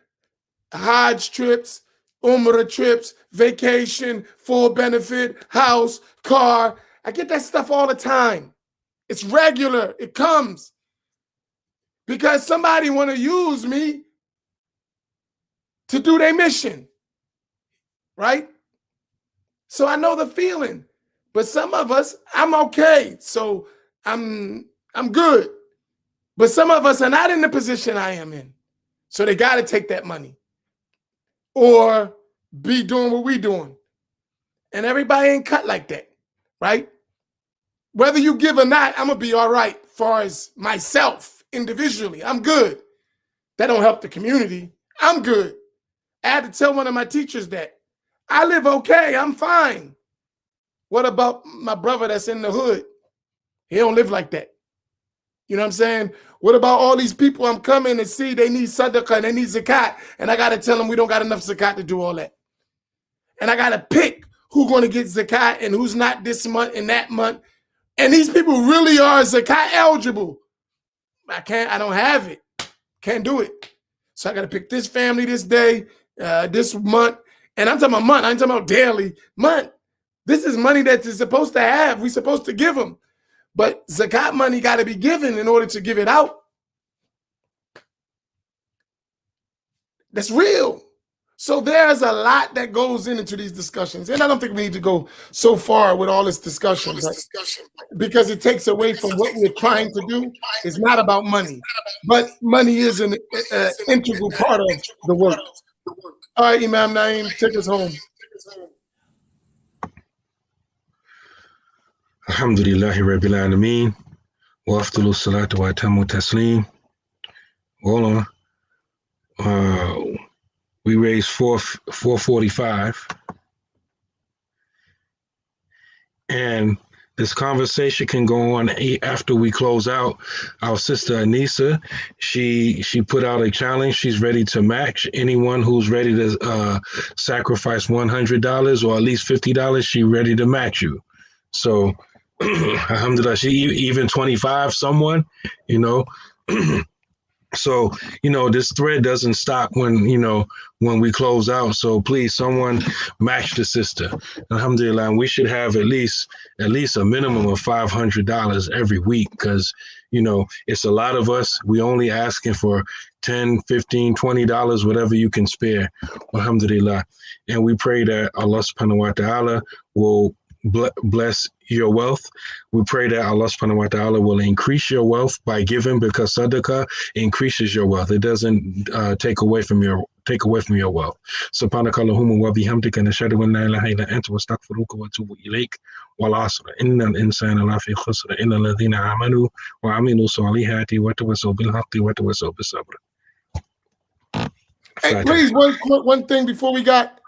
Hajj trips, Umrah trips, vacation, full benefit, house, car. I get that stuff all the time. It's regular. It comes because somebody want to use me to do their mission, right? So I know the feeling. But some of us, I'm okay. So I'm good. But some of us are not in the position I am in. So they got to take that money or be doing what we doing. And everybody ain't cut like that, right? Whether you give or not, I'm going to be all right as far as myself individually. I'm good. That don't help the community. I'm good. I had to tell one of my teachers that. I live okay. I'm fine. What about my brother that's in the hood? He don't live like that. You know what I'm saying? What about all these people I'm coming to see? They need sadaqah and they need zakat. And I got to tell them we don't got enough zakat to do all that. And I got to pick who's going to get zakat and who's not this month and that month. And these people really are zakat eligible. I don't have it. Can't do it. So I got to pick this family this day, this month. And I'm talking about month. I'm talking about daily. Month. This is money that is supposed to have. We're supposed to give them. But zakat money got to be given in order to give it out. That's real. So there's a lot that goes into these discussions. And I don't think we need to go so far with all this discussion, right? Because it takes away from what we're trying to do. It's not about money. But money is an integral part of the work. All right, Imam Naeem, take us home. Alhamdulillahi Rabbil Alameen. Wa afdalu salatu wa atamu taslim. Hold on. We raised 445. And this conversation can go on after we close out. Our sister Anissa, she put out a challenge. She's ready to match anyone who's ready to sacrifice $100 or at least $50. She's ready to match you. So, alhamdulillah, she even 25, someone, you know. So, you know, this thread doesn't stop when we close out. So please, someone match the sister. Alhamdulillah, and we should have at least a minimum of $500 every week because, you know, it's a lot of us. We only asking for $10, $15, $20, whatever you can spare. Alhamdulillah. And we pray that Allah subhanahu wa ta'ala will bless your wealth. We pray that Allah subhanahu wa ta'ala will increase your wealth by giving, because sadaqah increases your wealth. It doesn't take away from your wealth. Subhanakallahumma wa bihamdika nashhadu an la ilaha illa anta wastaghfiruka wa atubu ilayk. Wal 'asr innal insana lafi khusr illa alladhina amanu wa amilu salihati wa tawassaw bil haqqi wa tawassaw bis sabr. Hey, please, one thing before we got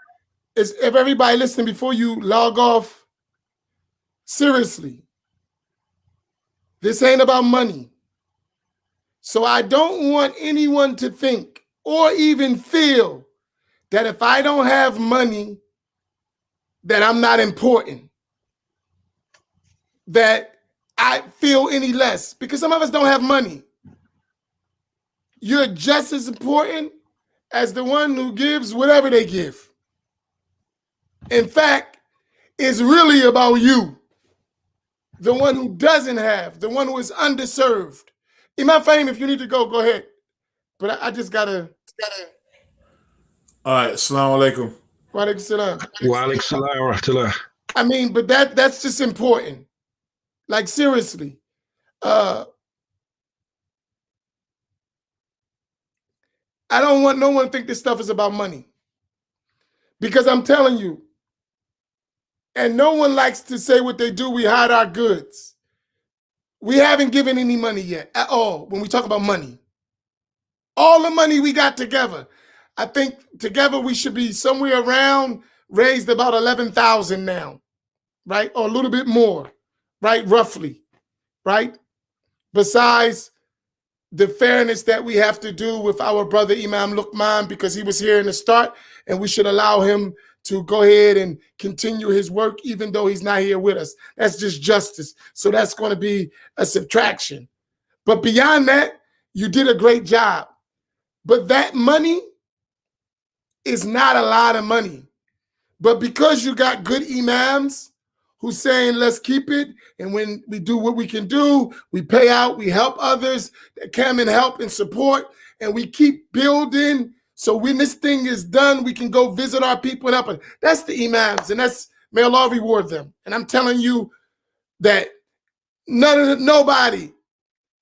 is, if everybody listening, before you log off, seriously, this ain't about money. So I don't want anyone to think or even feel that if I don't have money, that I'm not important, that I feel any less, because some of us don't have money. You're just as important as the one who gives whatever they give. In fact, it's really about you. The one who doesn't have, the one who is underserved. Imam Faheem, if you need to go ahead. But I just gotta. All right, assalamu alaikum. Wa alaikum salam. Wa alaikum salam wa rahmatullah. I mean, but that's just important. Like, seriously. I don't want no one to think this stuff is about money. Because I'm telling you, and no one likes to say what they do, we hide our goods. We haven't given any money yet at all when we talk about money. All the money we got together. I think together we should be somewhere around raised about 11,000 now, right? Or a little bit more, right? Roughly, right? Besides the fairness that we have to do with our brother Imam Luqman, because he was here in the start, and we should allow him to go ahead and continue his work even though he's not here with us. That's just justice. So that's going to be a subtraction. But beyond that, you did a great job. But that money is not a lot of money. But because you got good imams who's saying, let's keep it, and when we do what we can do, we pay out, we help others that come and help and support, and we keep building. So when this thing is done, we can go visit our people and help them. That's the imams, and may Allah reward them. And I'm telling you that nobody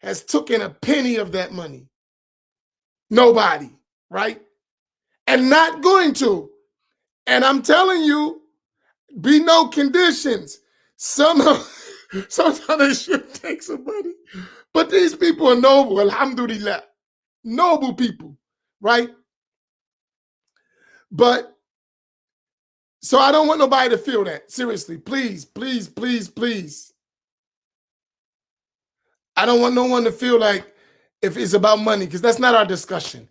has taken a penny of that money. Nobody, right? And not going to. And I'm telling you, be no conditions. Sometimes they should take some money. But these people are noble, alhamdulillah. Noble people, right? But, so I don't want nobody to feel that. Seriously, please, please, please, please. I don't want no one to feel like if it's about money, because that's not our discussion.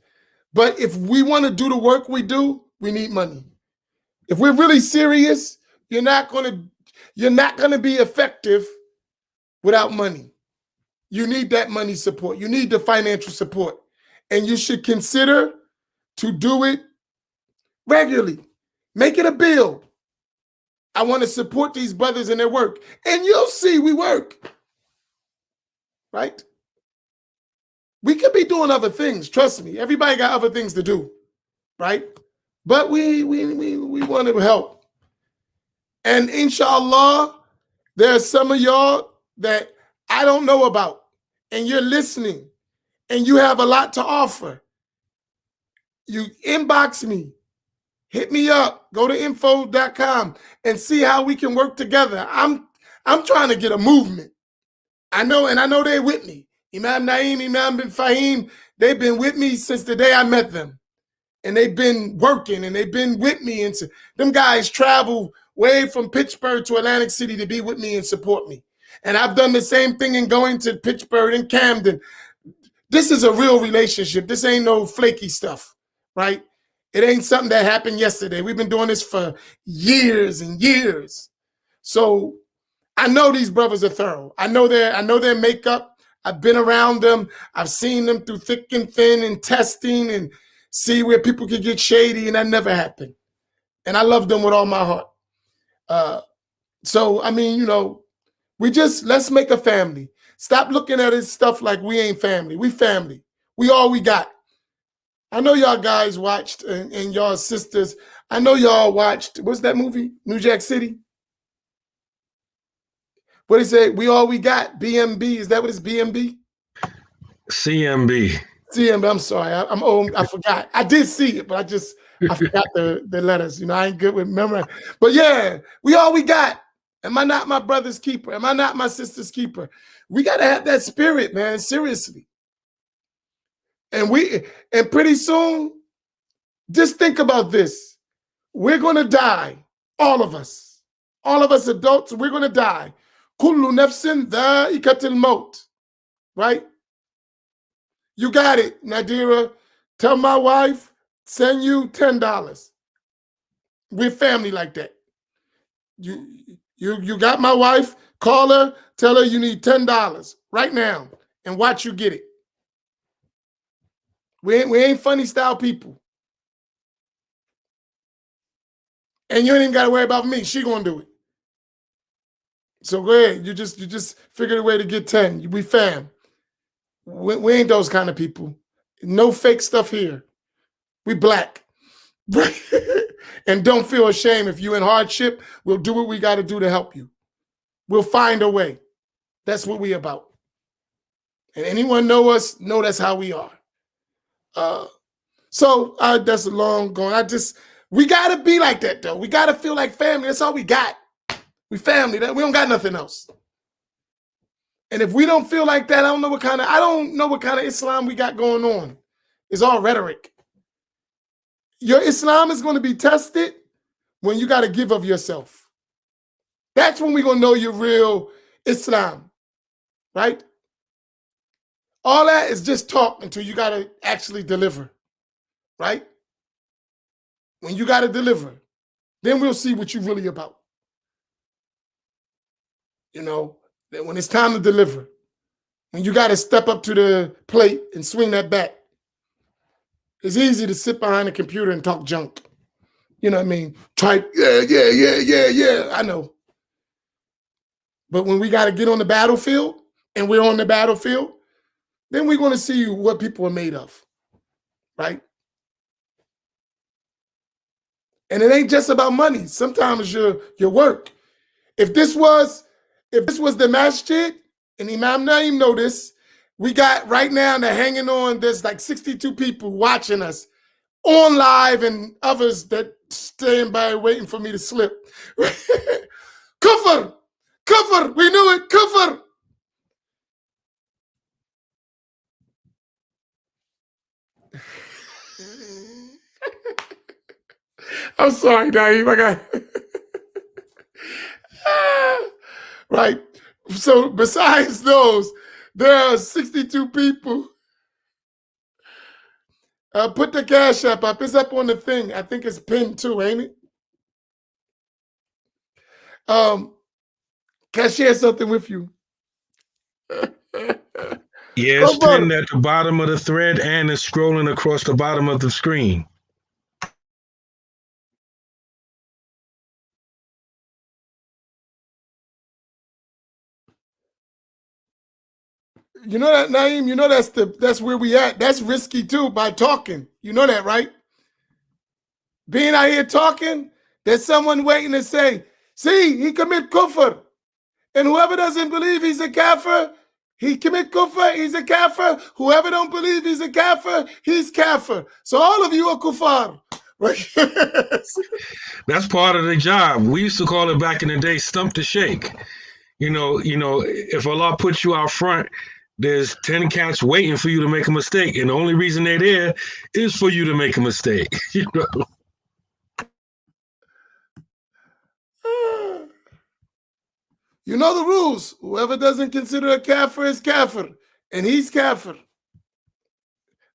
But if we want to do the work we do, we need money. If we're really serious, you're not going to be effective without money. You need that money support. You need the financial support. And you should consider to do it regularly. Make it a bill. I want to support these brothers in their work. And you'll see we work. Right? We could be doing other things. Trust me. Everybody got other things to do. Right? But we want to help. And inshallah, there are some of y'all that I don't know about, and you're listening, and you have a lot to offer. You inbox me, hit me up, go to info.com and see how we can work together. I'm trying to get a movement. I know they're with me. Imam Naeem, Imam bin Faheem, they've been with me since the day I met them. And they've been working, and they've been with me. And them guys travel way from Pittsburgh to Atlantic City to be with me and support me. And I've done the same thing in going to Pittsburgh and Camden. This is a real relationship. This ain't no flaky stuff, right? It ain't something that happened yesterday. We've been doing this for years and years. So I know these brothers are thorough. I know their makeup. I've been around them. I've seen them through thick and thin and testing and see where people could get shady, and that never happened. And I love them with all my heart. So, I mean, let's make a family. Stop looking at this stuff like we ain't family. We family. We all we got. I know y'all guys watched, and y'all sisters, I know y'all watched, what's that movie? New Jack City? What did he say? We all we got, BMB. Is that what it's BMB? CMB. CMB, I'm sorry. I'm old. I forgot. I did see it, but I forgot the letters. I ain't good with memory. But yeah, we all we got. Am I not my brother's keeper? Am I not my sister's keeper? We got to have that spirit, man, seriously. And pretty soon, just think about this. We're going to die, all of us. All of us adults, we're going to die. Kullu nafsin dha'iqatul maut. Right? You got it, Nadira. Tell my wife, send you $10. We're family like that. You got my wife, call her, tell her you need $10 right now and watch you get it. We ain't funny style people. And you ain't even got to worry about me. She gonna do it. So go ahead. You just figured a way to get 10. We fam. We ain't those kind of people. No fake stuff here. We black. And don't feel ashamed. If you're in hardship, we'll do what we got to do to help you. We'll find a way. That's what we about. And anyone know us, know that's how we are. So that's a long going. We got to be like that, though. We got to feel like family. That's all we got. We family. We don't got nothing else. And if we don't feel like that, I don't know what kind of Islam we got going on. It's all rhetoric. Your Islam is going to be tested when you got to give of yourself. That's when we're going to know your real Islam, right? All that is just talk until you got to actually deliver, right? When you got to deliver, then we'll see what you're really about. You know, that when it's time to deliver, when you got to step up to the plate and swing that bat, it's easy to sit behind a computer and talk junk. You know what I mean? Type, yeah, I know. But when we got to get on the battlefield and we're on the battlefield, then we're going to see what people are made of, right? And it ain't just about money. Sometimes your work. If this was the Masjid, and Imam Naim know this, we got right now, they're hanging on, there's like 62 people watching us on live and others that stand by waiting for me to slip. Kufr, kufr, we knew it, kufr. I'm sorry, Naim, I got right. So besides those, there are 62 people. Put the Cash App up. It's up on the thing. I think it's pinned too, ain't it? Can I share something with you? Yeah, it's pinned at the bottom of the thread and it's scrolling across the bottom of the screen. You know that, Naeem? You know that's where we at. That's risky too by talking. You know that, right? Being out here talking, there's someone waiting to say, see, he commit kufr. And whoever doesn't believe he's a kafir, he commit kufr, he's a kafir. Whoever don't believe he's a kafir, he's kafir. So all of you are kuffar. Right? That's part of the job. We used to call it back in the day, stump to shake. You know, if Allah puts you out front, there's 10 cats waiting for you to make a mistake. And the only reason they're there is for you to make a mistake. You know? You know the rules. Whoever doesn't consider a kafir is kafir. And he's kafir.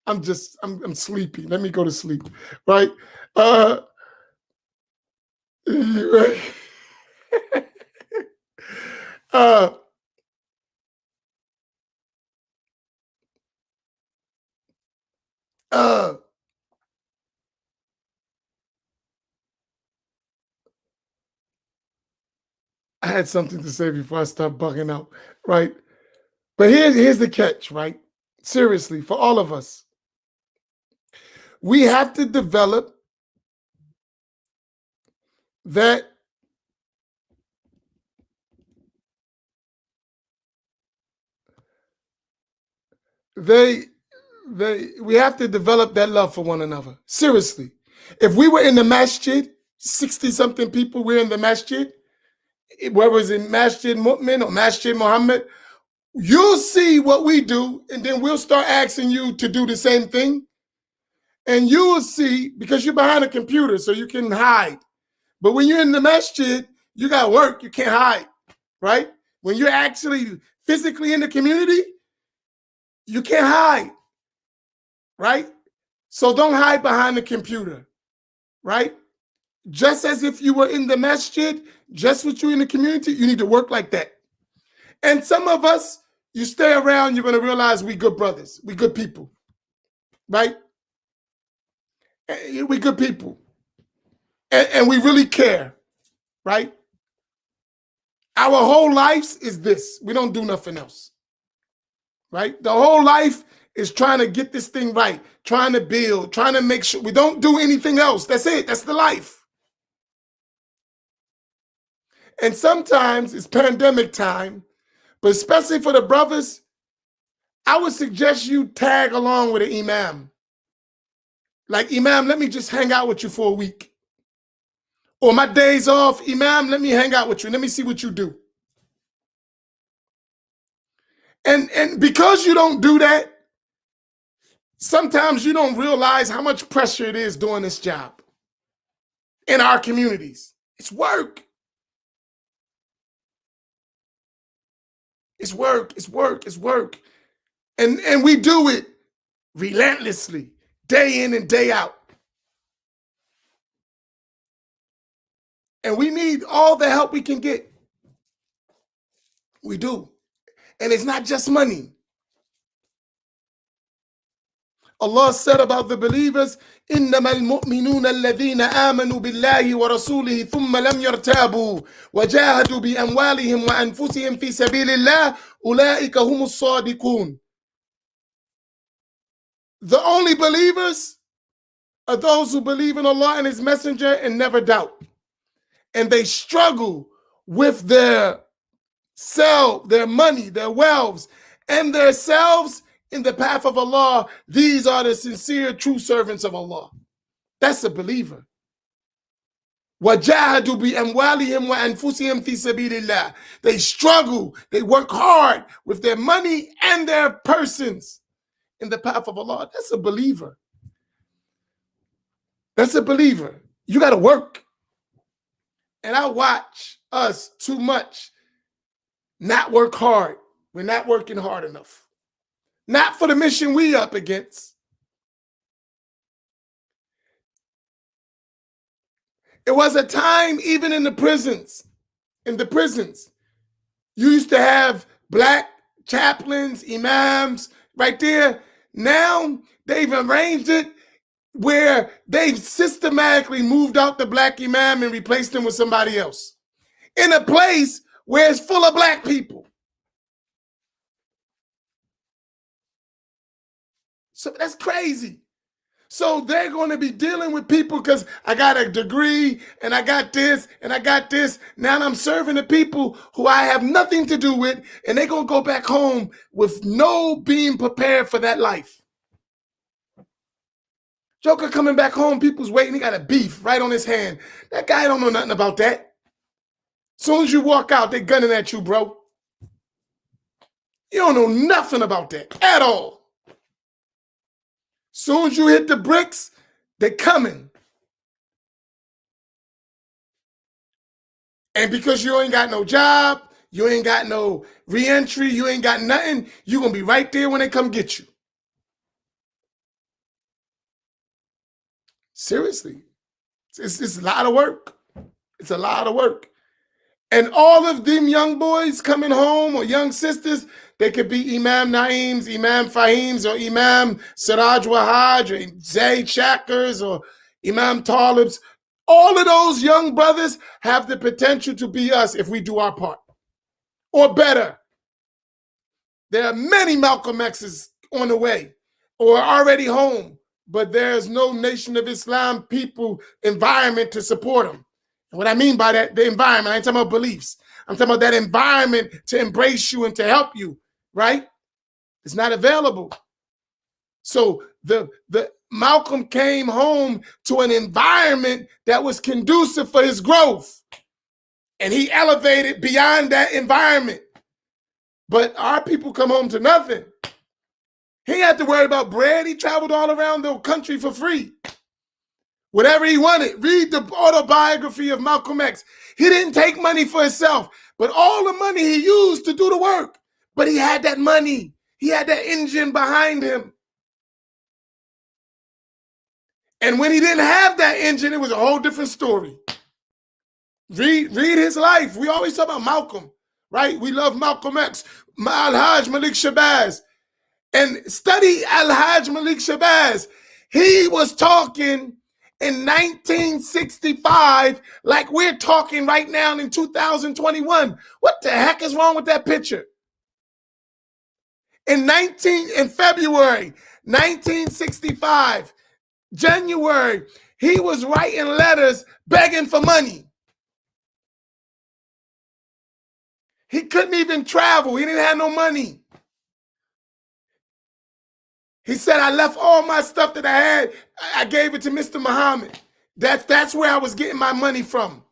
I'm sleepy. Let me go to sleep. Right? Right. I had something to say before I start bugging out, right? But here's the catch, right? Seriously, for all of us, we have to develop that we have to develop that love for one another. Seriously. If we were in the masjid, 60-something people were in the masjid, whether it's in Masjid Mu'min or Masjid Muhammad, you'll see what we do, and then we'll start asking you to do the same thing. And you will see, because you're behind a computer, so you can hide. But when you're in the masjid, you got work, you can't hide, right? When you're actually physically in the community, you can't hide, right? So don't hide behind the computer, right? Just as if you were in the masjid, just with you in the community, you need to work like that. And some of us, you stay around, you're going to realize we good brothers, we good people, right? We good people. And we really care, right? Our whole life is this. We don't do nothing else, right? The whole life is trying to get this thing right, trying to build, trying to make sure we don't do anything else. That's it. That's the life. And sometimes it's pandemic time, but especially for the brothers, I would suggest you tag along with an imam. Like, Imam, let me just hang out with you for a week. Or my days off, Imam, let me hang out with you. Let me see what you do. And because you don't do that, Sometimes you don't realize how much pressure it is doing this job in our communities. It's work. It's work, it's work, it's work. And we do it relentlessly, day in and day out. And we need all the help we can get. We do. And it's not just money. Allah said about the believers, إِنَّمَا الْمُؤْمِنُونَ الَّذِينَ آمَنُوا بِاللَّهِ وَرَسُولِهِ ثُمَّ لَمْ يَرْتَابُوا وَجَاهَدُوا بِأَمْوَالِهِمْ وَأَنفُسِهِمْ فِي سَبِيلِ اللَّهِ أُولَٰئِكَ هُمُ الصَّادِقُونَ. The only believers are those who believe in Allah and His Messenger and never doubt. And they struggle with their money, their wealth, and their selves in the path of Allah. These are the sincere, true servants of Allah. That's a believer. وَجَاهَدُوا بِأَمْوَالِهِمْ وَأَنفُسِهِمْ فِي سَبِيلِ اللَّهِ. They struggle, they work hard with their money and their persons in the path of Allah. That's a believer. That's a believer. You got to work. And I watch us too much not work hard. We're not working hard enough. Not for the mission we up against. It was a time even in the prisons. You used to have black chaplains, imams right there. Now they've arranged it where they've systematically moved out the black imam and replaced him with somebody else in a place where it's full of black people. So that's crazy. So they're going to be dealing with people because I got a degree and I got this and I got this. Now I'm serving the people who I have nothing to do with, and they're going to go back home with no being prepared for that life. Joker coming back home, people's waiting. He got a beef right on his hand. That guy don't know nothing about that. Soon as you walk out, they're gunning at you, bro. You don't know nothing about that at all. Soon as you hit the bricks, they're coming. And because you ain't got no job, you ain't got no reentry, you ain't got nothing, you're going to be right there when they come get you. Seriously. It's a lot of work. It's a lot of work. And all of them young boys coming home, or young sisters, they could be Imam Naeems, Imam Faheems, or Imam Siraj Wahaj, or Zayd Shakers, or Imam Talibs. All of those young brothers have the potential to be us if we do our part, or better. There are many Malcolm X's on the way, or already home, but there's no Nation of Islam people environment to support them. And what I mean by that, the environment, I ain't talking about beliefs. I'm talking about that environment to embrace you and to help you, right? It's not available. So the Malcolm came home to an environment that was conducive for his growth. And he elevated beyond that environment. But our people come home to nothing. He had to worry about bread. He traveled all around the country for free. Whatever he wanted. Read the autobiography of Malcolm X. He didn't take money for himself, but all the money he used to do the work. But he had that money. He had that engine behind him. And when he didn't have that engine, it was a whole different story. Read his life. We always talk about Malcolm, right? We love Malcolm X, Al-Hajj Malik Shabazz. And study Al-Hajj Malik Shabazz. He was talking in 1965 like we're talking right now in 2021. What the heck is wrong with that picture? In February 1965, January, he was writing letters begging for money. He couldn't even travel. He didn't have no money. He said, I left all my stuff that I had. I gave it to Mr. Muhammad. That's where I was getting my money from.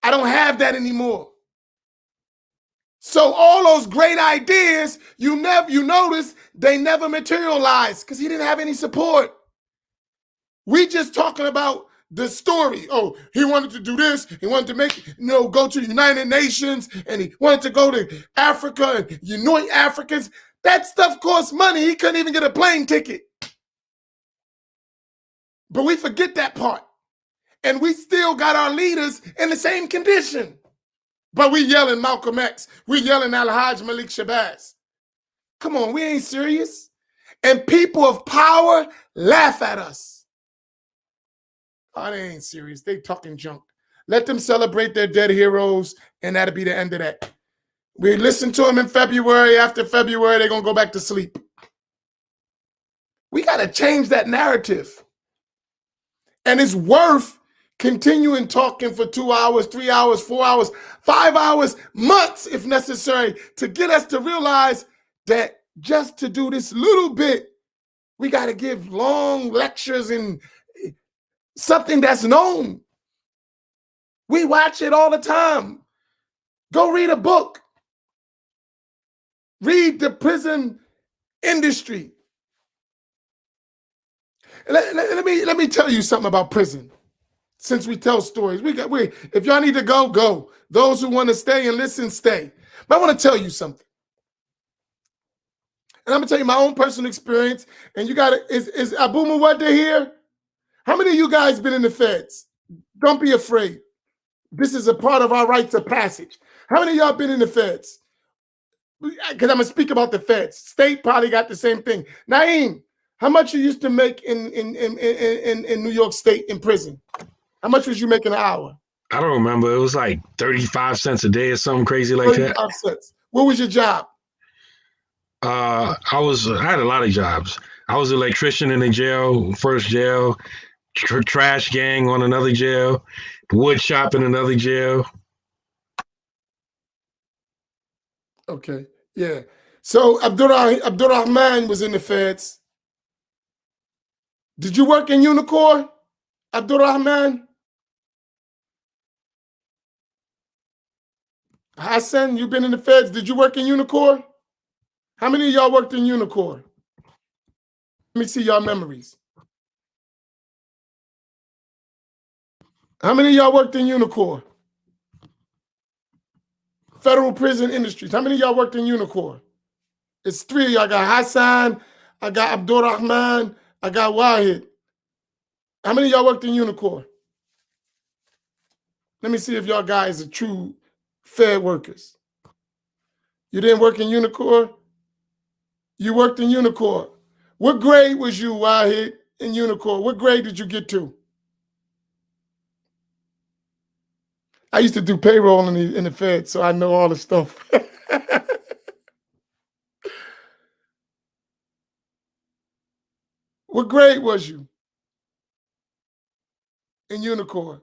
I don't have that anymore. So all those great ideas, you notice they never materialized because he didn't have any support. We just talking about the story. Oh, he wanted to do this. He wanted to go to the United Nations, and he wanted to go to Africa and unite Africans. That stuff costs money. He couldn't even get a plane ticket. But we forget that part. And we still got our leaders in the same condition. But we yelling Malcolm X. We yelling Al-Hajj Malik Shabazz. Come on, we ain't serious. And people of power laugh at us. Oh, they ain't serious. They talking junk. Let them celebrate their dead heroes, and that'll be the end of that. We listen to them in February. After February, they're going to go back to sleep. We got to change that narrative. And it's worth continuing talking for 2 hours, 3 hours, 4 hours, 5 hours, months, if necessary, to get us to realize that just to do this little bit, we got to give long lectures and something that's known. We watch it all the time. Go read a book. Read the prison industry. Let me tell you something about prison. Since we tell stories, if y'all need to go, go. Those who want to stay and listen, stay. But I want to tell you something. And I'm gonna tell you my own personal experience. And you got to, is Abu Muwadda here? How many of you guys been in the feds? Don't be afraid. This is a part of our rites of passage. How many of y'all been in the feds? Because I'm gonna speak about the feds. State probably got the same thing. Naeem, how much you used to make in New York State in prison? How much was you making an hour? I don't remember. It was like 35 cents a day or something crazy like that. 35 cents. What was your job? I had a lot of jobs. I was an electrician in the jail, first jail, trash gang on another jail, wood shop in another jail. Okay, yeah. So Abdurrahman was in the feds. Did you work in Unicor, Abdurrahman? Hassan, you been in the feds. Did you work in Unicor? How many of y'all worked in Unicor? Let me see y'all memories. How many of y'all worked in Unicor? Federal Prison Industries. How many of y'all worked in Unicor? It's 3 of y'all. I got Hassan, I got Abdurrahman, I got Wahid. How many of y'all worked in Unicor? Let me see if y'all guys are true Fed workers. You didn't work in Unicor? You worked in Unicor. What grade was you, Wahid, in Unicor? What grade did you get to? I used to do payroll in the Fed, so I know all the stuff. What grade was you in Unicor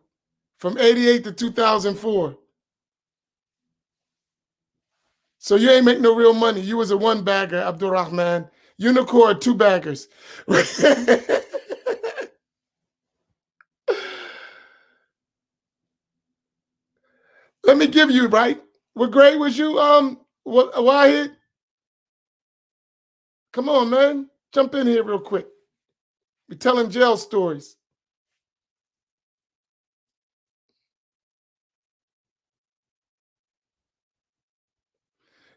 from 88 to 2004? So you ain't make no real money. You was a one bagger, Abdurrahman. Unicor, 2 baggers. Let me give you, right? What grade was you, Wahid? Come on, man. Jump in here real quick. We're telling jail stories.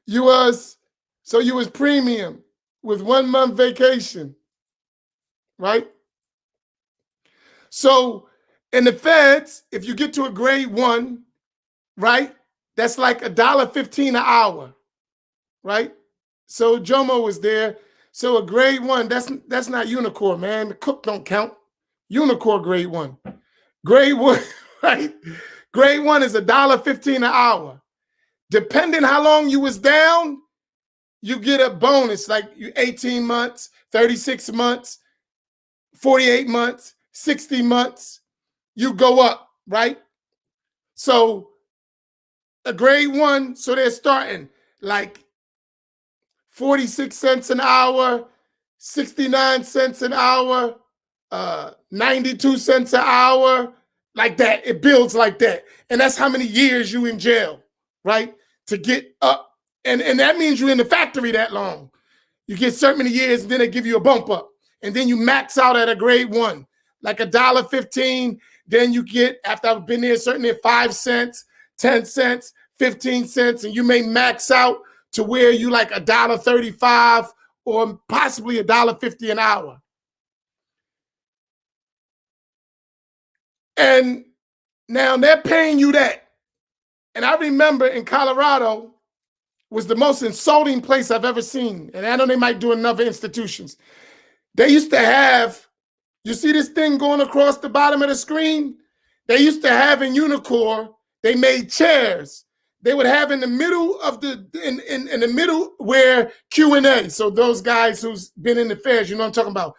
You was premium with 1 month vacation, right? So in the feds, if you get to a grade 1, right, that's like $1.15 an hour, right? So Jomo was there. So a grade 1, that's not Unicor, man. The cook don't count. Unicor grade 1. Grade 1, right? Grade 1 is $1.15 an hour. Depending how long you was down, you get a bonus, like 18 months, 36 months, 48 months, 60 months. You go up, right? So a grade 1, so they're starting like 46 cents an hour, 69 cents an hour, 92 cents an hour, like that. It builds like that. And that's how many years you in jail, right? To get up And that means you're in the factory that long. You get certain many years, and then they give you a bump up. And then you max out at a grade 1, like $1.15. Then you get, after I've been there, certainly 5 cents, 10 cents, 15 cents, and you may max out to where you like $1.35 or possibly $1.50 an hour. And now they're paying you that. And I remember in Colorado was the most insulting place I've ever seen. And I know they might do in other institutions. They used to have, you see this thing going across the bottom of the screen? They used to have in Unicor, they made chairs. They would have in the middle of in the middle where Q&A. So those guys who's been in the fairs, you know what I'm talking about.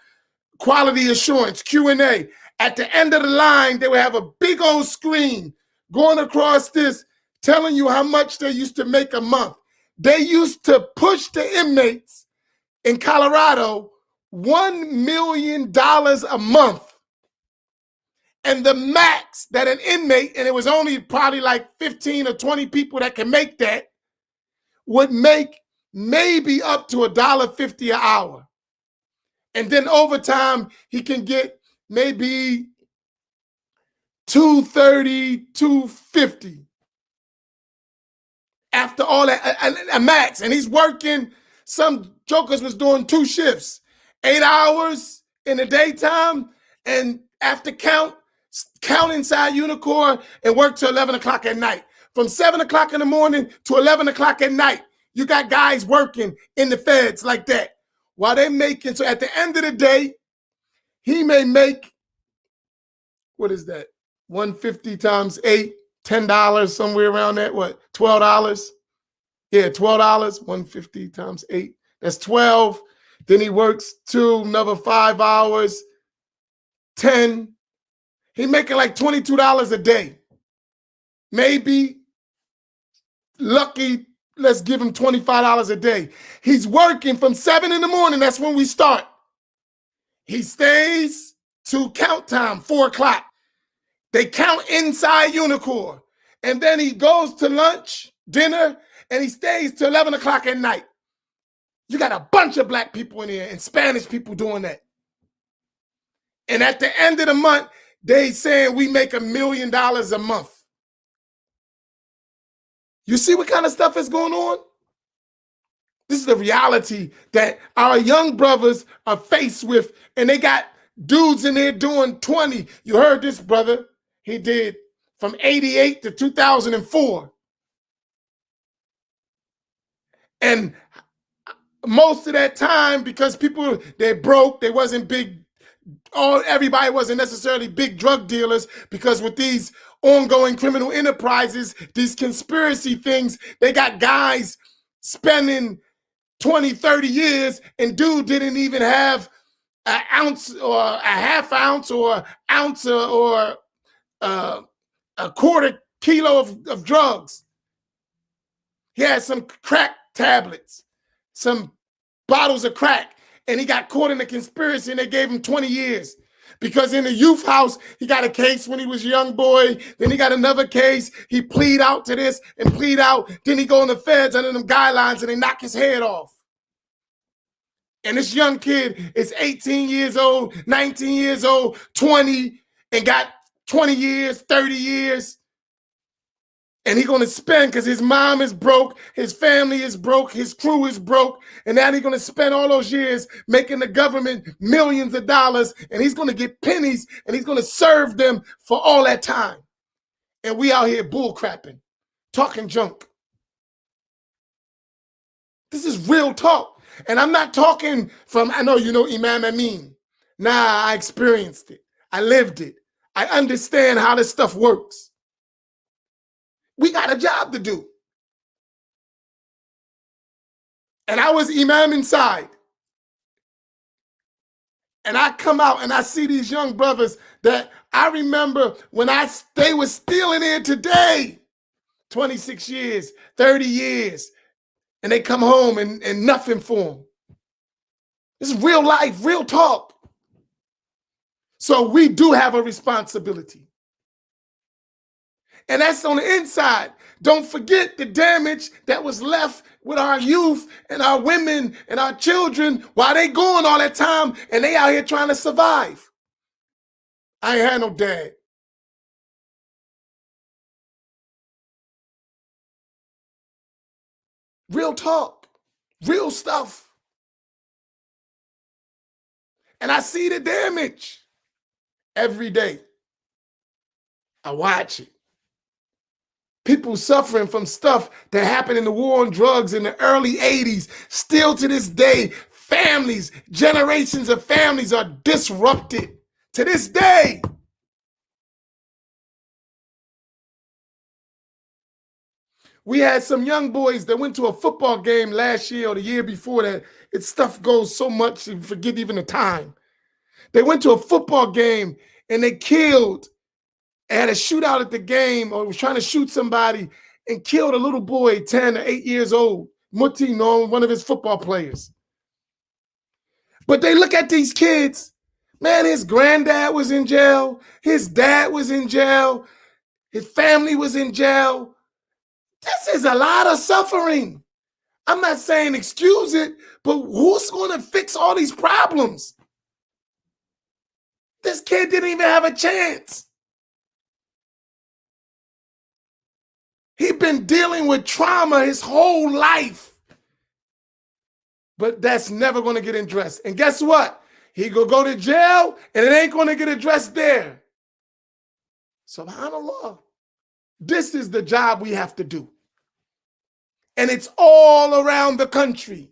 Quality assurance, Q&A. At the end of the line, they would have a big old screen going across this, telling you how much they used to make a month. They used to push the inmates in Colorado $1 million a month. And the max that an inmate, and it was only probably like 15 or 20 people that can make that, would make maybe up to $1.50 an hour. And then overtime, he can get maybe $2.30, $2.50. After all that, a max. And he's working, some jokers was doing 2 shifts, 8 hours in the daytime, and after count inside Unicor and work till 11 o'clock at night. From 7 o'clock in the morning to 11 o'clock at night, you got guys working in the feds like that. While they're making, so at the end of the day, he may make, what is that? 150 times 8, $10, somewhere around that, what, $12? Yeah, $12, 150 times 8, that's 12. Then he works another 5 hours, 10. He making like $22 a day. Maybe lucky, let's give him $25 a day. He's working from 7 in the morning. That's when we start. He stays to count time, 4 o'clock. They count inside Unicor. And then he goes to lunch, dinner, and he stays till 11 o'clock at night. You got a bunch of black people in here and Spanish people doing that. And at the end of the month, they saying we make $1 million a month. You see what kind of stuff is going on? This is the reality that our young brothers are faced with, and they got dudes in there doing 20. You heard this brother. He did from 88 to 2004. And most of that time, because people, they broke, they wasn't big, everybody wasn't necessarily big drug dealers, because with these ongoing criminal enterprises, these conspiracy things, they got guys spending 20, 30 years, and dude didn't even have an ounce or a half ounce or ounce or a quarter kilo of drugs. He had some crack tablets, some bottles of crack, and he got caught in a conspiracy, and they gave him 20 years. Because in the youth house, he got a case when he was a young boy. Then he got another case. He plead out to this and plead out. Then he go in the feds under them guidelines, and they knock his head off. And this young kid is 18 years old, 19 years old, 20, and got 20 years, 30 years. And he's going to spend, because his mom is broke, his family is broke, his crew is broke, and now he's going to spend all those years making the government millions of dollars, and he's going to get pennies, and he's going to serve them for all that time. And we out here bull crapping, talking junk. This is real talk. And I'm not talking from, I know you know Imam Amin. Nah, I experienced it. I lived it. I understand how this stuff works. We got a job to do. And I was Imam inside. And I come out and I see these young brothers that I remember when they were still in here today, 26 years, 30 years, and they come home and nothing for them. This is real life, real talk. So we do have a responsibility. And that's on the inside. Don't forget the damage that was left with our youth and our women and our children while they going all that time and they out here trying to survive. I ain't had no dad. Real talk, real stuff. And I see the damage every day. I watch it. People suffering from stuff that happened in the war on drugs in the early 80s. Still to this day, families, generations of families are disrupted to this day. We had some young boys that went to a football game last year or the year before that. Stuff goes so much, you forget even the time. They went to a football game and they killed, had a shootout at the game, or was trying to shoot somebody and killed a little boy, 10 or 8 years old. Muti, one of his football players. But they look at these kids, man, his granddad was in jail, his dad was in jail, his family was in jail. This is a lot of suffering. I'm not saying excuse it, but who's going to fix all these problems? This kid didn't even have a chance. He's been dealing with trauma his whole life. But that's never going to get addressed. And guess what? He gonna go to jail and it ain't going to get addressed there. SubhanAllah. This is the job we have to do. And it's all around the country.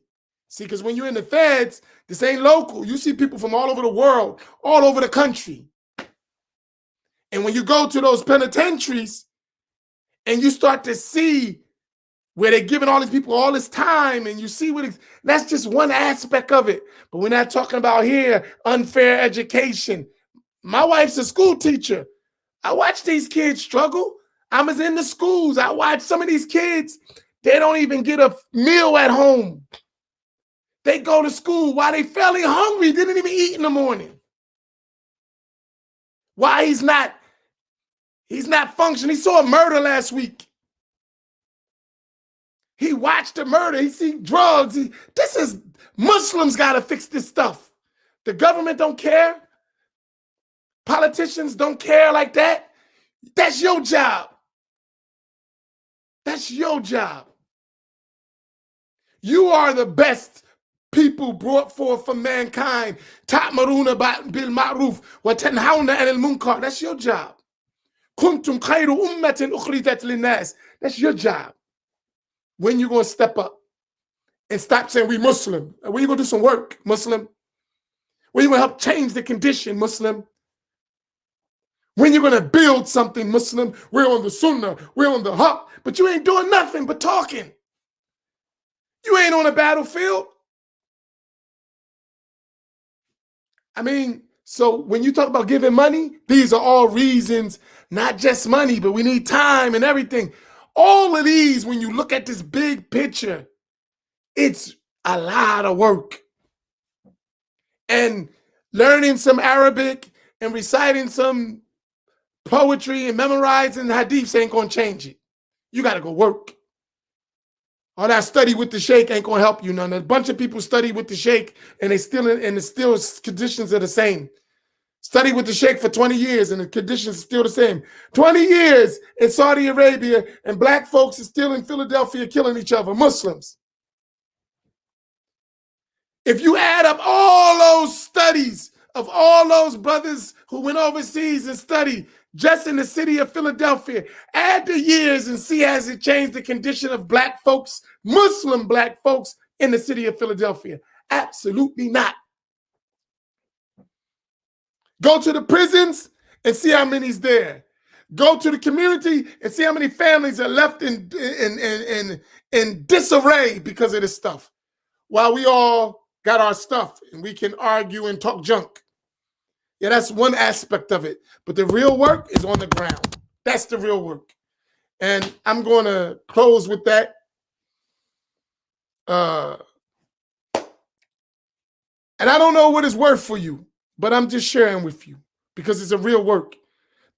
See, because when you're in the feds, this ain't local. You see people from all over the world, all over the country. And when you go to those penitentiaries and you start to see where they're giving all these people all this time and you see that's just one aspect of it. But we're not talking about here unfair education. My wife's a school teacher. I watch these kids struggle. I was in the schools. I watch some of these kids, they don't even get a meal at home. They go to school while they fairly hungry, didn't even eat in the morning. Why he's not functioning. He saw a murder last week. He watched a murder. He see drugs. Muslims got to fix this stuff. The government don't care. Politicians don't care like that. That's your job. That's your job. You are the best people brought forth for mankind. Ta'maruna bil ma'ruf wa tanhauna 'anil munkar. That's your job. Kuntum khayru ummatin ukhrijat linnas. That's your job. When you going to step up and stop saying we Muslim? When you going to do some work, Muslim? When you going to help change the condition, Muslim? When you're going to build something, Muslim? We're on the Sunnah, we're on the Haqq, but you ain't doing nothing but talking. You ain't on a battlefield. I mean, so when you talk about giving money, these are all reasons, not just money, but we need time and everything. All of these, when you look at this big picture, it's a lot of work. And learning some Arabic and reciting some poetry and memorizing hadiths ain't going to change it. You got to go work. All that study with the sheikh ain't going to help you none. A bunch of people study with the sheikh and the still conditions are the same. Study with the sheikh for 20 years and the conditions are still the same. 20 years in Saudi Arabia and black folks are still in Philadelphia killing each other, Muslims. If you add up all those studies of all those brothers who went overseas and studied just in the city of Philadelphia, add the years and see has it changed the condition of black folks, Muslim black folks in the city of Philadelphia? Absolutely not. Go to the prisons and see how many's there. Go to the community and see how many families are left in disarray because of this stuff. While we all got our stuff and we can argue and talk junk. Yeah, that's one aspect of it. But the real work is on the ground. That's the real work. And I'm going to close with that. And I don't know what it's worth for you, but I'm just sharing with you because it's a real work.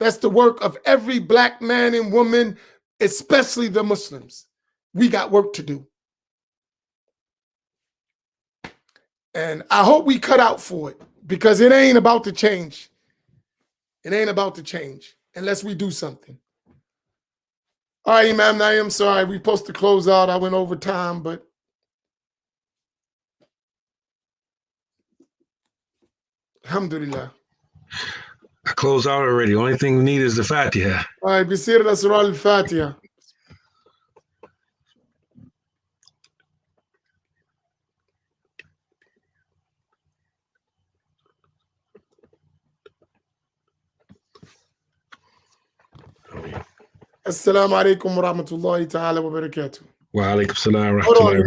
That's the work of every black man and woman, especially the Muslims. We got work to do. And I hope we cut out for it, because it ain't about to change. It ain't about to change unless we do something. All right, Imam Naim, sorry, we supposed to close out. I went over time, but alhamdulillah. I close out already. Only thing we need is the Fatiha. All right, Bisir al-Surah al-Fatiha. Assalamu alaikum wa rahmatullahi ta'ala wa barakatuh. Wa alaikum salam wa Hold on. rahmatullahi.